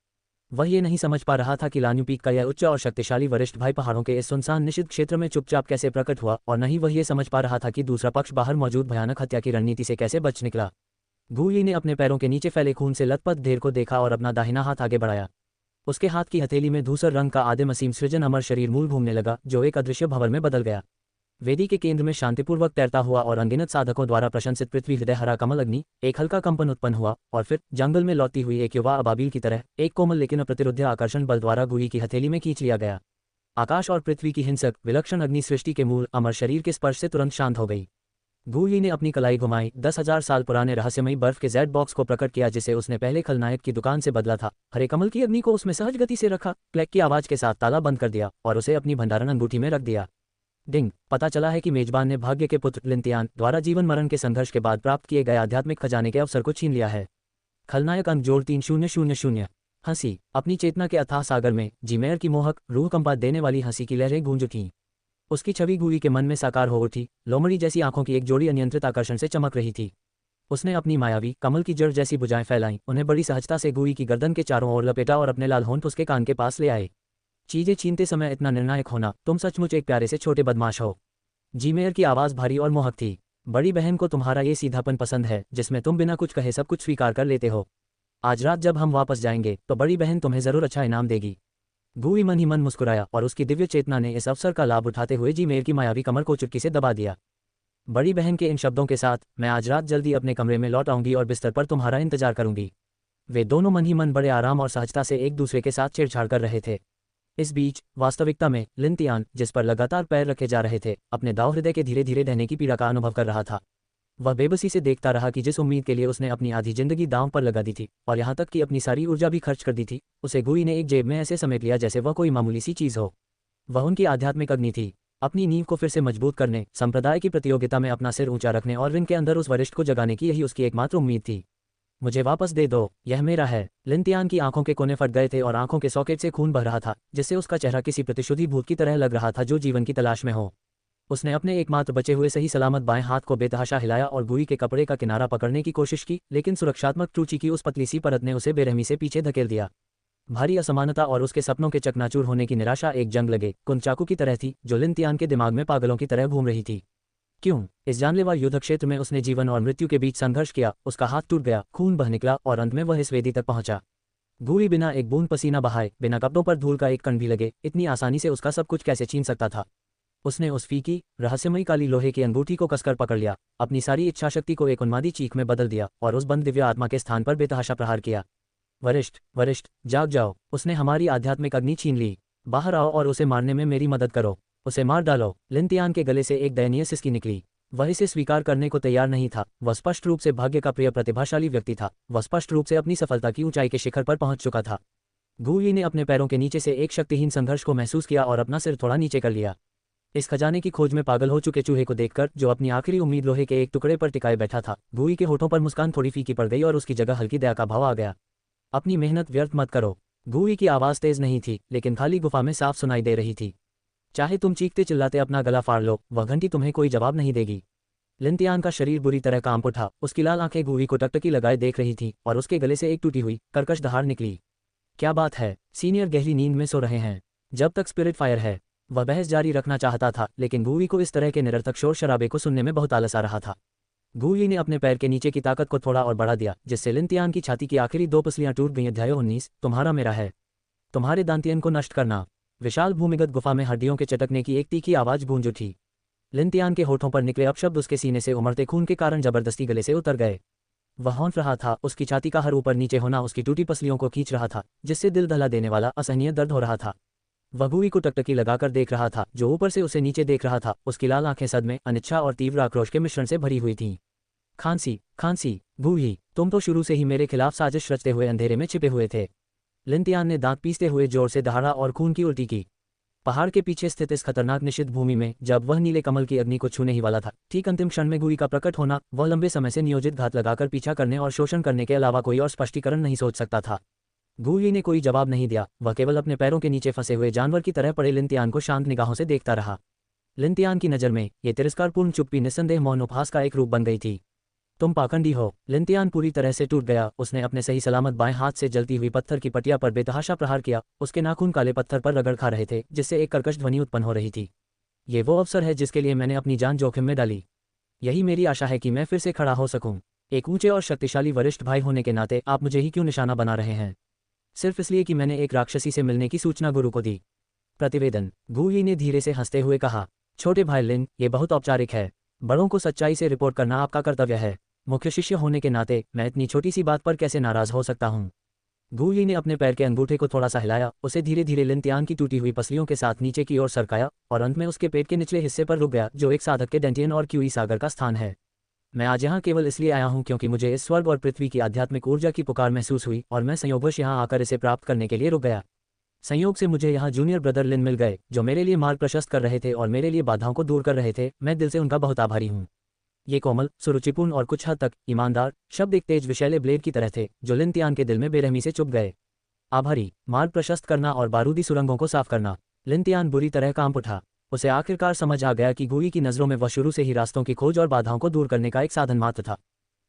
वह ये नहीं समझ पा रहा था कि लान्यू पीक का यह उच्च और शक्तिशाली वरिष्ठ भाई पहाड़ों के इस सुनसान निषिद्ध क्षेत्र में चुपचाप कैसे प्रकट हुआ, और न ही वह ये समझ पा रहा था कि दूसरा पक्ष बाहर मौजूद भयानक हत्या की रणनीति से कैसे बच निकला। गूही ने अपने पैरों के नीचे फैले खून से लथपथ ढेर को देखा और अपना दाहिना हाथ आगे बढ़ाया। उसके हाथ की हथेली में धूसर रंग का आदिम असीम सृजन अमर शरीर मूल घूमने लगा, जो एक अदृश्य भंवर में बदल गया। वेदी के केंद्र में शांतिपूर्वक तैरता हुआ और अनगिनत साधकों द्वारा प्रशंसित पृथ्वी हृदय हरा कमल अग्नि, एक हल्का कंपन उत्पन्न हुआ और फिर जंगल में लौटती हुई एक युवा अबाबिल की तरह एक कोमल लेकिन अप्रतिरोध्य आकर्षण बल द्वारा गुई की हथेली में खींच लिया गया। आकाश और पृथ्वी की हिंसक विलक्षण अग्नि सृष्टि के मूल अमर शरीर के स्पर्श से तुरंत शांत हो गई। गुई ने अपनी कलाई घुमाई, 10,000 साल पुराने रहस्यमयी बर्फ के जेड बॉक्स को प्रकट किया जिसे उसने पहले खलनायक की दुकान से बदला था। हरे कमल की अग्नि को उसमें सहज गति से रखा, क्लैक की आवाज के साथ ताला बंद कर दिया और उसे अपनी भंडारण अंगूठी में रख दिया। डिंग, पता चला है कि मेजबान ने भाग्य के पुत्र लिंतियान द्वारा जीवन मरण के संघर्ष के बाद प्राप्त किए गए आध्यात्मिक खजाने के अवसर को छीन लिया है। खलनायक अंक जोड़ 3000। हंसी, अपनी चेतना के अथाह सागर में जीमेयर की मोहक रूह कंपा देने वाली हंसी की लहरें गूंज उठीं। उसकी छवि गुई के मन में साकार हो उठी, लोमड़ी जैसी आंखों की एक जोड़ी अनियंत्रित आकर्षण से चमक रही थी। उसने अपनी मायावी कमल की जड़ जैसी भुजाएं फैलाईं, उन्हें बड़ी सहजता से गुई की गर्दन के चारों ओर लपेटा और अपने लाल होंठ उसके कान के पास ले आए। चीजें छीनते समय इतना निर्णायक होना, तुम सचमुच एक प्यारे से छोटे बदमाश हो। जीमेयर की आवाज़ भारी और मोहक थी। बड़ी बहन को तुम्हारा ये सीधापन पसंद है जिसमें तुम बिना कुछ कहे सब कुछ स्वीकार कर लेते हो। आज रात जब हम वापस जाएंगे तो बड़ी बहन तुम्हें जरूर अच्छा इनाम देगी। गुई मन ही मन मुस्कुराया और उसकी दिव्य चेतना ने इस अवसर का लाभ उठाते हुए जीमेयर की मायावी कमर को चुटकी से दबा दिया। बड़ी बहन के इन शब्दों के साथ मैं आज रात जल्दी अपने कमरे में लौट आऊंगी और बिस्तर पर तुम्हारा इंतजार करूंगी। वे दोनों मन ही मन बड़े आराम और सहजता से एक दूसरे के साथ छेड़छाड़ कर रहे थे। इस बीच वास्तविकता में लिंतियान, जिस पर लगातार पैर रखे जा रहे थे, अपने दाव हृदय के धीरे धीरे ढहने की पीड़ा का अनुभव कर रहा था। वह बेबसी से देखता रहा कि जिस उम्मीद के लिए उसने अपनी आधी जिंदगी दांव पर लगा दी थी और यहाँ तक कि अपनी सारी ऊर्जा भी खर्च कर दी थी, उसे गुई ने एक जेब में ऐसे समेट लिया जैसे वह कोई मामूली सी चीज हो। वह उनकी आध्यात्मिक अग्नि थी, अपनी नींव को फिर से मजबूत करने, संप्रदाय की प्रतियोगिता में अपना सिर ऊंचा रखने और रिंग के अंदर उस वरिष्ठ को जगाने की यही उसकी एकमात्र उम्मीद थी। मुझे वापस दे दो, यह मेरा है। लिंतियान की आंखों के कोने फट गए थे और आंखों के सॉकेट से खून बह रहा था, जिससे उसका चेहरा किसी प्रतिशुद्धि भूत की तरह लग रहा था जो जीवन की तलाश में हो। उसने अपने एकमात्र बचे हुए सही सलामत बाएं हाथ को बेतहाशा हिलाया और गुई के कपड़े का किनारा पकड़ने की कोशिश की, लेकिन सुरक्षात्मक ट्रूची की उस पतली सी परत ने उसे बेरहमी से पीछे धकेल दिया। भारी असमानता और उसके सपनों के चकनाचूर होने की निराशा एक जंग लगे कुंचाकू की तरह थी जो लिंतियान के दिमाग में पागलों की तरह घूम रही थी। क्यों इस जानलेवा युद्ध क्षेत्र में उसने जीवन और मृत्यु के बीच संघर्ष किया, उसका हाथ टूट गया, खून बह निकला और अंत में वह इस वेदी तक पहुंचा। गुई बिना एक बूंद पसीना बहाए, बिना कपड़ों पर धूल का एक कण भी लगे, इतनी आसानी से उसका सब कुछ कैसे छीन सकता था। उसने उस फीकी रहस्यमयी काली लोहे की अंगूठी को कसकर पकड़ लिया, अपनी सारी इच्छाशक्ति को एक उन्मादी चीख में बदल दिया और उस बंद दिव्य आत्मा के स्थान पर बेतहाशा प्रहार किया। वरिष्ठ, वरिष्ठ, जाग जाओ, उसने हमारी आध्यात्मिक अग्नि छीन ली। बाहर आओ और उसे मारने में मेरी मदद करो, उसे मार डालो। लिंतियान के गले से एक दयनीय सिसकी निकली। वह इसे स्वीकार करने को तैयार नहीं था। वह स्पष्ट रूप से भाग्य का प्रिय प्रतिभाशाली व्यक्ति था। वह स्पष्ट रूप से अपनी सफलता की ऊंचाई के शिखर पर पहुंच चुका था। गुई ने अपने पैरों के नीचे से एक शक्तिहीन संघर्ष को महसूस किया और अपना सिर थोड़ा नीचे कर लिया। इस खजाने की खोज में पागल हो चुके चूहे को देखकर, जो अपनी आखिरी उम्मीद लोहे के एक टुकड़े पर टिकाए बैठा था, गुई के होठों पर मुस्कान थोड़ी फीकी पड़ गई और उसकी जगह हल्की दया का भाव आ गया। अपनी मेहनत व्यर्थ मत करो। गुई की आवाज तेज नहीं थी, लेकिन खाली गुफा में साफ सुनाई दे रही थी। चाहे तुम चीखते चिल्लाते अपना गला फाड़ लो, वह घंटी तुम्हें कोई जवाब नहीं देगी। लिंतियान का शरीर बुरी तरह कांप उठा। उसकी लाल आंखें गुई को टकटकी लगाए देख रही थीं और उसके गले से एक टूटी हुई कर्कश दहाड़ निकली। क्या बात है, सीनियर गहरी नींद में सो रहे हैं। जब तक स्पिरिट फायर है। वह बहस जारी रखना चाहता था, लेकिन गुई को इस तरह के निरर्थक शोर शराबे को सुनने में बहुत आलस आ रहा था। गुई ने अपने पैर के नीचे की ताकत को थोड़ा और बढ़ा दिया, जिससे लिंतियान की छाती की आखिरी दो पसलियां टूट गईं। अध्याय 19, तुम्हारा मेरा है। तुम्हारे दांतियन को नष्ट करना। विशाल भूमिगत गुफा में हड्डियों के चटकने की एक तीखी आवाज गूंज उठी। लिंतियान के होठों पर निकले अपशब्द उसके सीने से उमड़ते खून के कारण जबरदस्ती गले से उतर गए। वह हौंफ रहा था। उसकी छाती का हर ऊपर नीचे होना उसकी टूटी पसलियों को खींच रहा था, जिससे दिल दहला देने वाला असहनीय दर्द हो रहा था। वह गुई को टकटकी लगाकर देख रहा था, जो ऊपर से उसे नीचे देख रहा था। उसकी लाल आंखें सदमे, अनिच्छा और तीव्र आक्रोश के मिश्रण से भरी हुई थीं। खांसी, खांसी, गुई, तुम तो शुरू से ही मेरे खिलाफ साजिश रचते हुए अंधेरे में छिपे हुए थे। लिंतियान ने दांत पीसते हुए जोर से दहाड़ा और खून की उल्टी की। पहाड़ के पीछे स्थित इस खतरनाक निषिद्ध भूमि में जब वह नीले कमल की अग्नि को छूने ही वाला था, ठीक अंतिम क्षण में गुई का प्रकट होना, वह लंबे समय से नियोजित घात लगाकर पीछा करने और शोषण करने के अलावा कोई और स्पष्टीकरण नहीं सोच सकता था। गुई ने कोई जवाब नहीं दिया। वह केवल अपने पैरों के नीचे फंसे हुए जानवर की तरह पड़े लिंतियान को शांत निगाहों से देखता रहा। लिंतियान की नज़र में ये तिरस्कारपूर्ण चुप्पी निस्संदेह मौन उपहास का एक रूप बन गई थी। तुम पाखंडी हो। लिंतियान पूरी तरह से टूट गया। उसने अपने सही सलामत बाएं हाथ से जलती हुई पत्थर की पटिया पर बेतहाशा प्रहार किया। उसके नाखून काले पत्थर पर रगड़ खा रहे थे, जिससे एक कर्कश ध्वनि उत्पन्न हो रही थी। ये वो अवसर है जिसके लिए मैंने अपनी जान जोखिम में डाली। यही मेरी आशा है कि मैं फिर से खड़ा हो सकूं। एक ऊंचे और शक्तिशाली वरिष्ठ भाई होने के नाते आप मुझे ही क्यों निशाना बना रहे हैं? सिर्फ इसलिए कि मैंने एक राक्षसी से मिलने की सूचना गुरु को दी। प्रतिवेदन। गु यी ने धीरे से हंसते हुए कहा, छोटे भाई लिन, ये बहुत औपचारिक है। बड़ों को सच्चाई से रिपोर्ट करना आपका कर्तव्य है। मुख्य शिष्य होने के नाते मैं इतनी छोटी सी बात पर कैसे नाराज हो सकता हूँ। गु यी ने अपने पैर के अंगूठे को थोड़ा सा हिलाया, उसे धीरे धीरे लिन तियान की टूटी हुई पसलियों के साथ नीचे की ओर सरकाया और अंत में उसके पेट के निचले हिस्से पर रुक गया, जो एक साधक के डेंटियन और क्यूई सागर का स्थान है। मैं आज यहाँ केवल इसलिए आया हूँ क्योंकि मुझे इस स्वर्ग और पृथ्वी की आध्यात्मिक ऊर्जा की पुकार महसूस हुई और मैं संयोगवश यहाँ आकर इसे प्राप्त करने के लिए रुक गया। संयोग से मुझे यहाँ जूनियर ब्रदर लिन मिल गए, जो मेरे लिए मार्ग प्रशस्त कर रहे थे और मेरे लिए बाधाओं को दूर कर रहे थे। मैं दिल से उनका बहुत आभारी हूँ। ये कोमल, सुरुचिपूर्ण और कुछ हद तक ईमानदार शब्द एक तेज विषैले ब्लेड की तरह थे, जो लिन तियान के दिल में बेरहमी से चुभ गए। आभारी, मार्ग प्रशस्त करना और बारूदी सुरंगों को साफ करना। लिन तियान बुरी तरह कांप उठा। उसे आखिरकार समझ आ गया कि गुई की नज़रों में वह शुरू से ही रास्तों की खोज और बाधाओं को दूर करने का एक साधन मात्र था।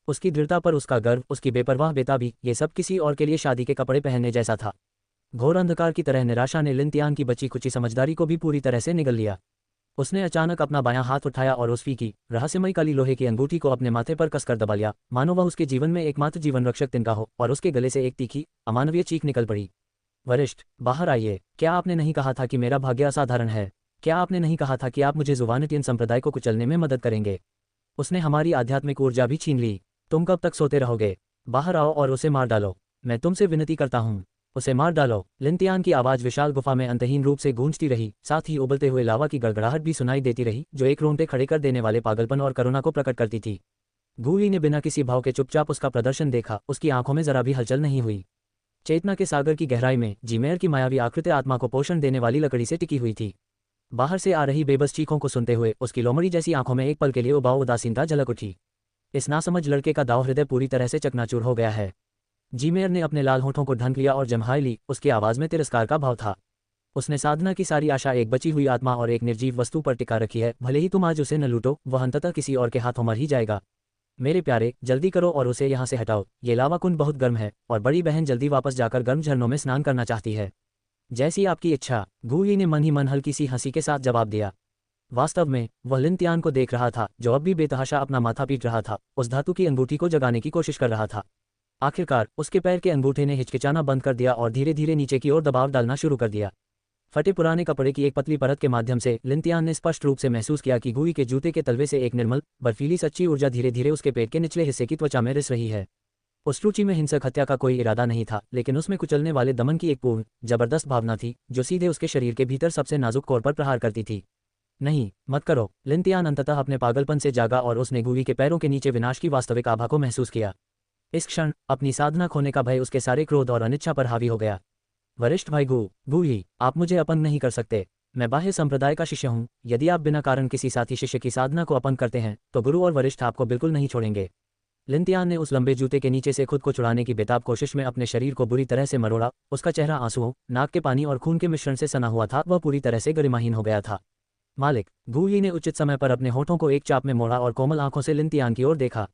उसकी दृढ़ता पर उसका गर्व, उसकी बेपरवाह बेताबी, ये सब किसी और के लिए शादी के कपड़े पहनने जैसा था। घोर अंधकार की तरह निराशा ने लिन तियान की बची कुची समझदारी को भी पूरी तरह से निगल लिया। उसने अचानक अपना बायां हाथ उठाया और उस फीकी, रहस्यमयी काली लोहे की अंगूठी को अपने माथे पर कसकर दबा लिया, मानो वह उसके जीवन में एकमात्र जीवन रक्षक तिनका हो, और उसके गले से एक तीखी, अमानवीय चीख निकल पड़ी। वरिष्ठ, बाहर आइए। क्या आपने नहीं कहा था कि मेरा भाग्य असाधारण है? क्या आपने नहीं कहा था कि आप मुझे जुवानिटियन संप्रदाय को कुचलने में मदद करेंगे? उसने हमारी आध्यात्मिक ऊर्जा भी छीन ली। तुम कब तक सोते रहोगे? बाहर आओ और उसे मार डालो। मैं तुमसे विनती करता हूँ, उसे मार डालो। लिन तियान की आवाज़ विशाल गुफा में अंतहीन रूप से गूंजती रही, साथ ही उबलते हुए लावा की गड़गड़ाहट भी सुनाई देती रही, जो एक रोंगटे खड़े कर देने वाले पागलपन और करुणा को प्रकट करती थी। गु यी ने बिना किसी भाव के चुपचाप उसका प्रदर्शन देखा। उसकी आंखों में जरा भी हलचल नहीं हुई। चेतना के सागर की गहराई में जीमेर की मायावी आकृति आत्मा को पोषण देने वाली लकड़ी से टिकी हुई थी। बाहर से आ रही बेबस चीखों को सुनते हुए उसकी लोमड़ी जैसी आंखों में एक पल के लिए उबाऊ उदासीनता झलक उठी। इस नासमझ लड़के का दाव हृदय पूरी तरह से चकनाचूर हो गया है। जीमेर ने अपने लाल होठों को ढंक लिया और जम्हाई ली। उसकी आवाज़ में तिरस्कार का भाव था। उसने साधना की सारी आशा एक बची हुई आत्मा और एक निर्जीव वस्तु पर टिका रखी है। भले ही तुम आज उसे न लूटो, वह अंततः किसी और के हाथों मर ही जाएगा। मेरे प्यारे, जल्दी करो और उसे यहाँ से हटाओ। ये लावा कुंड बहुत गर्म है और बड़ी बहन जल्दी वापस जाकर गर्म झरनों में स्नान करना चाहती है। जैसी आपकी इच्छा। गु यी ने मन ही मन हल्की सी हंसी के साथ जवाब दिया। वास्तव में वह लिन तियान को देख रहा था, जो अब भी बेतहाशा अपना माथा पीट रहा था, उस धातु की अंगूठी को जगाने की कोशिश कर रहा था। आखिरकार उसके पैर के अंगूठे ने हिचकिचाना बंद कर दिया और धीरे धीरे नीचे की ओर दबाव डालना शुरू कर दिया। फटे पुराने कपड़े की एक पतली परत के माध्यम से लिन तियान ने स्पष्ट रूप से महसूस किया कि गुई के जूते के तलवे से एक निर्मल, बर्फीली सच्ची ऊर्जा धीरे धीरे उसके पेट के निचले हिस्से की त्वचा में रिस रही है। उस रुचि में हिंसक हत्या का कोई इरादा नहीं था, लेकिन उसमें कुचलने वाले दमन की एक पूर्ण, जबरदस्त भावना थी, जो सीधे उसके शरीर के भीतर सबसे नाजुक कोर पर प्रहार करती थी। नहीं, मत करो। लिन तियान अंततः अपने पागलपन से जागा और उसने गुई के पैरों के नीचे विनाश की वास्तविक आभा को महसूस किया। इस क्षण अपनी साधना खोने का भय उसके सारे क्रोध और अनिच्छा पर हावी हो गया। वरिष्ठ भाई गु यी, आप मुझे अपंग नहीं कर सकते। मैं बाह्य संप्रदाय का शिष्य हूँ। यदि आप बिना कारण किसी साथी शिष्य की साधना को अपंग करते हैं, तो गुरु और वरिष्ठ आपको बिल्कुल नहीं छोड़ेंगे। लिन तियान ने उस लंबे जूते के नीचे से खुद को छुड़ाने की बेताब कोशिश में अपने शरीर को बुरी तरह से मरोड़ा। उसका चेहरा आंसुओं, नाक के पानी और खून के मिश्रण से सना हुआ था। वह पूरी तरह से गरिमाहीन हो गया था। मालिक, गु यी ने उचित समय पर अपने होठों को एक चाप में मोड़ा और कोमल आंखों से लिन तियान की ओर देखा।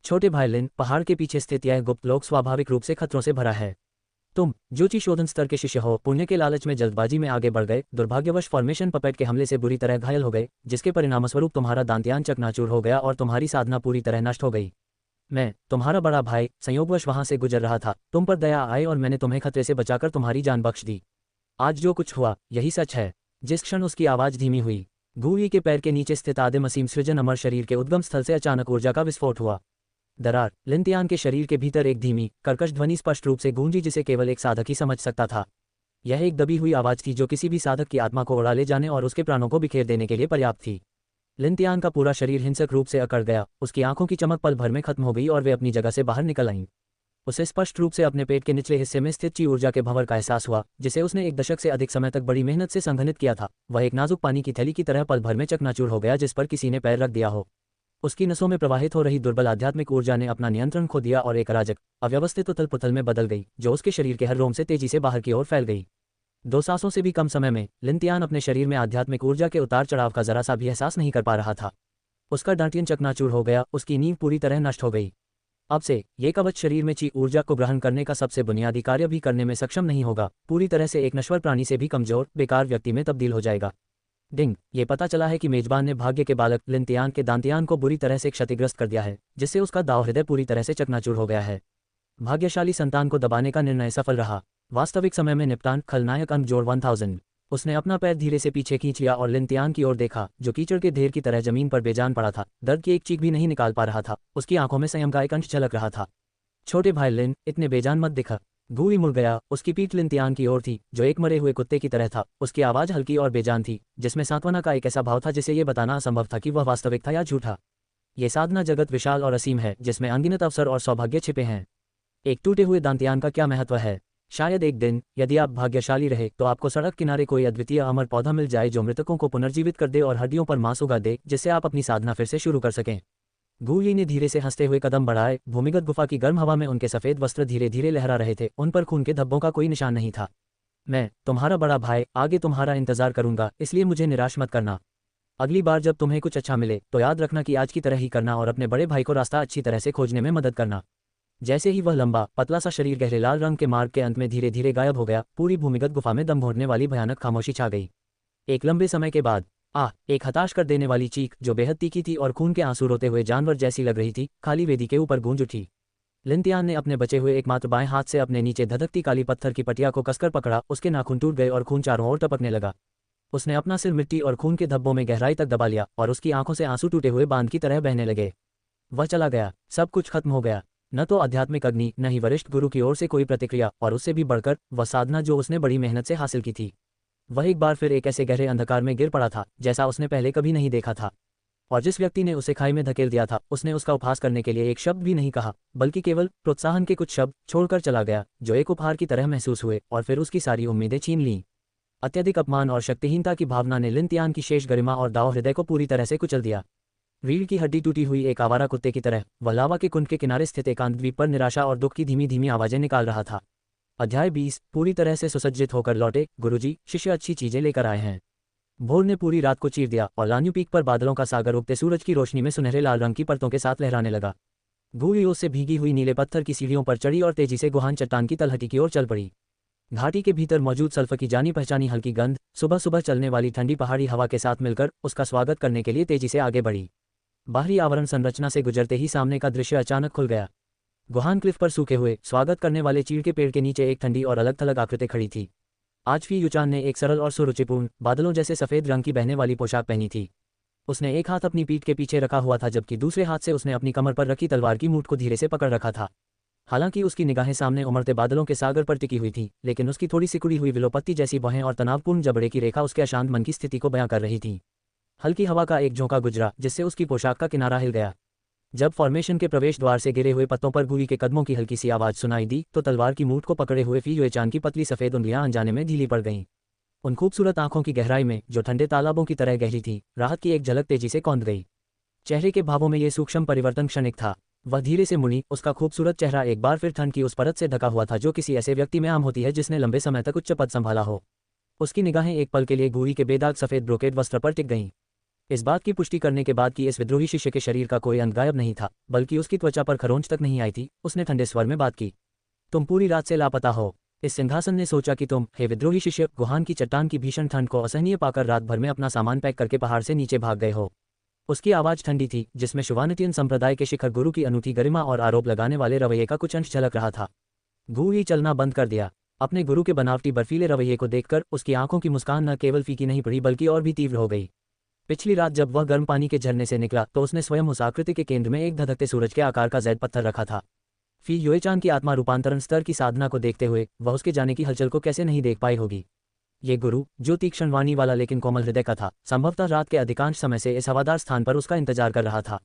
छोटे भाई लिन, पहाड़ के पीछे स्थित यह गुप्त लोक स्वाभाविक रूप से खतरों से भरा है। तुम ज्योति शोधन स्तर के शिष्य हो, पुण्य के लालच में जल्दबाजी में आगे बढ़ गए, दुर्भाग्यवश फॉर्मेशन पपेट के हमले से बुरी तरह घायल हो गए, जिसके परिणामस्वरूप तुम्हारा दांत्यान चकनाचूर हो गया और तुम्हारी साधना पूरी तरह नष्ट हो गई। मैं, तुम्हारा बड़ा भाई, संयोगवश वहां से गुजर रहा था। तुम पर दया आई और मैंने तुम्हें खतरे से बचाकर तुम्हारी जान बख्श दी। आज जो कुछ हुआ, यही सच है। जिस क्षण उसकी आवाज धीमी हुई, गु यी के पैर के नीचे स्थित आदिम असीम सृजन अमर शरीर के उद्गम स्थल से अचानक ऊर्जा का विस्फोट हुआ। दरार। लिन तियान के शरीर के भीतर एक धीमी, कर्कश ध्वनि स्पष्ट रूप से गूंजी, जिसे केवल एक साधक ही समझ सकता था। यह एक दबी हुई आवाज थी, जो किसी भी साधक की आत्मा को उड़ा ले जाने और उसके प्राणों को बिखेर देने के लिए पर्याप्त थी। लिन तियान का पूरा शरीर हिंसक रूप से अकड़ गया। उसकी आंखों की चमक पल भर में खत्म हो गई और वे अपनी जगह से बाहर निकल आईं। उसे स्पष्ट रूप से अपने पेट के निचले हिस्से में स्थित ची ऊर्जा के भंवर का एहसास हुआ, जिसे उसने एक दशक से अधिक समय तक बड़ी मेहनत से संघनित किया था। वह एक नाजुक पानी की थैली की तरह पल भर में चकनाचूर हो गया, जिस पर किसी ने पैर रख दिया हो। उसकी नसों में प्रवाहित हो रही दुर्बल आध्यात्मिक ऊर्जा ने अपना नियंत्रण खो दिया और एक अराजक, अव्यवस्थित उथल पुथल में बदल गई, जो उसके शरीर के हर रोम से तेजी से बाहर की ओर फैल गई। 2 सांसों से भी कम समय में लिन तियान अपने शरीर में आध्यात्मिक ऊर्जा के उतार चढ़ाव का जरा सा भी एहसास नहीं कर पा रहा था। उसका डांटियन चकनाचूर हो गया, उसकी नींव पूरी तरह नष्ट हो गई। अब से ये कवच शरीर में ची ऊर्जा को ग्रहण करने का सबसे बुनियादी कार्य भी करने में सक्षम नहीं होगा। पूरी तरह से एक नश्वर प्राणी से भी कमजोर, बेकार व्यक्ति में तब्दील हो जाएगा। डिंग। ये पता चला है कि मेजबान ने भाग्य के बालक लिन तियान के दांतियान को बुरी तरह से क्षतिग्रस्त कर दिया है, जिससे उसका दाव हृदय पूरी तरह से चकनाचूर हो गया है। भाग्यशाली संतान को दबाने का निर्णय सफल रहा। वास्तविक समय में निपटान खलनायक अंक जोड़ 1000। उसने अपना पैर धीरे से पीछे खींच लिया और लिनतियान की ओर देखा, जो कीचड़ के ढेर की तरह जमीन पर बेजान पड़ा था। दर्द की एक चीख भी नहीं निकाल पा रहा था। उसकी आंखों में संयम का एक अंश झलक रहा था। छोटे भाई लिन, इतने बेजान मत दिखा। गूई मुड़ गया। उसकी पीठ लिनतियान की ओर थी, जो एक मरे हुए कुत्ते की तरह था। उसकी आवाज़ हल्की और बेजान थी, जिसमें सांत्वना का एक ऐसा भाव था जिसे यह बताना असंभव था कि वह वास्तविक था या झूठा। ये साधना जगत विशाल और असीम है, जिसमें अनगिनत अवसर और सौभाग्य छिपे हैं। एक टूटे हुए दांतियान का क्या महत्व है? शायद एक दिन, यदि आप भाग्यशाली रहे, तो आपको सड़क किनारे कोई अद्वितीय अमर पौधा मिल जाए जो मृतकों को पुनर्जीवित कर दे और हड्डियों पर मांस उगा दे, जिससे आप अपनी साधना फिर से शुरू कर सकें। गूई ने धीरे से हंसते हुए कदम बढ़ाए। भूमिगत गुफा की गर्म हवा में उनके सफेद वस्त्र धीरे धीरे लहरा रहे थे। उन पर खून के धब्बों का कोई निशान नहीं था। मैं, तुम्हारा बड़ा भाई, आगे तुम्हारा इंतजार करूंगा, इसलिए मुझे निराश मत करना। अगली बार जब तुम्हें कुछ अच्छा मिले तो याद रखना कि आज की तरह ही करना और अपने बड़े भाई को रास्ता अच्छी तरह से खोजने में मदद करना। जैसे ही वह लंबा पतला सा शरीर गहरे लाल रंग के मार्ग के अंत में धीरे धीरे गायब हो गया, पूरी भूमिगत गुफा में दम घोटने वाली भयानक खामोशी छा गई। एक लंबे समय के बाद एक हताश कर देने वाली चीख, जो बेहद तीखी थी और खून के आंसू रोते हुए जानवर जैसी लग रही थी, खाली वेदी के ऊपर गूंज उठी। लिनतियान ने अपने बचे हुए एकमात्र बाएं हाथ से अपने नीचे धधकती काली पत्थर की पटिया को कसकर पकड़ा। उसके नाखून टूट गए और खून चारों ओर टपकने लगा। उसने अपना सिर मिट्टी और खून के धब्बों में गहराई तक दबा लिया और उसकी आंखों से आंसू टूटे हुए बांध की तरह बहने लगे। वह चला गया। सब कुछ खत्म हो गया। न तो आध्यात्मिक अग्नि, न ही वरिष्ठ गुरु की ओर से कोई प्रतिक्रिया, और उससे भी बढ़कर वह साधना जो उसने बड़ी मेहनत से हासिल की थी। वह एक बार फिर एक ऐसे गहरे अंधकार में गिर पड़ा था जैसा उसने पहले कभी नहीं देखा था। और जिस व्यक्ति ने उसे खाई में धकेल दिया था, उसने उसका उपहास करने के लिए एक शब्द भी नहीं कहा, बल्कि केवल प्रोत्साहन के कुछ शब्द छोड़कर चला गया, जो एक उपहार की तरह महसूस हुए और फिर उसकी सारी उम्मीदें छीन लीं। अत्यधिक अपमान और शक्तिहीनता की भावना ने लिनतियान की शेष गरिमा और दाव हृदय को पूरी तरह से कुचल दिया। रीढ़ की हड्डी टूटी हुई एक आवारा कुत्ते की तरह वह लावा के कुंड के किनारे स्थित एकांत द्वीप पर निराशा और दुख की धीमी धीमी आवाजें निकाल रहा था। अध्याय 20। पूरी तरह से सुसज्जित होकर लौटे। गुरुजी, शिष्य अच्छी चीजें लेकर आए हैं। भोर ने पूरी रात को चीर दिया और लान्यू पीक पर बादलों का सागर उगते सूरज की रोशनी में सुनहरे लाल रंग की परतों के साथ लहराने लगा। गूई उससे भीगी हुई नीले पत्थर की सीढ़ियों पर चढ़ी और तेजी से गुहान चट्टान की तलहटी की ओर चल पड़ी। घाटी के भीतर मौजूद सल्फर की जानी पहचानी हल्की गंध सुबह सुबह चलने वाली ठंडी पहाड़ी हवा के साथ मिलकर उसका स्वागत करने के लिए तेजी से आगे बढ़ी। बाहरी आवरण संरचना से गुजरते ही सामने का दृश्य अचानक खुल गया। गुहान क्लिफ पर सूखे हुए स्वागत करने वाले चीड़ के पेड़ के नीचे एक ठंडी और अलग थलग आकृति खड़ी थी। आज फी युचान ने एक सरल और सुरुचिपूर्ण बादलों जैसे सफेद रंग की बहने वाली पोशाक पहनी थी। उसने एक हाथ अपनी पीठ के पीछे रखा हुआ था, जबकि दूसरे हाथ से उसने अपनी कमर पर रखी तलवार की मूठ को धीरे से पकड़ रखा था। हालांकि उसकी निगाहें सामने उमड़ते बादलों के सागर पर टिकी हुई थी, लेकिन उसकी थोड़ी सिकुड़ी हुई विलोपत्ती जैसी बाहें और तनावपूर्ण जबड़े की रेखा उसके अशांत मन की स्थिति को बयां कर रही थी। हल्की हवा का एक झोंका गुजरा, जिससे उसकी पोशाक का किनारा हिल गया। जब फॉर्मेशन के प्रवेश द्वार से गिरे हुए पत्तों पर गूई के कदमों की हल्की सी आवाज सुनाई दी, तो तलवार की मूठ को पकड़े हुए फी युएचान की पतली सफेद उंगलियां अनजाने में ढीली पड़ गईं। उन खूबसूरत आंखों की गहराई में, जो ठंडे तालाबों की तरह गहरी थी, राहत की एक झलक तेजी से कौंध गई। चेहरे के भावों में ये सूक्ष्म परिवर्तन क्षणिक था। वह धीरे से मुड़ी। उसका खूबसूरत चेहरा एक बार फिर ठंड की उस परत से ढका हुआ था जो किसी ऐसे व्यक्ति में आम होती है जिसने लंबे समय तक उच्च पद संभाला हो। उसकी निगाहें एक पल के लिए गूई के बेदाग सफेद ब्रोकेड वस्त्र पर टिक गईं। इस बात की पुष्टि करने के बाद कि इस विद्रोही शिष्य के शरीर का कोई अंग गायब नहीं था, बल्कि उसकी त्वचा पर खरोंच तक नहीं आई थी, उसने ठंडे स्वर में बात की। तुम पूरी रात से लापता हो। इस सिंहासन ने सोचा कि तुम, हे विद्रोही शिष्य, गुहान की चट्टान की भीषण ठंड को असहनीय पाकर रात भर में अपना सामान पैक करके पहाड़ से नीचे भाग गए हो। उसकी आवाज ठंडी थी, जिसमें शुवानतियन संप्रदाय के शिखर गुरु की अनूठी गरिमा और आरोप लगाने वाले रवैये का कुछ अंश झलक रहा था। गूई चलना बंद कर दिया। अपने गुरु के बनावटी बर्फीले रवैये को देखकर उसकी आंखों की मुस्कान न केवल फीकी नहीं पड़ी, बल्कि और भी तीव्र हो गई। पिछली रात जब वह गर्म पानी के झरने से निकला, तो उसने स्वयं उस आकृति के केंद्र में एक धधकते सूरज के आकार का जैद पत्थर रखा था। फी युएचान की आत्मा रूपांतरण स्तर की साधना को देखते हुए वह उसके जाने की हलचल को कैसे नहीं देख पाई होगी। ये गुरु, जो तीक्ष्ण वाणी वाला लेकिन कोमल हृदय का था, संभवतः रात के अधिकांश समय से इस हवादार स्थान पर उसका इंतजार कर रहा था।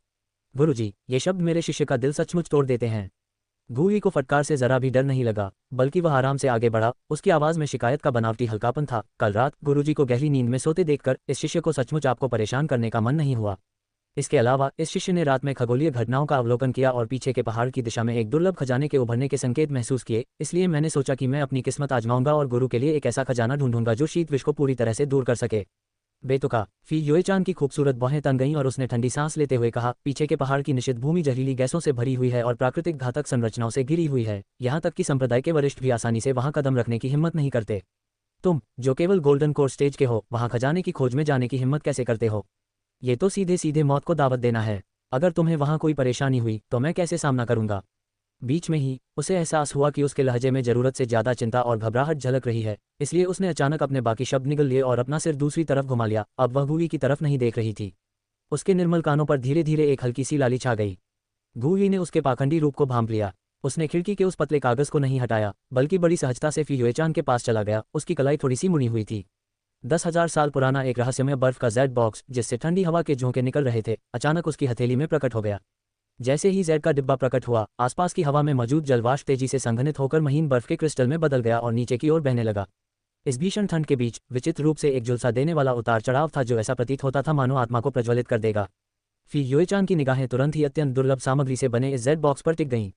गुरुजी, ये शब्द मेरे शिष्य का दिल सचमुच तोड़ देते हैं। गूई को फटकार से जरा भी डर नहीं लगा, बल्कि वह आराम से आगे बढ़ा। उसकी आवाज में शिकायत का बनावटी हल्कापन था। कल रात गुरुजी को गहरी नींद में सोते देखकर इस शिष्य को सचमुच आपको परेशान करने का मन नहीं हुआ। इसके अलावा इस शिष्य ने रात में खगोलीय घटनाओं का अवलोकन किया और पीछे के पहाड़ की दिशा में एक दुर्लभ खजाने के उभरने के संकेत महसूस किए। इसलिए मैंने सोचा कि मैं अपनी किस्मत आजमाऊंगा और गुरु के लिए एक ऐसा खजाना ढूंढूंगा जो शीत विष को पूरी तरह से दूर कर सके। बेतुका। फी युएचान की खूबसूरत बाहें तन गईं और उसने ठंडी सांस लेते हुए कहा, पीछे के पहाड़ की निषिद्ध भूमि जहरीली गैसों से भरी हुई है और प्राकृतिक घातक संरचनाओं से घिरी हुई है, यहाँ तक कि संप्रदाय के वरिष्ठ भी आसानी से वहां कदम रखने की हिम्मत नहीं करते। तुम, जो केवल गोल्डन कोर स्टेज के हो, वहां खजाने की खोज में जाने की हिम्मत कैसे करते हो? ये तो सीधे सीधे मौत को दावत देना है। अगर तुम्हें वहां कोई परेशानी हुई तो मैं कैसे सामना करूंगा? बीच में ही उसे एहसास हुआ कि उसके लहजे में जरूरत से ज्यादा चिंता और घबराहट झलक रही है, इसलिए उसने अचानक अपने बाकी शब्द निगल लिए और अपना सिर दूसरी तरफ घुमा लिया। अब वह गूई की तरफ नहीं देख रही थी। उसके निर्मल कानों पर धीरे धीरे एक हल्की सी लाली छा गई। गूई ने उसके पाखंडी रूप को भांप लिया। उसने खिड़की के उस पतले कागज को नहीं हटाया, बल्कि बड़ी सहजता से फी युएचान के पास चला गया। उसकी कलाई थोड़ी सी मुड़ी हुई थी। 10,000 साल पुराना एक रहस्यमय बर्फ का जेड बॉक्स, जिससे ठंडी हवा के झोंके निकल रहे थे, अचानक उसकी हथेली में प्रकट हो गया। जैसे ही जेड का डिब्बा प्रकट हुआ, आसपास की हवा में मौजूद जलवाष्प तेजी से संघनित होकर महीन बर्फ के क्रिस्टल में बदल गया और नीचे की ओर बहने लगा। इस भीषण ठंड के बीच विचित्र रूप से एक झुलसा देने वाला उतार चढ़ाव था, जो ऐसा प्रतीत होता था मानो आत्मा को प्रज्वलित कर देगा। फी युएचान की निगाहें तुरंत ही अत्यंत दुर्लभ सामग्री से बने इस जेड बॉक्स पर टिक गईं।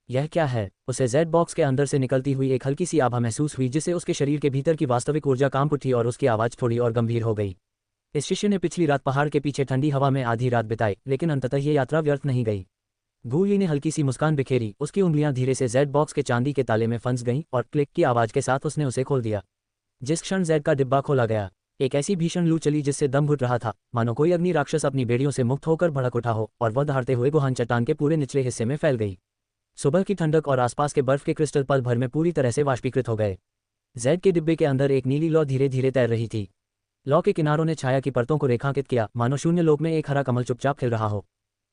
यह क्या है? उसे जेड बॉक्स के अंदर से निकलती हुई एक हल्की सी आभा महसूस हुई, जिससे उसके शरीर के भीतर की वास्तविक ऊर्जा कांप उठी और उसकी आवाज थोड़ी और गंभीर हो गई। इस शिष्य ने पिछली रात पहाड़ के पीछे ठंडी हवा में आधी रात बिताई, लेकिन अंततः ये यात्रा व्यर्थ नहीं गई। गूई ने हल्की सी मुस्कान बिखेरी। उसकी उंगलियां धीरे से जेड बॉक्स के चांदी के ताले में फंस गईं और क्लिक की आवाज के साथ उसने उसे खोल दिया। जिस क्षण जेड का डिब्बा खोला गया, एक ऐसी भीषण लू चली जिससे दम घुट रहा था, मानो कोई अग्नि राक्षस अपनी बेड़ियों से मुक्त होकर भड़क उठा हो, और वह दहाड़ते हुए गुहान चट्टान के पूरे निचले हिस्से में फैल गई। सुबह की ठंडक और आसपास के बर्फ के क्रिस्टल पल भर में पूरी तरह से वाष्पीकृत हो गए। जेड के डिब्बे के अंदर एक नीली लौ धीरे धीरे तैर रही थी। लौ के किनारों ने छाया की परतों को रेखांकित किया, मानो शून्य लोक में एक हरा कमल चुपचाप खिल रहा हो।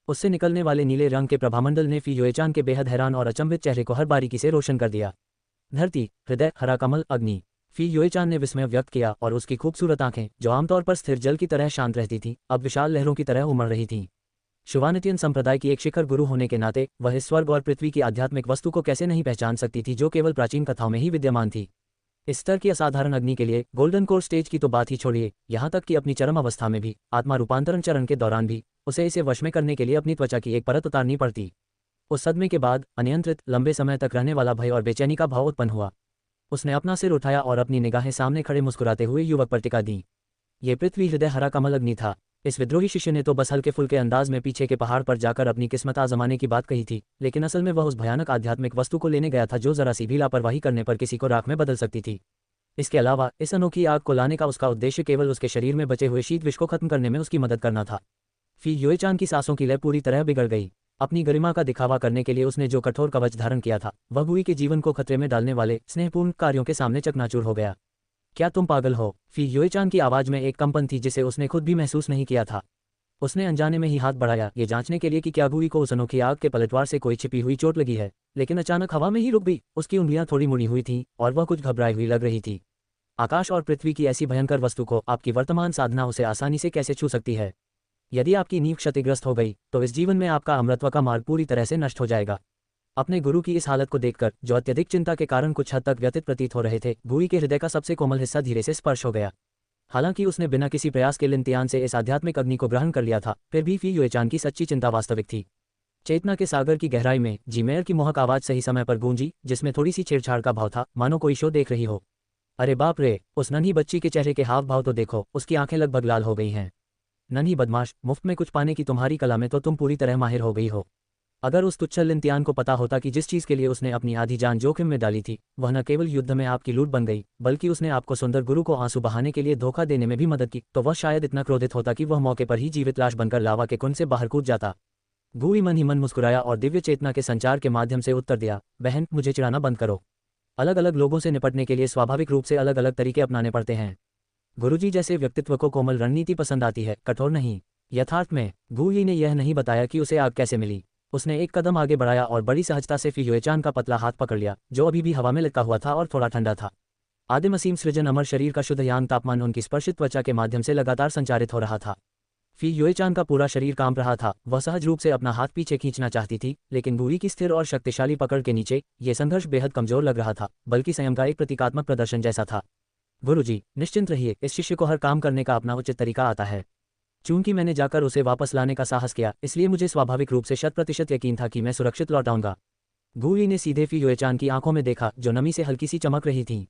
उससे निकलने वाले नीले रंग के प्रभामंडल ने फी युएचान के बेहद हैरान और अचंभित चेहरे को हर बारीकी से रोशन कर दिया। धरती, हृदय, हरा कमल, अग्नि। फी युएचान ने विस्मय व्यक्त किया, और उसकी खूबसूरत आंखें, जो आमतौर पर स्थिर जल की तरह शांत रहती थीं, अब विशाल लहरों की तरह उमड़ रही थीं। शुवानितियन संप्रदाय की एक शिखर गुरु होने के नाते वह इस स्वर्ग और पृथ्वी की आध्यात्मिक वस्तु को कैसे नहीं पहचान सकती थी, जो केवल प्राचीन कथाओं में ही विद्यमान थी। इस स्तर की असाधारण अग्नि के लिए गोल्डन कोर स्टेज की तो बात ही छोड़िए, यहाँ तक कि अपनी चरम अवस्था में भी, आत्मा रूपांतरण चरण के दौरान भी, उसे इसे वश में करने के लिए अपनी त्वचा की एक परत उतारनी पड़ती। उस सदमे के बाद अनियंत्रित, लंबे समय तक रहने वाला भय और बेचैनी का भाव उत्पन्न हुआ। उसने अपना सिर उठाया और अपनी निगाहें सामने खड़े मुस्कुराते हुए युवक पर टिका दी। ये पृथ्वी, हृदय, हरा कमल, अग्नि था। इस विद्रोही शिष्य ने तो बस हल्के फुल्के अंदाज में पीछे के पहाड़ पर जाकर अपनी किस्मत आजमाने की बात कही थी, लेकिन असल में वह उस भयानक आध्यात्मिक वस्तु को लेने गया था, जो जरा सी भी लापरवाही करने पर किसी को राख में बदल सकती थी। इसके अलावा इस अनोखी आग को लाने का उसका उद्देश्य केवल उसके शरीर में बचे हुए शीत विष को खत्म करने में उसकी मदद करना था। फी युएचान की सांसों की लय पूरी तरह बिगड़ गई। अपनी गरिमा का दिखावा करने के लिए उसने जो कठोर कवच धारण किया था, वह गूई के जीवन को खतरे में डालने वाले स्नेहपूर्ण कार्यों के सामने चकनाचूर हो गया। क्या तुम पागल हो? फी युएचान की आवाज में एक कंपन थी जिसे उसने खुद भी महसूस नहीं किया था। उसने अनजाने में ही हाथ बढ़ाया, ये जांचने के लिए कि क्या गूई को उस अनोखी आग के पलटवार से कोई छिपी हुई चोट लगी है, लेकिन अचानक हवा में ही रुक गई। उसकी उंगलियां थोड़ी मुड़ी हुई थीं और वह कुछ घबराई हुई लग रही थी। आकाश और पृथ्वी की ऐसी भयंकर वस्तु को आपकी वर्तमान साधना उसे आसानी से कैसे छू सकती है? यदि आपकी नींव क्षतिग्रस्त हो गई, तो इस जीवन में आपका अमरत्व का मार्ग पूरी तरह से नष्ट हो जाएगा। अपने गुरु की इस हालत को देखकर, जो अत्यधिक चिंता के कारण कुछ हद तक व्यथित प्रतीत हो रहे थे, गूई के हृदय का सबसे कोमल हिस्सा धीरे से स्पर्श हो गया। हालांकि उसने बिना किसी प्रयास के लिनतियान से इस आध्यात्मिक अग्नि को ग्रहण कर लिया था, फिर भी फी युएचान की सच्ची चिंता वास्तविक थी। चेतना के सागर की गहराई में जीमेयर की मोहक आवाज सही समय पर गूंजी, जिसमें थोड़ी सी छेड़छाड़ का भाव था, मानो कोई शो देख रही हो। अरे बाप रे, उस नन्ही बच्ची के चेहरे के हाव भाव तो देखो, उसकी आंखें लगभग लाल हो गई हैं। नन्ही बदमाश, मुफ्त में कुछ पाने की तुम्हारी कला में तो तुम पूरी तरह माहिर हो गई हो। अगर उस तुच्छल लिनतियान को पता होता कि जिस चीज के लिए उसने अपनी आधी जान जोखिम में डाली थी, वह न केवल युद्ध में आपकी लूट बन गई, बल्कि उसने आपको सुंदर गुरु को आंसू बहाने के लिए धोखा देने में भी मदद की, तो वह शायद इतना क्रोधित होता कि वह मौके पर ही जीवित लाश बनकर लावा के कुंड से बाहर कूद जाता। गूई मन ही मन मुस्कुराया और दिव्य चेतना के संचार के माध्यम से उत्तर दिया, बहन, मुझे चिढ़ाना बंद करो। अलग अलग लोगों से निपटने के लिए स्वाभाविक रूप से अलग अलग तरीके अपनाने पड़ते हैं। गुरुजी जैसे व्यक्तित्व को कोमल रणनीति पसंद आती है, कठोर नहीं। यथार्थ में गूई ने यह नहीं बताया कि उसे आग कैसे मिली। उसने एक कदम आगे बढ़ाया और बड़ी सहजता से फी युएचान का पतला हाथ पकड़ लिया, जो अभी भी हवा में लटका हुआ था और थोड़ा ठंडा था। आदिम असीम सृजन अमर शरीर का शुद्ध यांग तापमान उनकी स्पर्शित त्वचा के माध्यम से लगातार संचारित हो रहा था। फी युएचान का पूरा शरीर कांप रहा था। वह सहज रूप से अपना हाथ पीछे खींचना चाहती थी, लेकिन गूई की स्थिर और शक्तिशाली पकड़ के नीचे ये संघर्ष बेहद कमजोर लग रहा था, बल्कि संयम का एक प्रतीकात्मक प्रदर्शन जैसा था। गुरुजी, निश्चिंत रहिए, इस शिष्य को हर काम करने का अपना उचित तरीका आता है। चूंकि मैंने जाकर उसे वापस लाने का साहस किया, इसलिए मुझे स्वाभाविक रूप से 100% यकीन था कि मैं सुरक्षित लौट आऊंगा। गूई ने सीधे फी युएचान की आंखों में देखा, जो नमी से हल्की सी चमक रही थीं।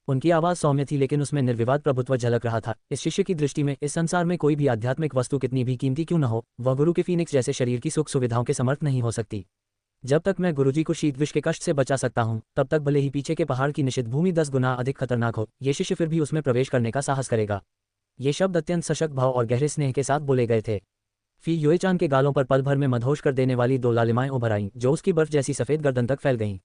उनकी आवाज सौम्य थी, लेकिन उसमें निर्विवाद प्रभुत्व झलक रहा था। इस शिष्य की दृष्टि में इस संसार में कोई भी आध्यात्मिक वस्तु कितनी भी कीमती क्यों न हो, वह गुरु के फीनिक्स जैसे शरीर की सुख सुविधाओं के समर्थ नहीं हो सकती। जब तक मैं गुरुजी को शीत विष के कष्ट से बचा सकता हूं, तब तक भले ही पीछे के पहाड़ की निषिद्ध भूमि 10 गुना अधिक खतरनाक हो, ये शिष्य फिर भी उसमें प्रवेश करने का साहस करेगा। ये शब्द अत्यंत सशक्त भाव और गहरे स्नेह के साथ बोले गए थे। फी युएचान के गालों पर पल भर में मदहोश कर देने वाली दो लालिमाएं उभर आईं जो उसकी बर्फ जैसी सफ़ेद गर्दन तक फैल गईं।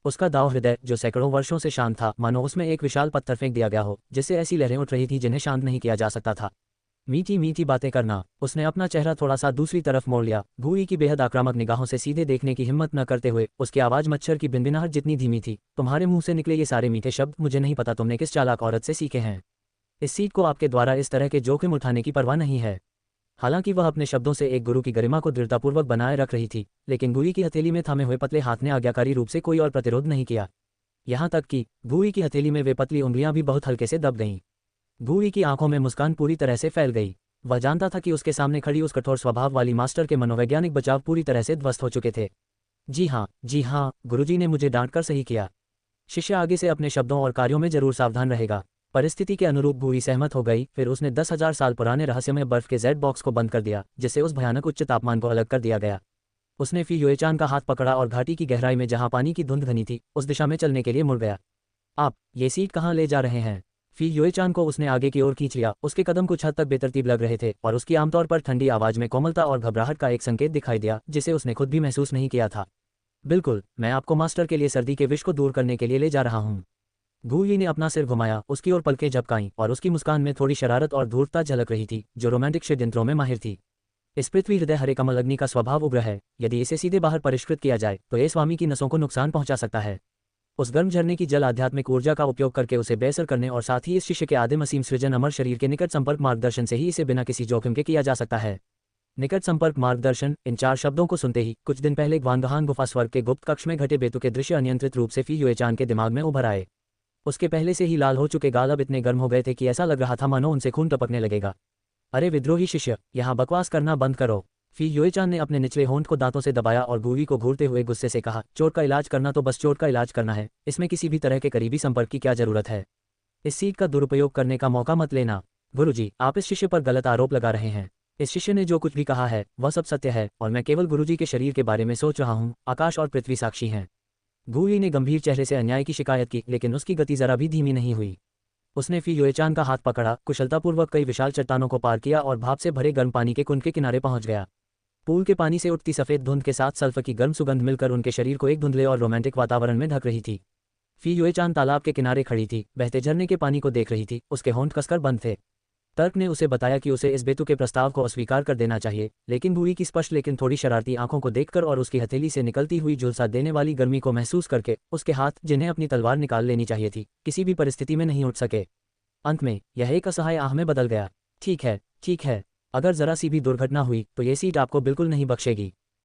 उसका दाव हृदय, जो सैकड़ों वर्षों से शांत था, मानो उसमें एक विशाल पत्थर फेंक दिया गया हो, जिससे ऐसी लहरें उठ रही थी जिन्हें शांत नहीं किया जा सकता था। मीठी मीठी बातें करना। उसने अपना चेहरा थोड़ा सा दूसरी तरफ मोड़ लिया, भूई की बेहद आक्रामक निगाहों से सीधे देखने की हिम्मत न करते हुए। उसकी आवाज़ मच्छर की भिनभिनाहट जितनी धीमी थी। तुम्हारे मुंह से निकले ये सारे मीठे शब्द, मुझे नहीं पता तुमने किस चालाक औरत से सीखे हैं। इस सीट को आपके द्वारा इस तरह के जोखिम उठाने की परवाह नहीं है। हालांकि वह अपने शब्दों से एक गुरु की गरिमा को दृढ़तापूर्वक बनाए रख रही थी, लेकिन भूई की हथेली में थामे हुए पतले हाथ ने आज्ञाकारी रूप से कोई और प्रतिरोध नहीं किया। यहाँ तक कि भूई की हथेली में वे पतली उंगलियां भी बहुत हल्के से दब गईं। भूई की आंखों में मुस्कान पूरी तरह से फैल गई। वह जानता था कि उसके सामने खड़ी उस कठोर स्वभाव वाली मास्टर के मनोवैज्ञानिक बचाव पूरी तरह से ध्वस्त हो चुके थे। जी हाँ, गुरुजी ने मुझे डांट कर सही किया। शिष्य आगे से अपने शब्दों और कार्यों में जरूर सावधान रहेगा। परिस्थिति के अनुरूप भूई सहमत हो गई। फिर उसने 10,000 साल पुराने रहस्यमय बर्फ के जेड बॉक्स को बंद कर दिया, जिससे उस भयानक उच्च तापमान को अलग कर दिया गया। उसने फी युएचान का हाथ पकड़ा और घाटी की गहराई में जहां पानी की धुंध घनी थी, उस दिशा में चलने के लिए मुड़ गया। आप ये सीट कहाँ ले जा रहे हैं? फी युएचान को उसने आगे की ओर खींच लिया। उसके कदम कुछ हद तक बेतरतीब लग रहे थे और उसकी आमतौर पर ठंडी आवाज में कोमलता और घबराहट का एक संकेत दिखाई दिया, जिसे उसने खुद भी महसूस नहीं किया था। बिल्कुल, मैं आपको मास्टर के लिए सर्दी के विष को दूर करने के लिए ले जा रहा हूँ। भूई ने अपना सिर घुमाया, उसकी ओर पलकें झपकाईं और उसकी मुस्कान में थोड़ी शरारत और धूर्तता झलक रही थी, जो रोमांटिक षड्यंत्रों में माहिर थी। इस पृथ्वी हृदय हरे कमल अग्नि का स्वभाव उग्र है। यदि इसे सीधे बाहर परिष्कृत किया जाए तो ये स्वामी की नसों को नुकसान पहुंचा सकता है। उस गर्म झरने की जल आध्यात्मिक ऊर्जा का उपयोग करके उसे बेअसर करने और साथ ही इस शिष्य के आदिम असीम सृजन अमर शरीर के निकट संपर्क मार्गदर्शन से ही इसे बिना किसी जोखिम के किया जा सकता है। निकट संपर्क मार्गदर्शन, इन 4 शब्दों को सुनते ही कुछ दिन पहले ग्वांगहान गुफा स्वर्ग के गुप्त कक्ष में घटे बेतुके दृश्य अनियंत्रित रूप से फी युएचान के दिमाग में उभर आए। उसके पहले से ही लाल हो चुके गाल अब इतने गर्म हो गए थे कि ऐसा लग रहा था मानो उनसे खून टपकने लगेगा। अरे विद्रोही शिष्य, यहाँ बकवास करना बंद करो। फी युएचान ने अपने निचले होंठ को दांतों से दबाया और भूई को घूरते हुए गुस्से से कहा, चोट का इलाज करना तो बस चोट का इलाज करना है, इसमें किसी भी तरह के करीबी संपर्क की क्या जरूरत है। इस सीट का दुरुपयोग करने का मौका मत लेना। गुरुजी, आप इस शिष्य पर गलत आरोप लगा रहे हैं। इस शिष्य ने जो कुछ भी कहा है वह सब सत्य है और मैं केवल गुरुजी के शरीर के बारे में सोच रहा हूँ। आकाश और पृथ्वी साक्षी हैं। भूई ने गंभीर चेहरे से अन्याय की शिकायत की, लेकिन उसकी गति जरा भी धीमी नहीं हुई। उसने फी युएचान का हाथ पकड़ा, कुशलतापूर्वक कई विशाल चट्टानों को पार किया और भाप से भरे गर्म पानी के कुंड के किनारे पहुंच गया। पूल के पानी से उठती सफ़ेद धुंध के साथ सल्फर की गर्म सुगंध मिलकर उनके शरीर को एक धुंधले और रोमांटिक वातावरण में ढक रही थी। फी युएचान तालाब के किनारे खड़ी थी, बहते झरने के पानी को देख रही थी। उसके होंठ कसकर बंद थे। तर्क ने उसे बताया कि उसे इस बेतुके प्रस्ताव को अस्वीकार कर देना चाहिए, लेकिन भूई की स्पष्ट लेकिन थोड़ी शरारती आंखों को देखकर और उसकी हथेली से निकलती हुई झुलसा देने वाली गर्मी को महसूस करके, उसके हाथ, जिन्हें अपनी तलवार निकाल लेनी चाहिए थी, किसी भी परिस्थिति में नहीं उठ सके। अंत में यह एक असहाय आह में बदल गया। ठीक है, अगर जरा सी भी दुर्घटना हुई तो ये सीट आपको बिल्कुल नहीं बख्शेगी।